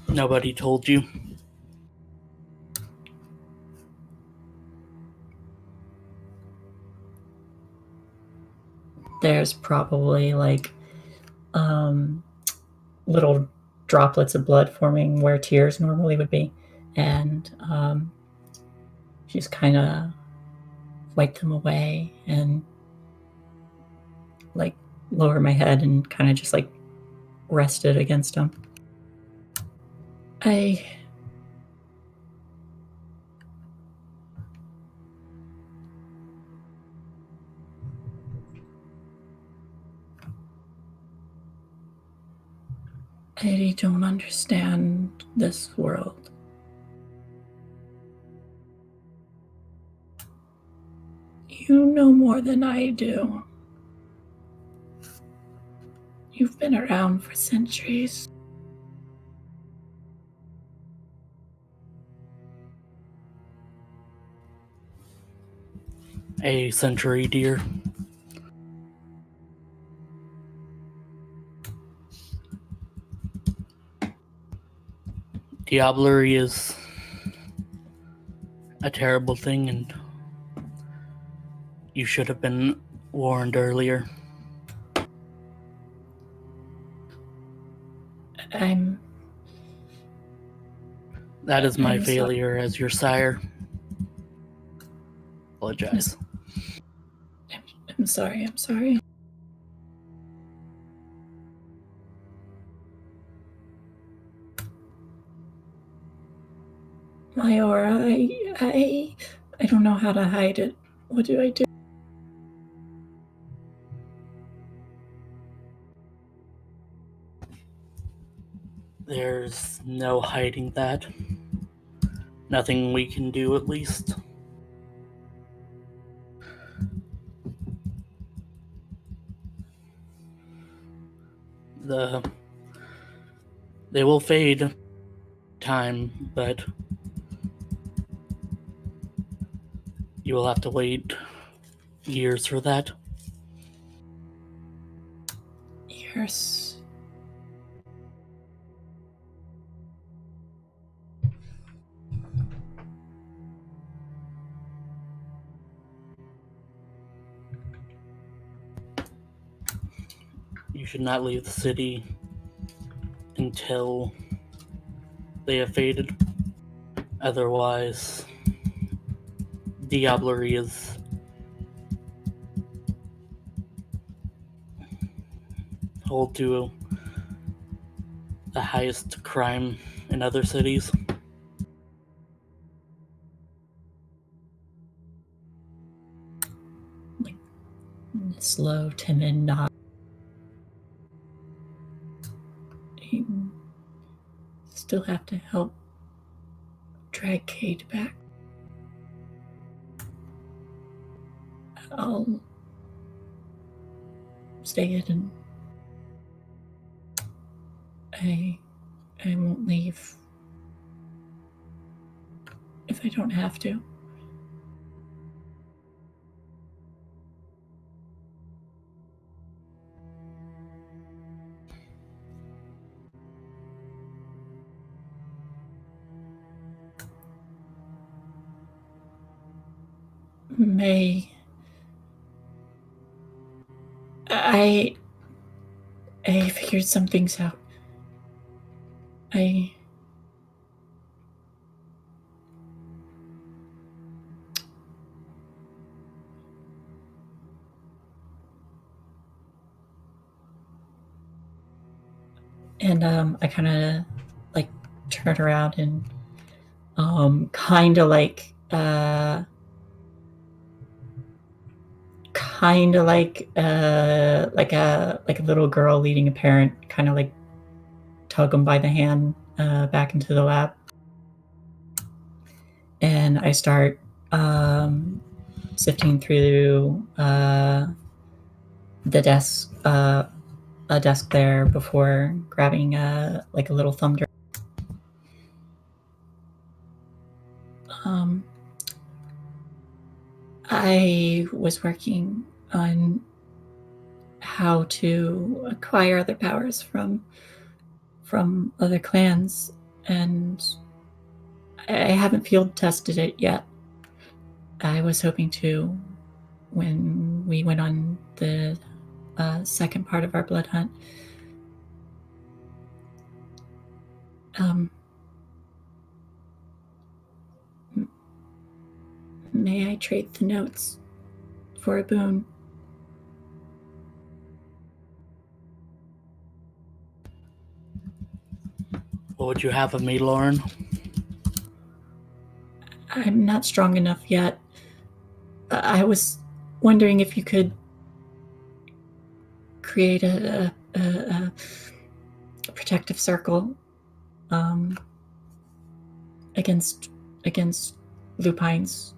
Nobody told you. There's probably little droplets of blood forming where tears normally would be, and just kind of wipe them away and lower my head and kind of just rest it against them. I I don't understand this world. You know more than I do. You've been around for centuries. A century, dear. Diablerie is a terrible thing, and you should have been warned earlier. That is my failure as your sire. Apologize. I'm sorry. My aura, I don't know how to hide it. What do I do? There's no hiding that. Nothing we can do, at least. They will fade time, but you will have to wait years for that. Years. You should not leave the city until they have faded. Otherwise, Diablerie is hold to the highest crime in other cities. Slow, timid nod. I still have to help drag Kate back. I'll stay hidden. I won't leave if I don't have to. May I figured some things out. I kind of like turn around and kind of like a little girl leading a parent, kind of like tug them by the hand back into the lab, and I start sifting through the desk, a desk there before grabbing like a little thumb drive. I was working on how to acquire other powers from other clans, and I haven't field tested it yet. I was hoping to when we went on the second part of our blood hunt. May I trade the notes for a boon? What would you have of me, Lauren? I'm not strong enough yet. I was wondering if you could create a protective circle against lupines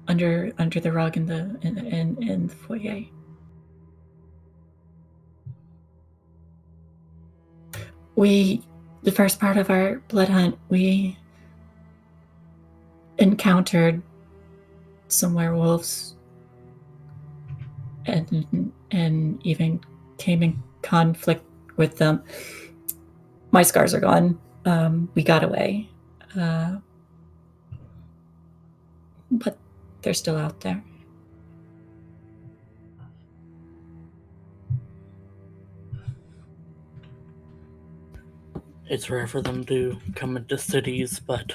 under the rug in the foyer. The first part of our blood hunt, we encountered some werewolves and even came in conflict with them. My scars are gone. We got away. But they're still out there. It's rare for them to come into cities, but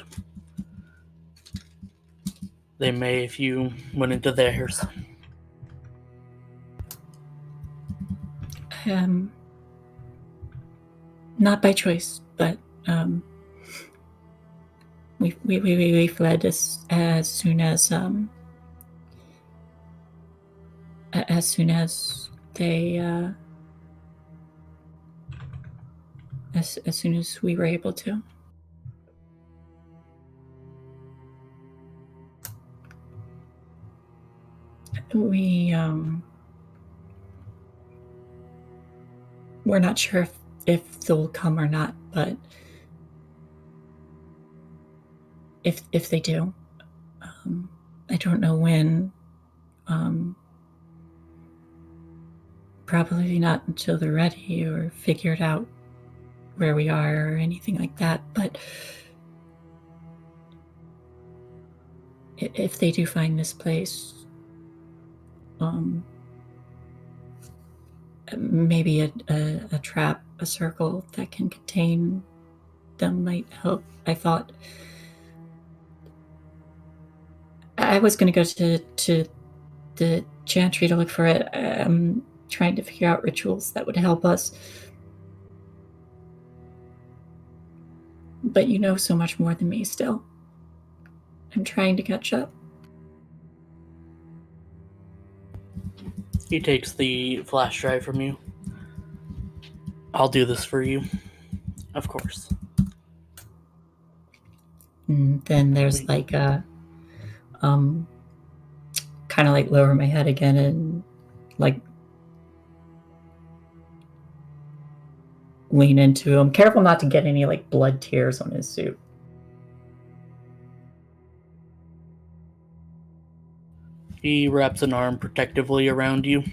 they may if you went into theirs. Not by choice, but we fled as soon as they as soon as we were able to. We're not sure if they'll come or not, but if they do, I don't know when. Probably not until they're ready or figured out where we are or anything like that. But if they do find this place, maybe a trap, a circle that can contain them might help. I thought I was going to go to the chantry to look for it. I'm trying to figure out rituals that would help us. But you know so much more than me still. I'm trying to catch up. He takes the flash drive from you. I'll do this for you. Of course. And then there's like a kind of like lower my head again and like lean into him. Careful not to get any like blood tears on his suit. He wraps an arm protectively around you.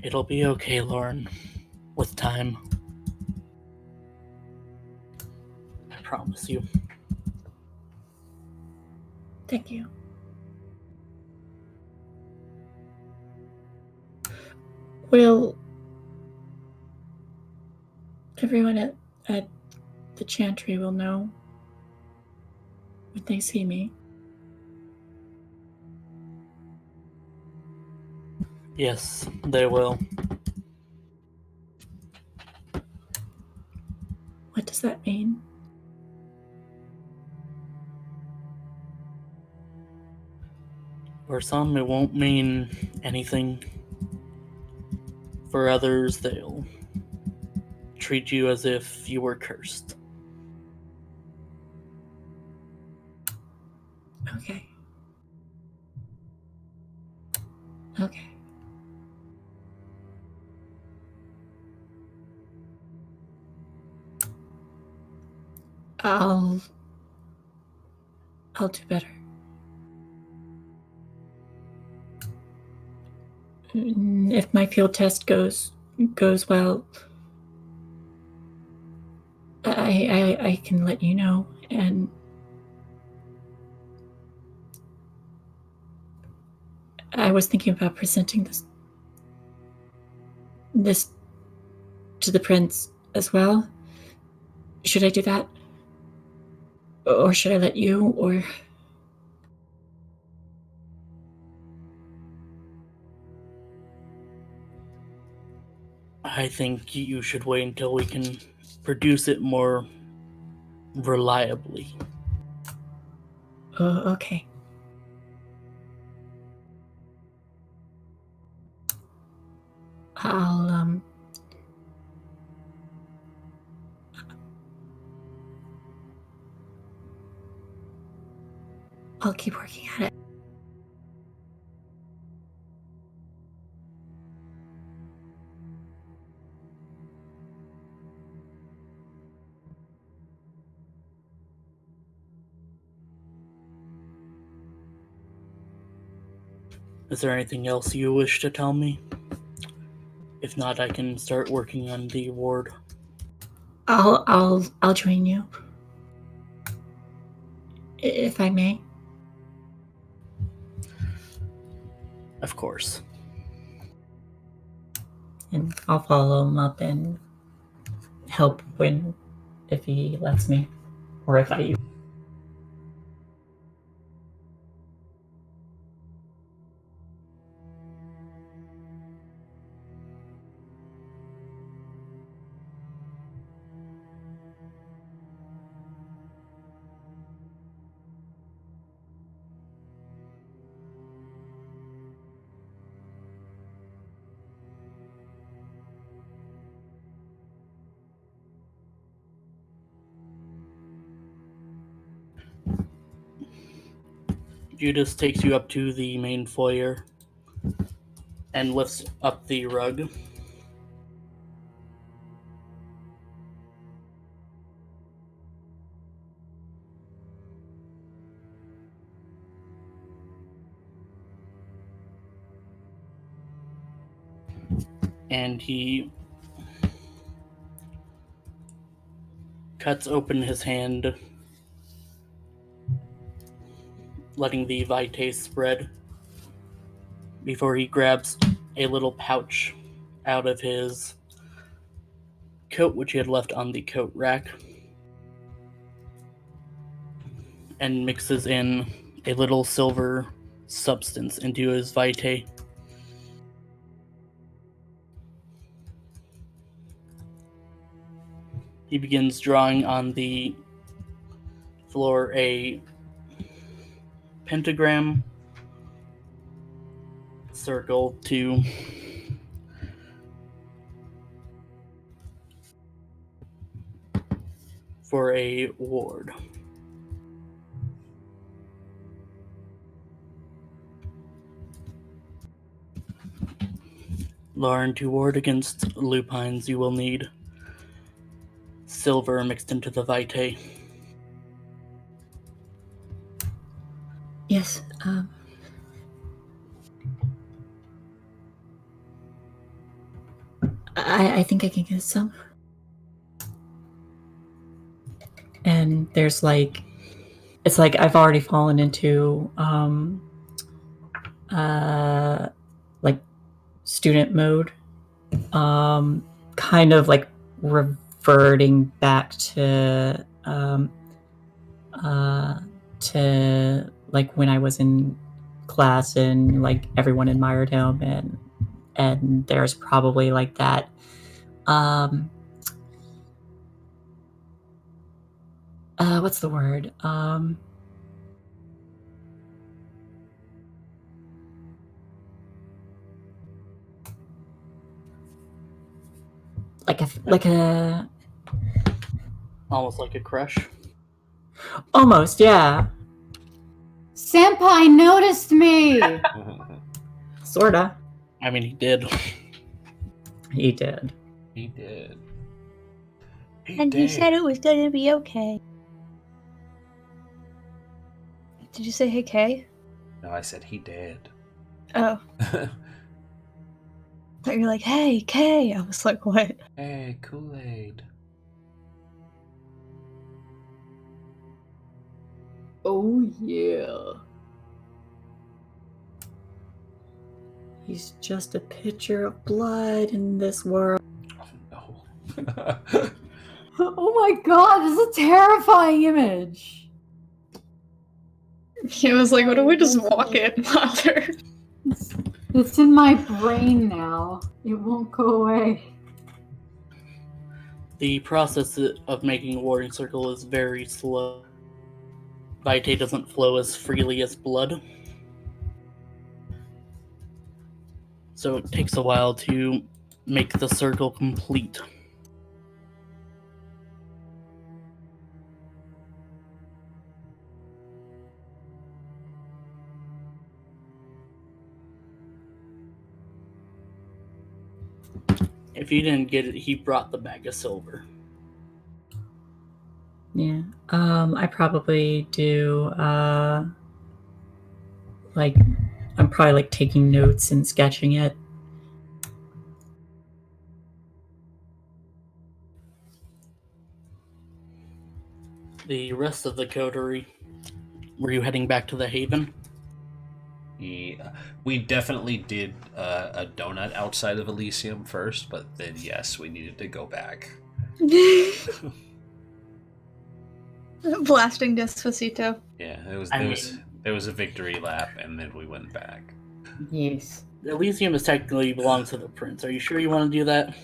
It'll be okay, Lauren. With time. I promise you. Thank you. Will everyone at the chantry will know when they see me? Yes, they will. What does that mean? For some, it won't mean anything. For others, they'll treat you as if you were cursed. Okay. Okay. I'll do better. If my field test goes well, I can let you know. And I was thinking about presenting this to the prince as well. Should I do that? Or should I let you? Or I think you should wait until we can produce it more reliably. okay. I'll keep working at it. Is there anything else you wish to tell me? If not, I can start working on the ward. I'll join you. If I may. Of course. And I'll follow him up and help if he lets me. Or if I... Judas takes you up to the main foyer and lifts up the rug. And he cuts open his hand, letting the vitae spread, before he grabs a little pouch out of his coat, which he had left on the coat rack, and mixes in a little silver substance into his vitae. He begins drawing on the floor a pentagram, circle, to for a ward. Lauren, to ward against lupines, you will need silver mixed into the vitae. Yes, I think I can get some. And there's it's like I've already fallen into like student mode, kind of like reverting back to like when I was in class and like everyone admired him, and there's probably like that what's the word? Like a Almost like a crush. almost, yeah. Senpai noticed me! Sorta. I mean, he did. He did. He did. He said it was gonna be okay. Did you say hey Kay? No, I said he did. Oh. I thought you were like, hey Kay. I was like, what? Hey, Kool-Aid. Oh yeah. He's just a pitcher of blood in this world. Oh no. Oh my god, this is a terrifying image. He was like, what do we just walk in, Mother? It's in my brain now. It won't go away. The process of making a warding circle is very slow. Vitae doesn't flow as freely as blood, so it takes a while to make the circle complete. If you didn't get it, he brought the bag of silver. Yeah. I probably do, like, I'm probably, like, taking notes and sketching it. The rest of the coterie, were you heading back to the Haven? Yeah, we definitely did a donut outside of Elysium first, but then yes, we needed to go back. Blasting Despacito. Yeah, mean- there was a victory lap, and then we went back. Yes. Elysium is technically belongs to the prince. Are you sure you want to do that?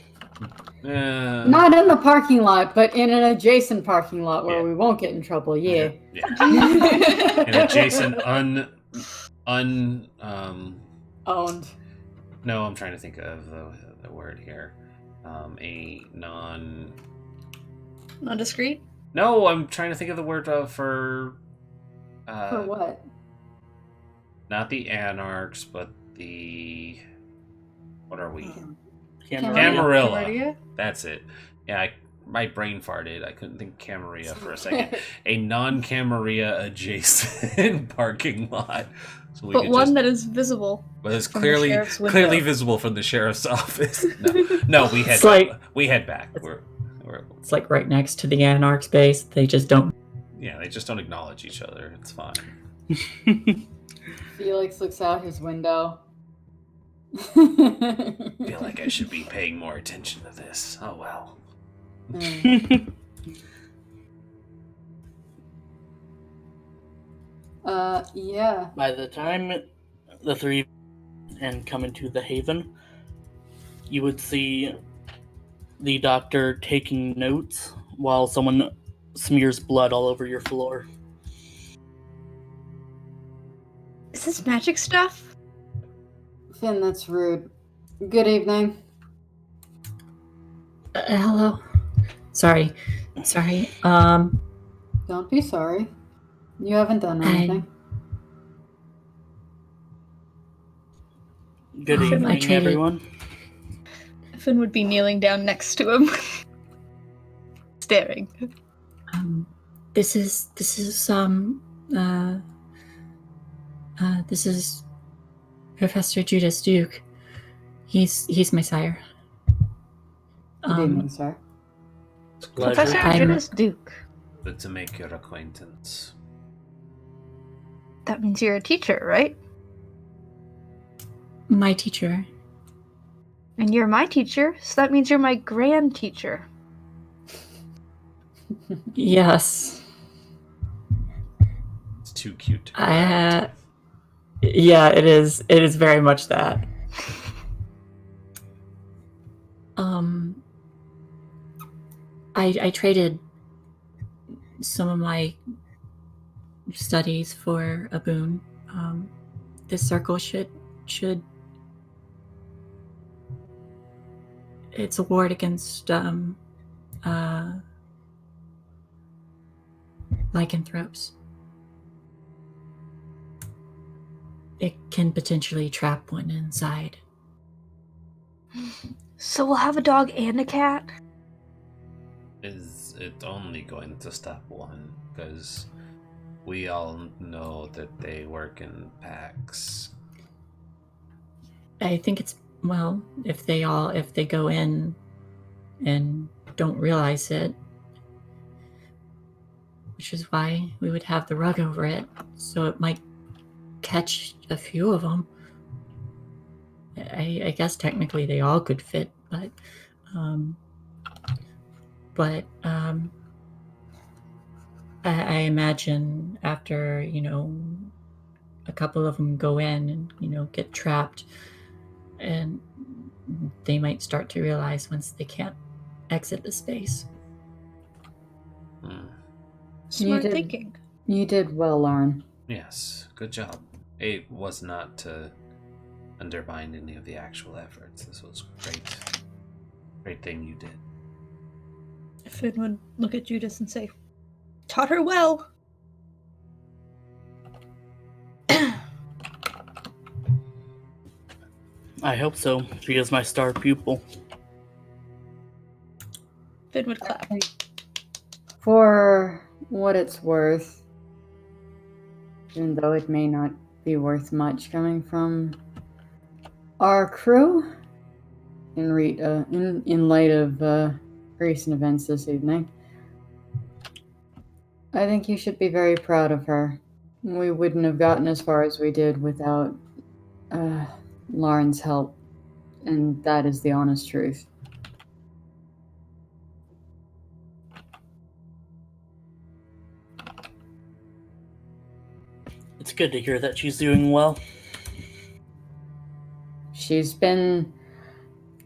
Not in the parking lot, but in an adjacent parking lot where Yeah. we won't get in trouble. Yeah. An adjacent owned. No, I'm trying to think of the word here. A non. Non-discreet? No, I'm trying to think of the word for. For what? Not the anarchs, but the. What are we? Camarilla. Camarilla. That's it. Yeah, my brain farted. I couldn't think Camarilla for a second. A non-Camarilla adjacent parking lot. So we But could one that is visible. But it's from the sheriff's window. clearly visible from the sheriff's office. No, we head It's like- we head back. We're It's like right next to the Anarch's base. They just don't. yeah, they just don't acknowledge each other. It's fine. Felix looks out his window. I feel like I should be paying more attention to this. Oh well. Yeah. By the time the three and come into the Haven, you would see the doctor taking notes while someone smears blood all over your floor. Is this magic stuff? Finn, that's rude. Good evening. Hello. Sorry. Don't be sorry. You haven't done anything. Good I evening, traded- everyone. Finn would be kneeling down next to him. Staring. This is Professor Judas Duke. He's my sire. Good evening, sir. It's a pleasure. Professor I'm- Judas Duke. Good to make your acquaintance. That means you're a teacher, right? My teacher. And you're my teacher, so that means you're my grand teacher. Yes. It's too cute to be Yeah, it is. It is very much that. I traded some of my studies for a boon. This circle should it's a ward against lycanthropes. It can potentially trap one inside. So we'll have a dog and a cat? Is it only going to stop one? Because we all know that they work in packs. I think it's, well, if they go in and don't realize it, which is why we would have the rug over it, so it might catch a few of them. I guess technically they all could fit, but I imagine after, a couple of them go in and, get trapped, and they might start to realize once they can't exit the space. Smart did. thinking. You did well, Lauren. Yes, good job. It was not to undermine any of the actual efforts. This was great. Great thing you did. Finn would look at Judas and say, "Taught her well." I hope so. She is my star pupil. Finn would clap. For what it's worth, even though it may not be worth much coming from our crew, in light of recent events this evening, I think you should be very proud of her. We wouldn't have gotten as far as we did without Lauren's help, and that is the honest truth. It's good to hear that she's doing well. She's been,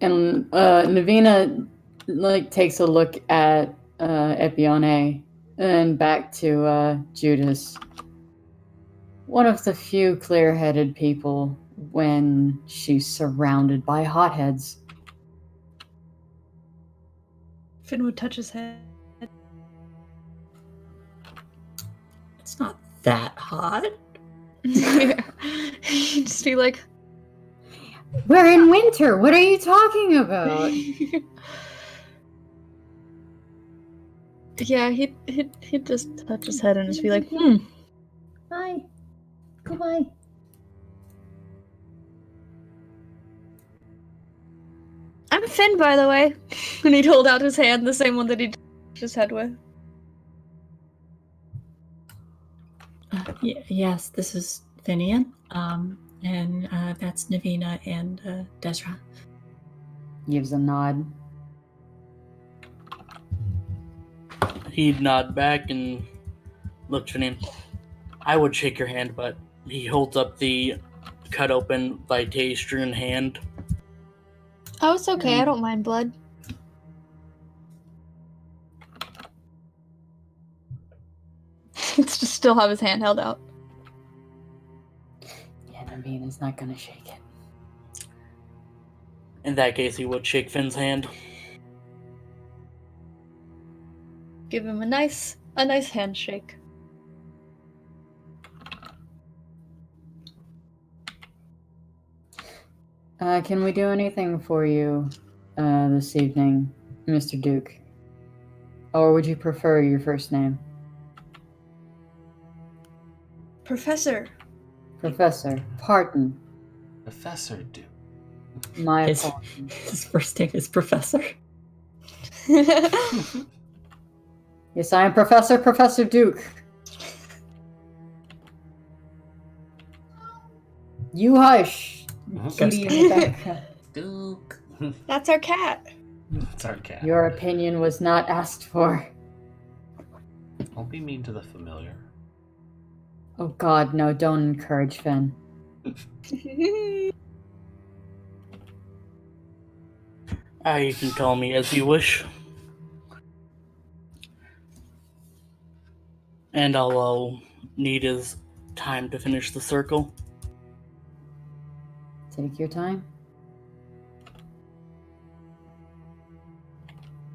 and Navina takes a look at Epione and back to Judas. One of the few clear-headed people when she's surrounded by hotheads. Finn would touch his head. It's not that hot. He'd just be like, We're in winter. What are you talking about? yeah, he'd just touch his head and just be like, Bye. Goodbye. "I'm Finn, by the way." And he'd hold out his hand, the same one that he touched his head with. Yes, this is Finian. And that's Navina and Desra. Gives a nod. He'd nod back and look Finian. I would shake your hand, but he holds up the cut open vitae strewn hand. Oh, it's okay. I don't mind blood. It's just still have his hand held out. Yeah, Navina's not gonna shake it. In that case, he would shake Finn's hand. Give him a nice handshake. Can we do anything for you this evening, Mr. Duke? Or would you prefer your first name? Professor. Professor. Pardon. Professor Duke. My His, apologies. his first name is Professor. Yes, I am Professor Duke. You hush. Kitty in the background. Duke. That's our cat. That's our cat. Your opinion was not asked for. Don't be mean to the familiar. Oh God, no, don't encourage Finn. You can call me as you wish. And I'll need his time to finish the circle. Take your time.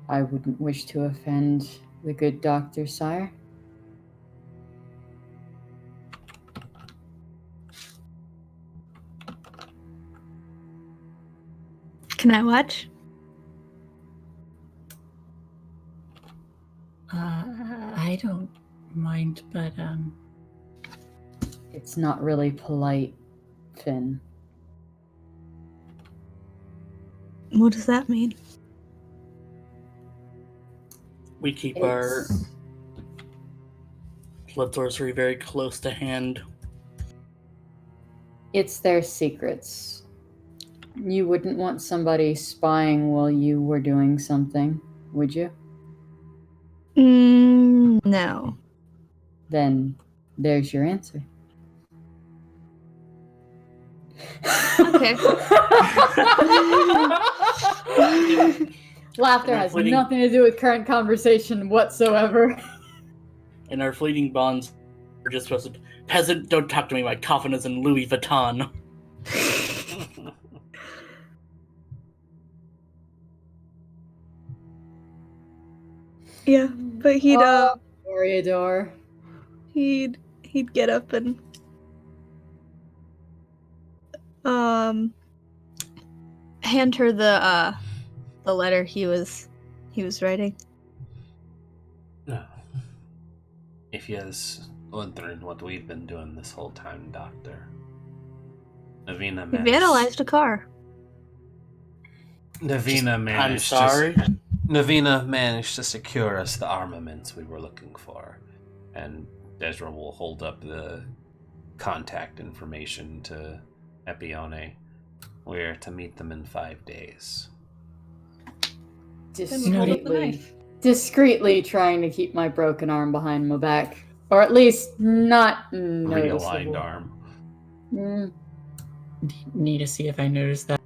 I wouldn't wish to offend the good doctor, sire. Can I watch? I don't mind, but It's not really polite, Finn. What does that mean? We keep our blood sorcery very close to hand. It's their secrets. You wouldn't want somebody spying while you were doing something, would you? No. Then there's your answer. Okay. Laughter has nothing to do with current conversation whatsoever. And our fleeting bonds are just supposed to... Peasant, don't talk to me. My coffin is in Louis Vuitton. Yeah, but Toreador. he'd get up and hand her the letter he was writing. No. If he is wondering what we've been doing this whole time, Doctor. Navina We managed... vandalized a car. Navina managed to secure us the armaments we were looking for. And Desra will hold up the contact information to Epione. We're to meet them in 5 days. Discreetly trying to keep my broken arm behind my back. Or at least not noticeable. Realigned arm. Need to see if I noticed that.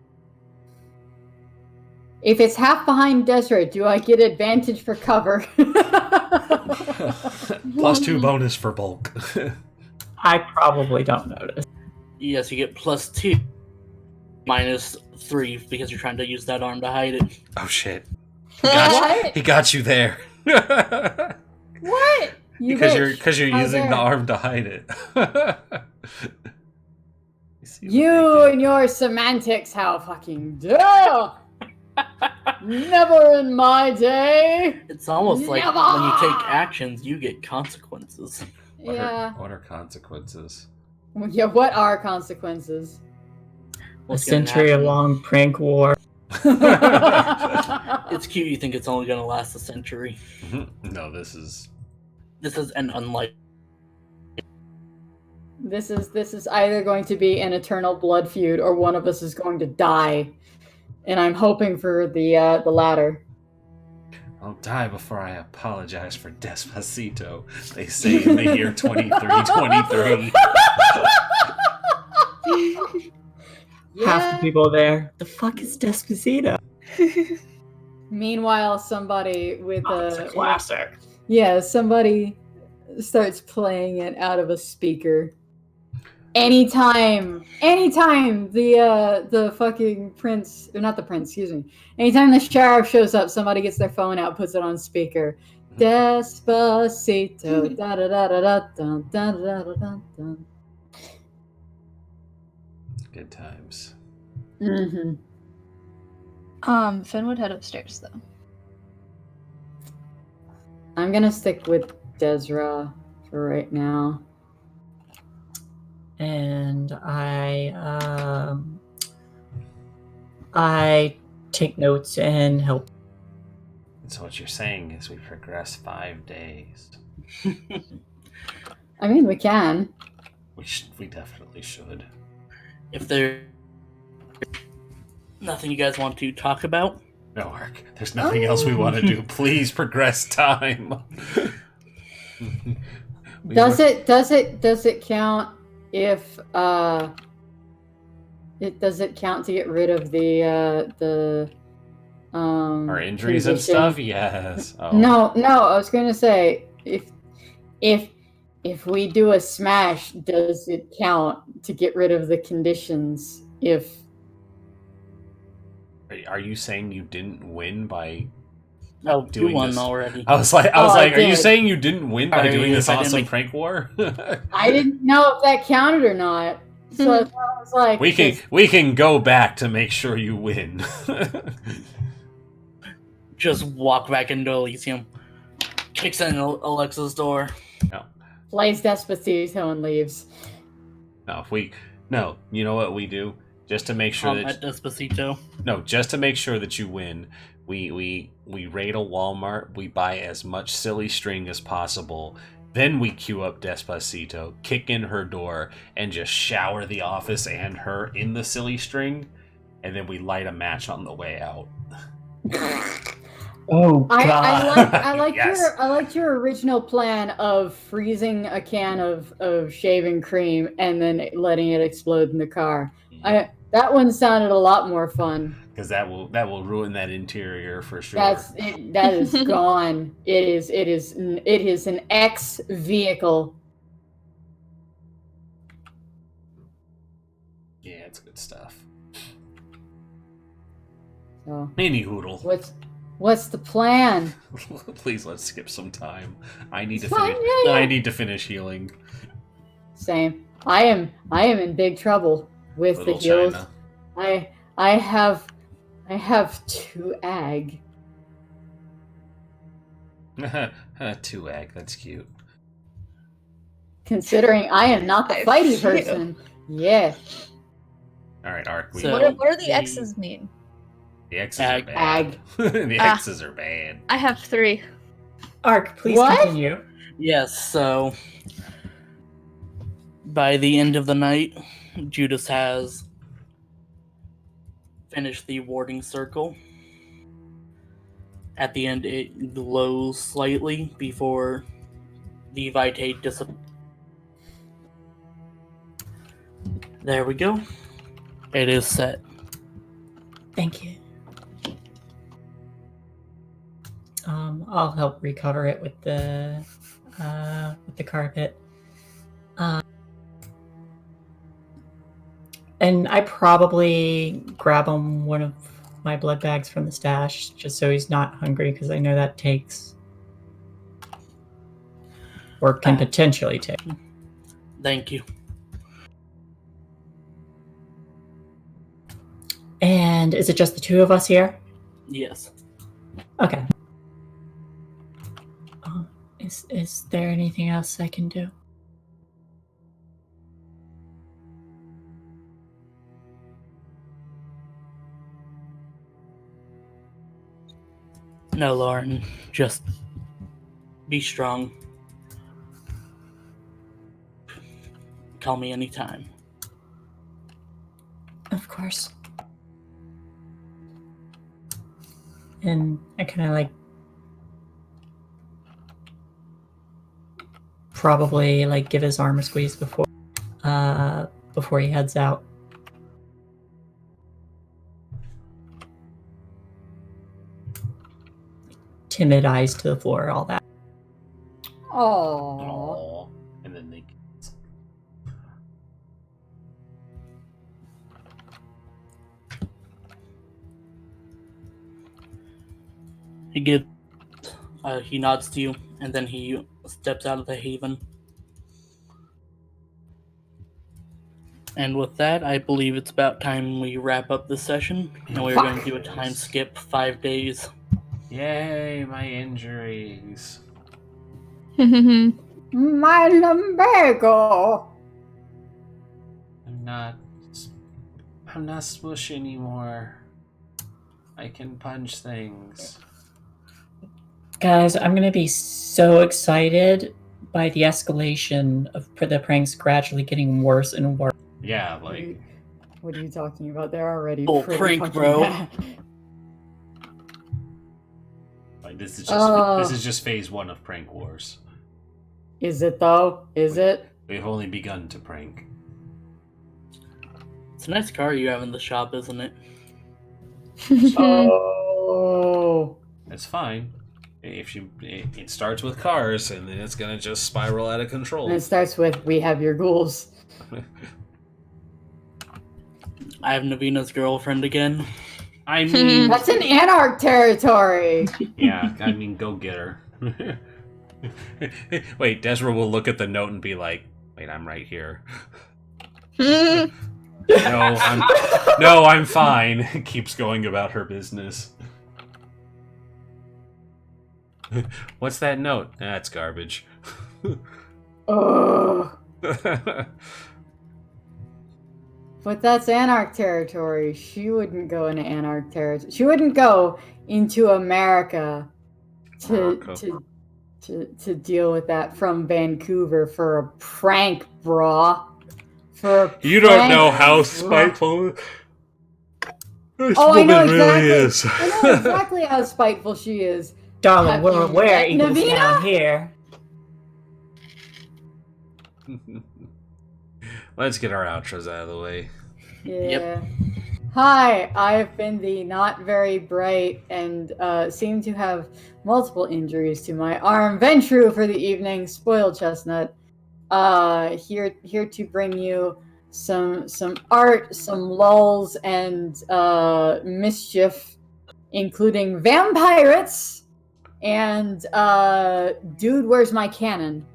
If it's half behind Desiree, do I get advantage for cover? +2 bonus for bulk. I probably don't notice. Yes, you get +2. -3 because you're trying to use that arm to hide it. Oh shit. What? He got you there. What? Because you're using the arm to hide it. You and your semantics, how fucking dare! Never in my day. It's almost like when you take actions, you get consequences. What are consequences? Yeah, what are consequences? A century-long prank war. It's cute. You think it's only going to last a century? No, this is an unlikely. This is either going to be an eternal blood feud, or one of us is going to die, and I'm hoping for the latter. I'll die before I apologize for Despacito. They say in the year 2323. Half the people there. The fuck is Despacito? Meanwhile, somebody with it's a classic. Somebody starts playing it out of a speaker. Anytime the fucking prince, or not the prince, excuse me. Anytime the sheriff shows up, somebody gets their phone out, puts it on speaker. Despacito, da da da da da da da da da da. Good times. Mm-hmm. Finn would head upstairs though. I'm gonna stick with Desra for right now. And I take notes and help. So what you're saying is we progress 5 days. I mean, we can. We definitely should. If there's nothing you guys want to talk about? No, Ark. There's nothing else we want to do. Please progress time. Does it count if does it count to get rid of the our injuries and stuff? Yes. Oh. No, I was going to say if we do a smash, does it count to get rid of the conditions if Are you saying you didn't win by doing you won this already? I was like, are you saying you didn't win by doing this awesome prank war? I didn't know if that counted or not. So I was like, we can go back to make sure you win. Just walk back into Elysium, kicks in Alexa's door. No. Plays Despacito and leaves. No, you know what we do? Just to make sure that Despacito. No, just to make sure that you win, we raid a Walmart, we buy as much silly string as possible, then we queue up Despacito, kick in her door, and just shower the office and her in the silly string, and then we light a match on the way out. Oh God! I like Yes. I liked your original plan of freezing a can of shaving cream and then letting it explode in the car. That one sounded a lot more fun. Because that will ruin that interior for sure. That is gone. It is an X vehicle. Yeah, it's good stuff. So Any hoodle. What's the plan? Please let's skip some time. I need to Fine, finish. yeah. I need to finish healing. Same. I am in big trouble with Little the heals. China. I have 2 ag. 2 egg. That's cute. Considering I am not the fighty Phew. person. Yeah. All right, Ark. So- What do the X's mean? The X's Ag. are bad. The Ah. X's are bad. I have 3. Ark, please What? continue. Yes, so by the end of the night, Judas has finished the warding circle. At the end, it glows slightly before the Vitae disappears. There we go. It is set. Thank you. I'll help recover it with the carpet. And I probably grab him one of my blood bags from the stash just so he's not hungry, because I know that takes, or can potentially take. Thank you. And is it just the 2 of us here? Yes. Okay. Is there anything else I can do? No, Lauren. Just be strong. Call me anytime. Of course. And I kind of probably give his arm a squeeze before he heads out. Timid eyes to the floor, all that. Aww. Aww. And then they. He nods to you, and then he steps out of the haven. And with that, I believe it's about time we wrap up this session, and we're going to do a time skip 5 days. Yay, my injuries. My lumbago. I'm not swoosh anymore. I can punch things. Guys, I'm going to be so excited by the escalation of the pranks gradually getting worse and worse. Yeah, What are you talking about? They're already Oh, pretty prank, fucking bro. bad. this is just phase 1 of prank wars. Is it though? Is it? We've only begun to prank. It's a nice car you have in the shop, isn't it? Oh. It's fine. It starts with cars, and then it's gonna just spiral out of control. And it starts with, we have your ghouls. I have Navina's girlfriend again. I mean, That's in Anarch territory. yeah, I mean, go get her. Wait, Desra will look at the note and be like, "Wait, I'm right here." No, I'm fine. Keeps going about her business. What's that note? That's garbage. Ugh. But that's Anarch territory. She wouldn't go into Anarch territory. She wouldn't go into America to deal with that from Vancouver for a prank, brah. You don't know how spiteful this I woman know exactly. really is. I know exactly how spiteful she is. Darling, Have we're you aware met Eagles Navina? down here. Let's get our outros out of the way. Yeah. Yep. Hi, I've been the not very bright and seem to have multiple injuries to my arm. Ventru for the evening, spoiled chestnut. Here to bring you some art, some lulls, and mischief including Vampirates and Dude, Where's My Cannon?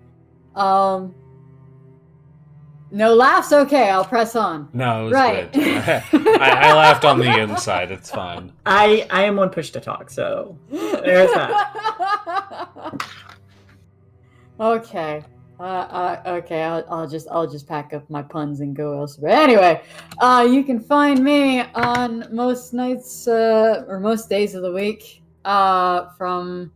No laughs? Okay, I'll press on. No, it was Right. good. I laughed on the inside. It's fine. I am one push to talk, so there's that. Okay. Okay. I'll just pack up my puns and go elsewhere. Anyway, you can find me on most nights or most days of the week from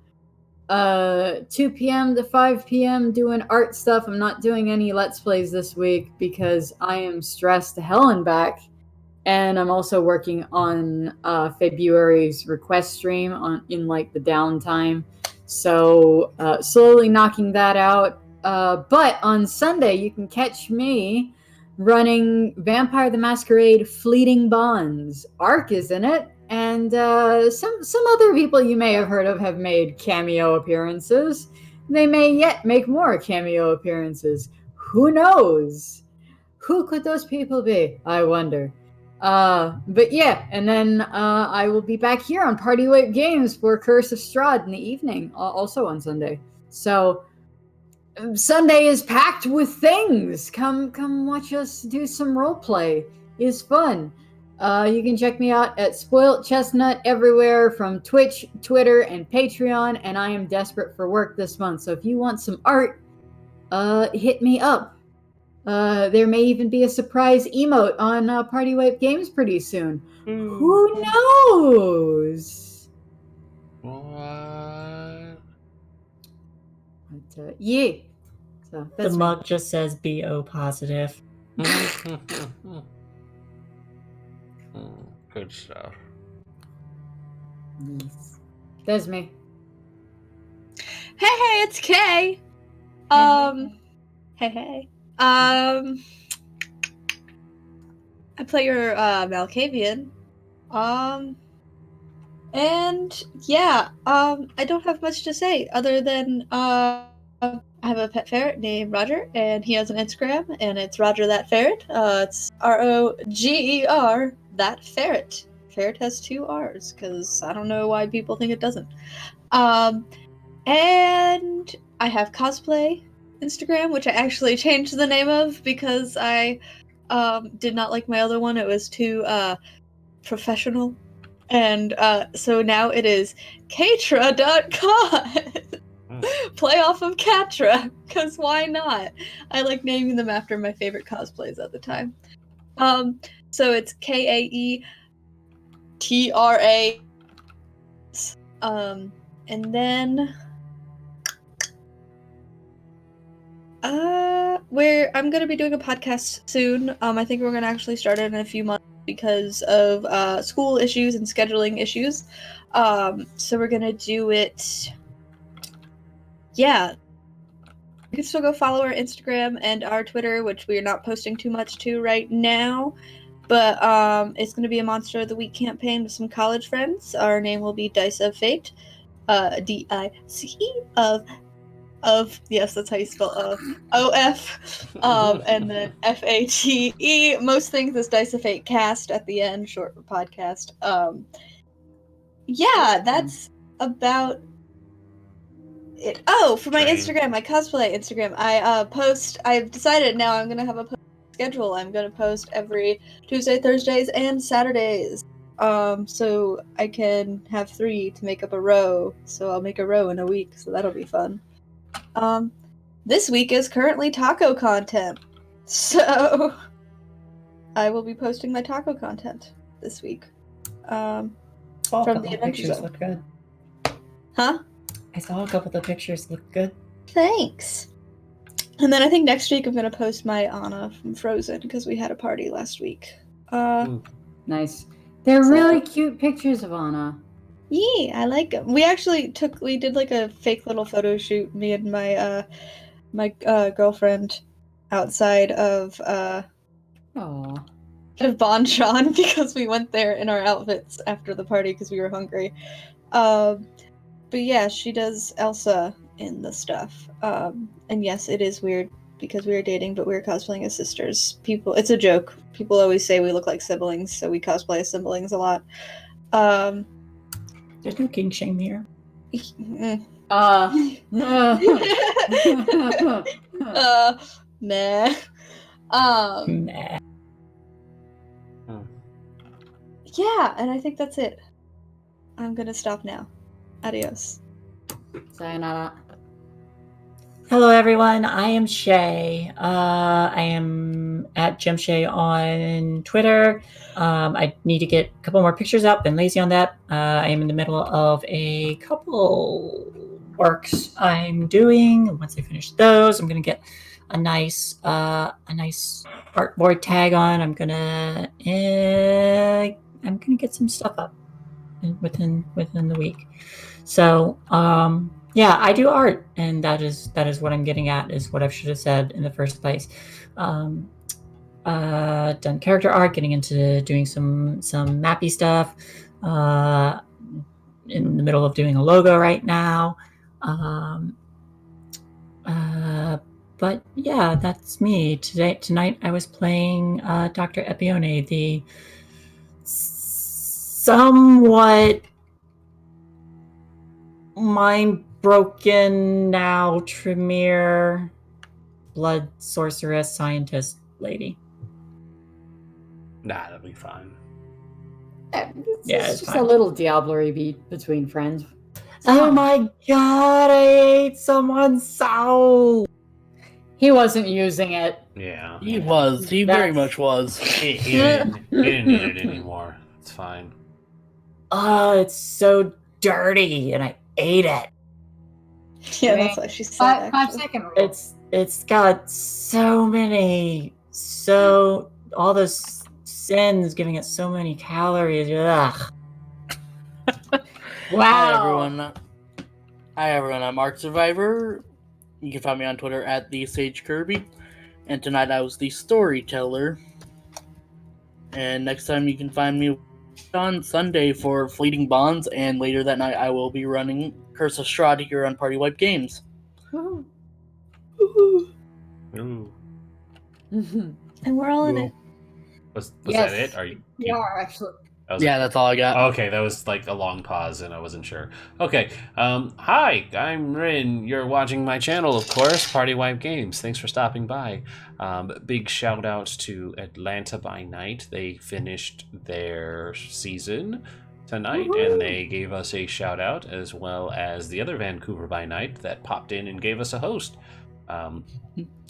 2 p.m. to 5 p.m. doing art stuff. I'm not doing any Let's Plays this week because I am stressed to hell and back. And I'm also working on February's request stream in like the downtime. So slowly knocking that out. But on Sunday, you can catch me running Vampire the Masquerade Fleeting Bonds. Ark is in it. And some other people you may have heard of have made cameo appearances. They may yet make more cameo appearances. Who knows? Who could those people be? I wonder. But yeah, and then I will be back here on PartyWipeGames for Curse of Strahd in the evening, also on Sunday. So Sunday is packed with things. Come watch us do some roleplay. It's fun. You can check me out at Spoilt Chestnut everywhere from Twitch, Twitter, and Patreon. And I am desperate for work this month. So if you want some art, hit me up. There may even be a surprise emote on PartyWipeGames pretty soon. Who knows? What? But, yeah. So The that's mug just says BO positive. Good stuff. Yes. That's me. Hey, it's Kay. Hey. I play your Malkavian. And yeah, I don't have much to say other than I have a pet ferret named Roger, and he has an Instagram, and it's Roger That Ferret. It's ROGER That Ferret. Ferret has 2 R's, because I don't know why people think it doesn't. And I have cosplay Instagram, which I actually changed the name of because I did not like my other one. It was too professional. And so now it is Katra.com. Play off of Katra, because why not? I like naming them after my favorite cosplays at the time. So it's KAETRA. And then I'm gonna be doing a podcast soon. I think we're gonna actually start it in a few months because of school issues and scheduling issues. So we're gonna do it. Yeah. You can still go follow our Instagram and our Twitter, which we are not posting too much to right now. But it's gonna be a Monster of the Week campaign with some college friends. Our name will be Dice of Fate. DICE of yes, that's how you spell OF. And then FATE. Most things is Dice of Fate cast at the end, short for podcast. Yeah, that's about it. Oh, for my Instagram, my cosplay Instagram, I've decided now I'm gonna have a post schedule. I'm gonna post every Tuesday, Thursdays, and Saturdays. So I can have 3 to make up a row. So I'll make a row in a week, so that'll be fun. This week is currently taco content. So I will be posting my taco content this week. From the pictures look good. Huh? I saw a couple of the pictures look good. Thanks. And then I think next week I'm gonna post my Anna from Frozen because we had a party last week. Nice. They're really cute pictures of Anna. Yeah, I like them. We did like a fake little photo shoot, me and my girlfriend, outside of Bonchon because we went there in our outfits after the party because we were hungry. But yeah, she does Elsa in the stuff. And yes, it is weird because we were dating, but we were cosplaying as sisters. It's a joke. People always say we look like siblings, so we cosplay as siblings a lot. There's no king shame here. Nah. Nah. Yeah, and I think that's it. I'm gonna stop now. Adios. Sayonara. Hello, everyone. I am Shay. I am at GemShay on Twitter. I need to get a couple more pictures up. Been lazy on that. I am in the middle of a couple works I'm doing. Once I finish those, I'm gonna get a nice artboard tag on. I'm gonna get some stuff up within the week. So yeah, I do art, and that is what I'm getting at, is what I should have said in the first place. Done character art, getting into doing some mappy stuff. In the middle of doing a logo right now. But yeah, that's me. Tonight I was playing Dr. Epione, the somewhat mind-broken now Tremere blood sorceress scientist lady. Nah, that'll be fine. It's just a little Diablo-y beat between friends. Oh my god, I ate someone's soul! He wasn't using it. Yeah. He was. He very much was. He didn't need it anymore. It's fine. Oh, it's so dirty, and I ate it. Yeah, that's why she said 5-second rule. It's got all those sins, giving it so many calories. Ugh. Wow. Hi everyone, I'm Arc Survivor. You can find me on Twitter at TheSageKirby. And tonight I was the storyteller. And next time you can find me on Sunday for Fleeting Bonds, and later that night I will be running Curse of Strahd here on PartyWipeGames. Ooh. And we're all in it. Was Yes. that it? Are you? We are actually. Yeah, that's all I got. Okay, that was like a long pause, and I wasn't sure. Okay, hi, I'm Rin. You're watching my channel, of course, PartyWipeGames. Thanks for stopping by. Big shout out to Atlanta by Night. They finished their season tonight, and they gave us a shout out, as well as the other Vancouver by Night that popped in and gave us a host.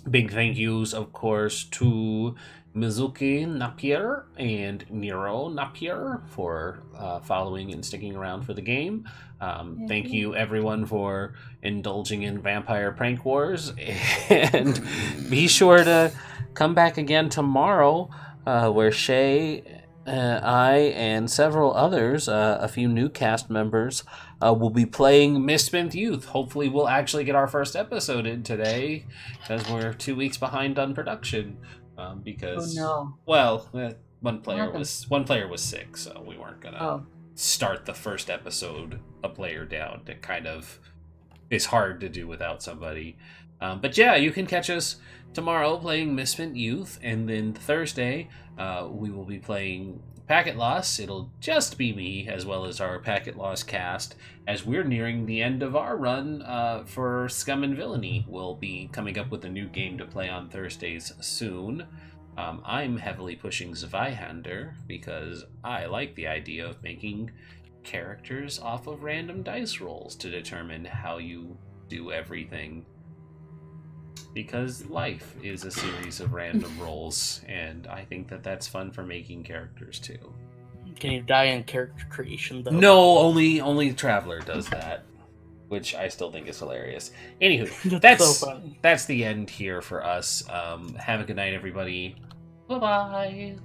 Big thank yous, of course, to Mizuki Napier and Nero Napier for following and sticking around for the game. Thank you, everyone, for indulging in Vampire Prank Wars. And be sure to come back again tomorrow, where Shay, I, and several others, a few new cast members, will be playing Misspent Youth. Hopefully we'll actually get our first episode in today, because we're 2 weeks behind on production. Because one player was sick, so we weren't gonna start the first episode a player down. It kind of is hard to do without somebody. But yeah, you can catch us tomorrow playing Misspent Youth, and then Thursday we will be playing Packet Loss. It'll just be me, as well as our Packet Loss cast, as we're nearing the end of our run for Scum and Villainy. We'll be coming up with a new game to play on Thursdays soon. I'm heavily pushing Zweihander because I like the idea of making characters off of random dice rolls to determine how you do everything. Because life is a series of random rolls, and I think that that's fun for making characters too. Can you die in character creation, though? No, only Traveler does that, which I still think is hilarious. Anywho, that's so funny. That's the end here for us. Have a good night, everybody. Bye-bye.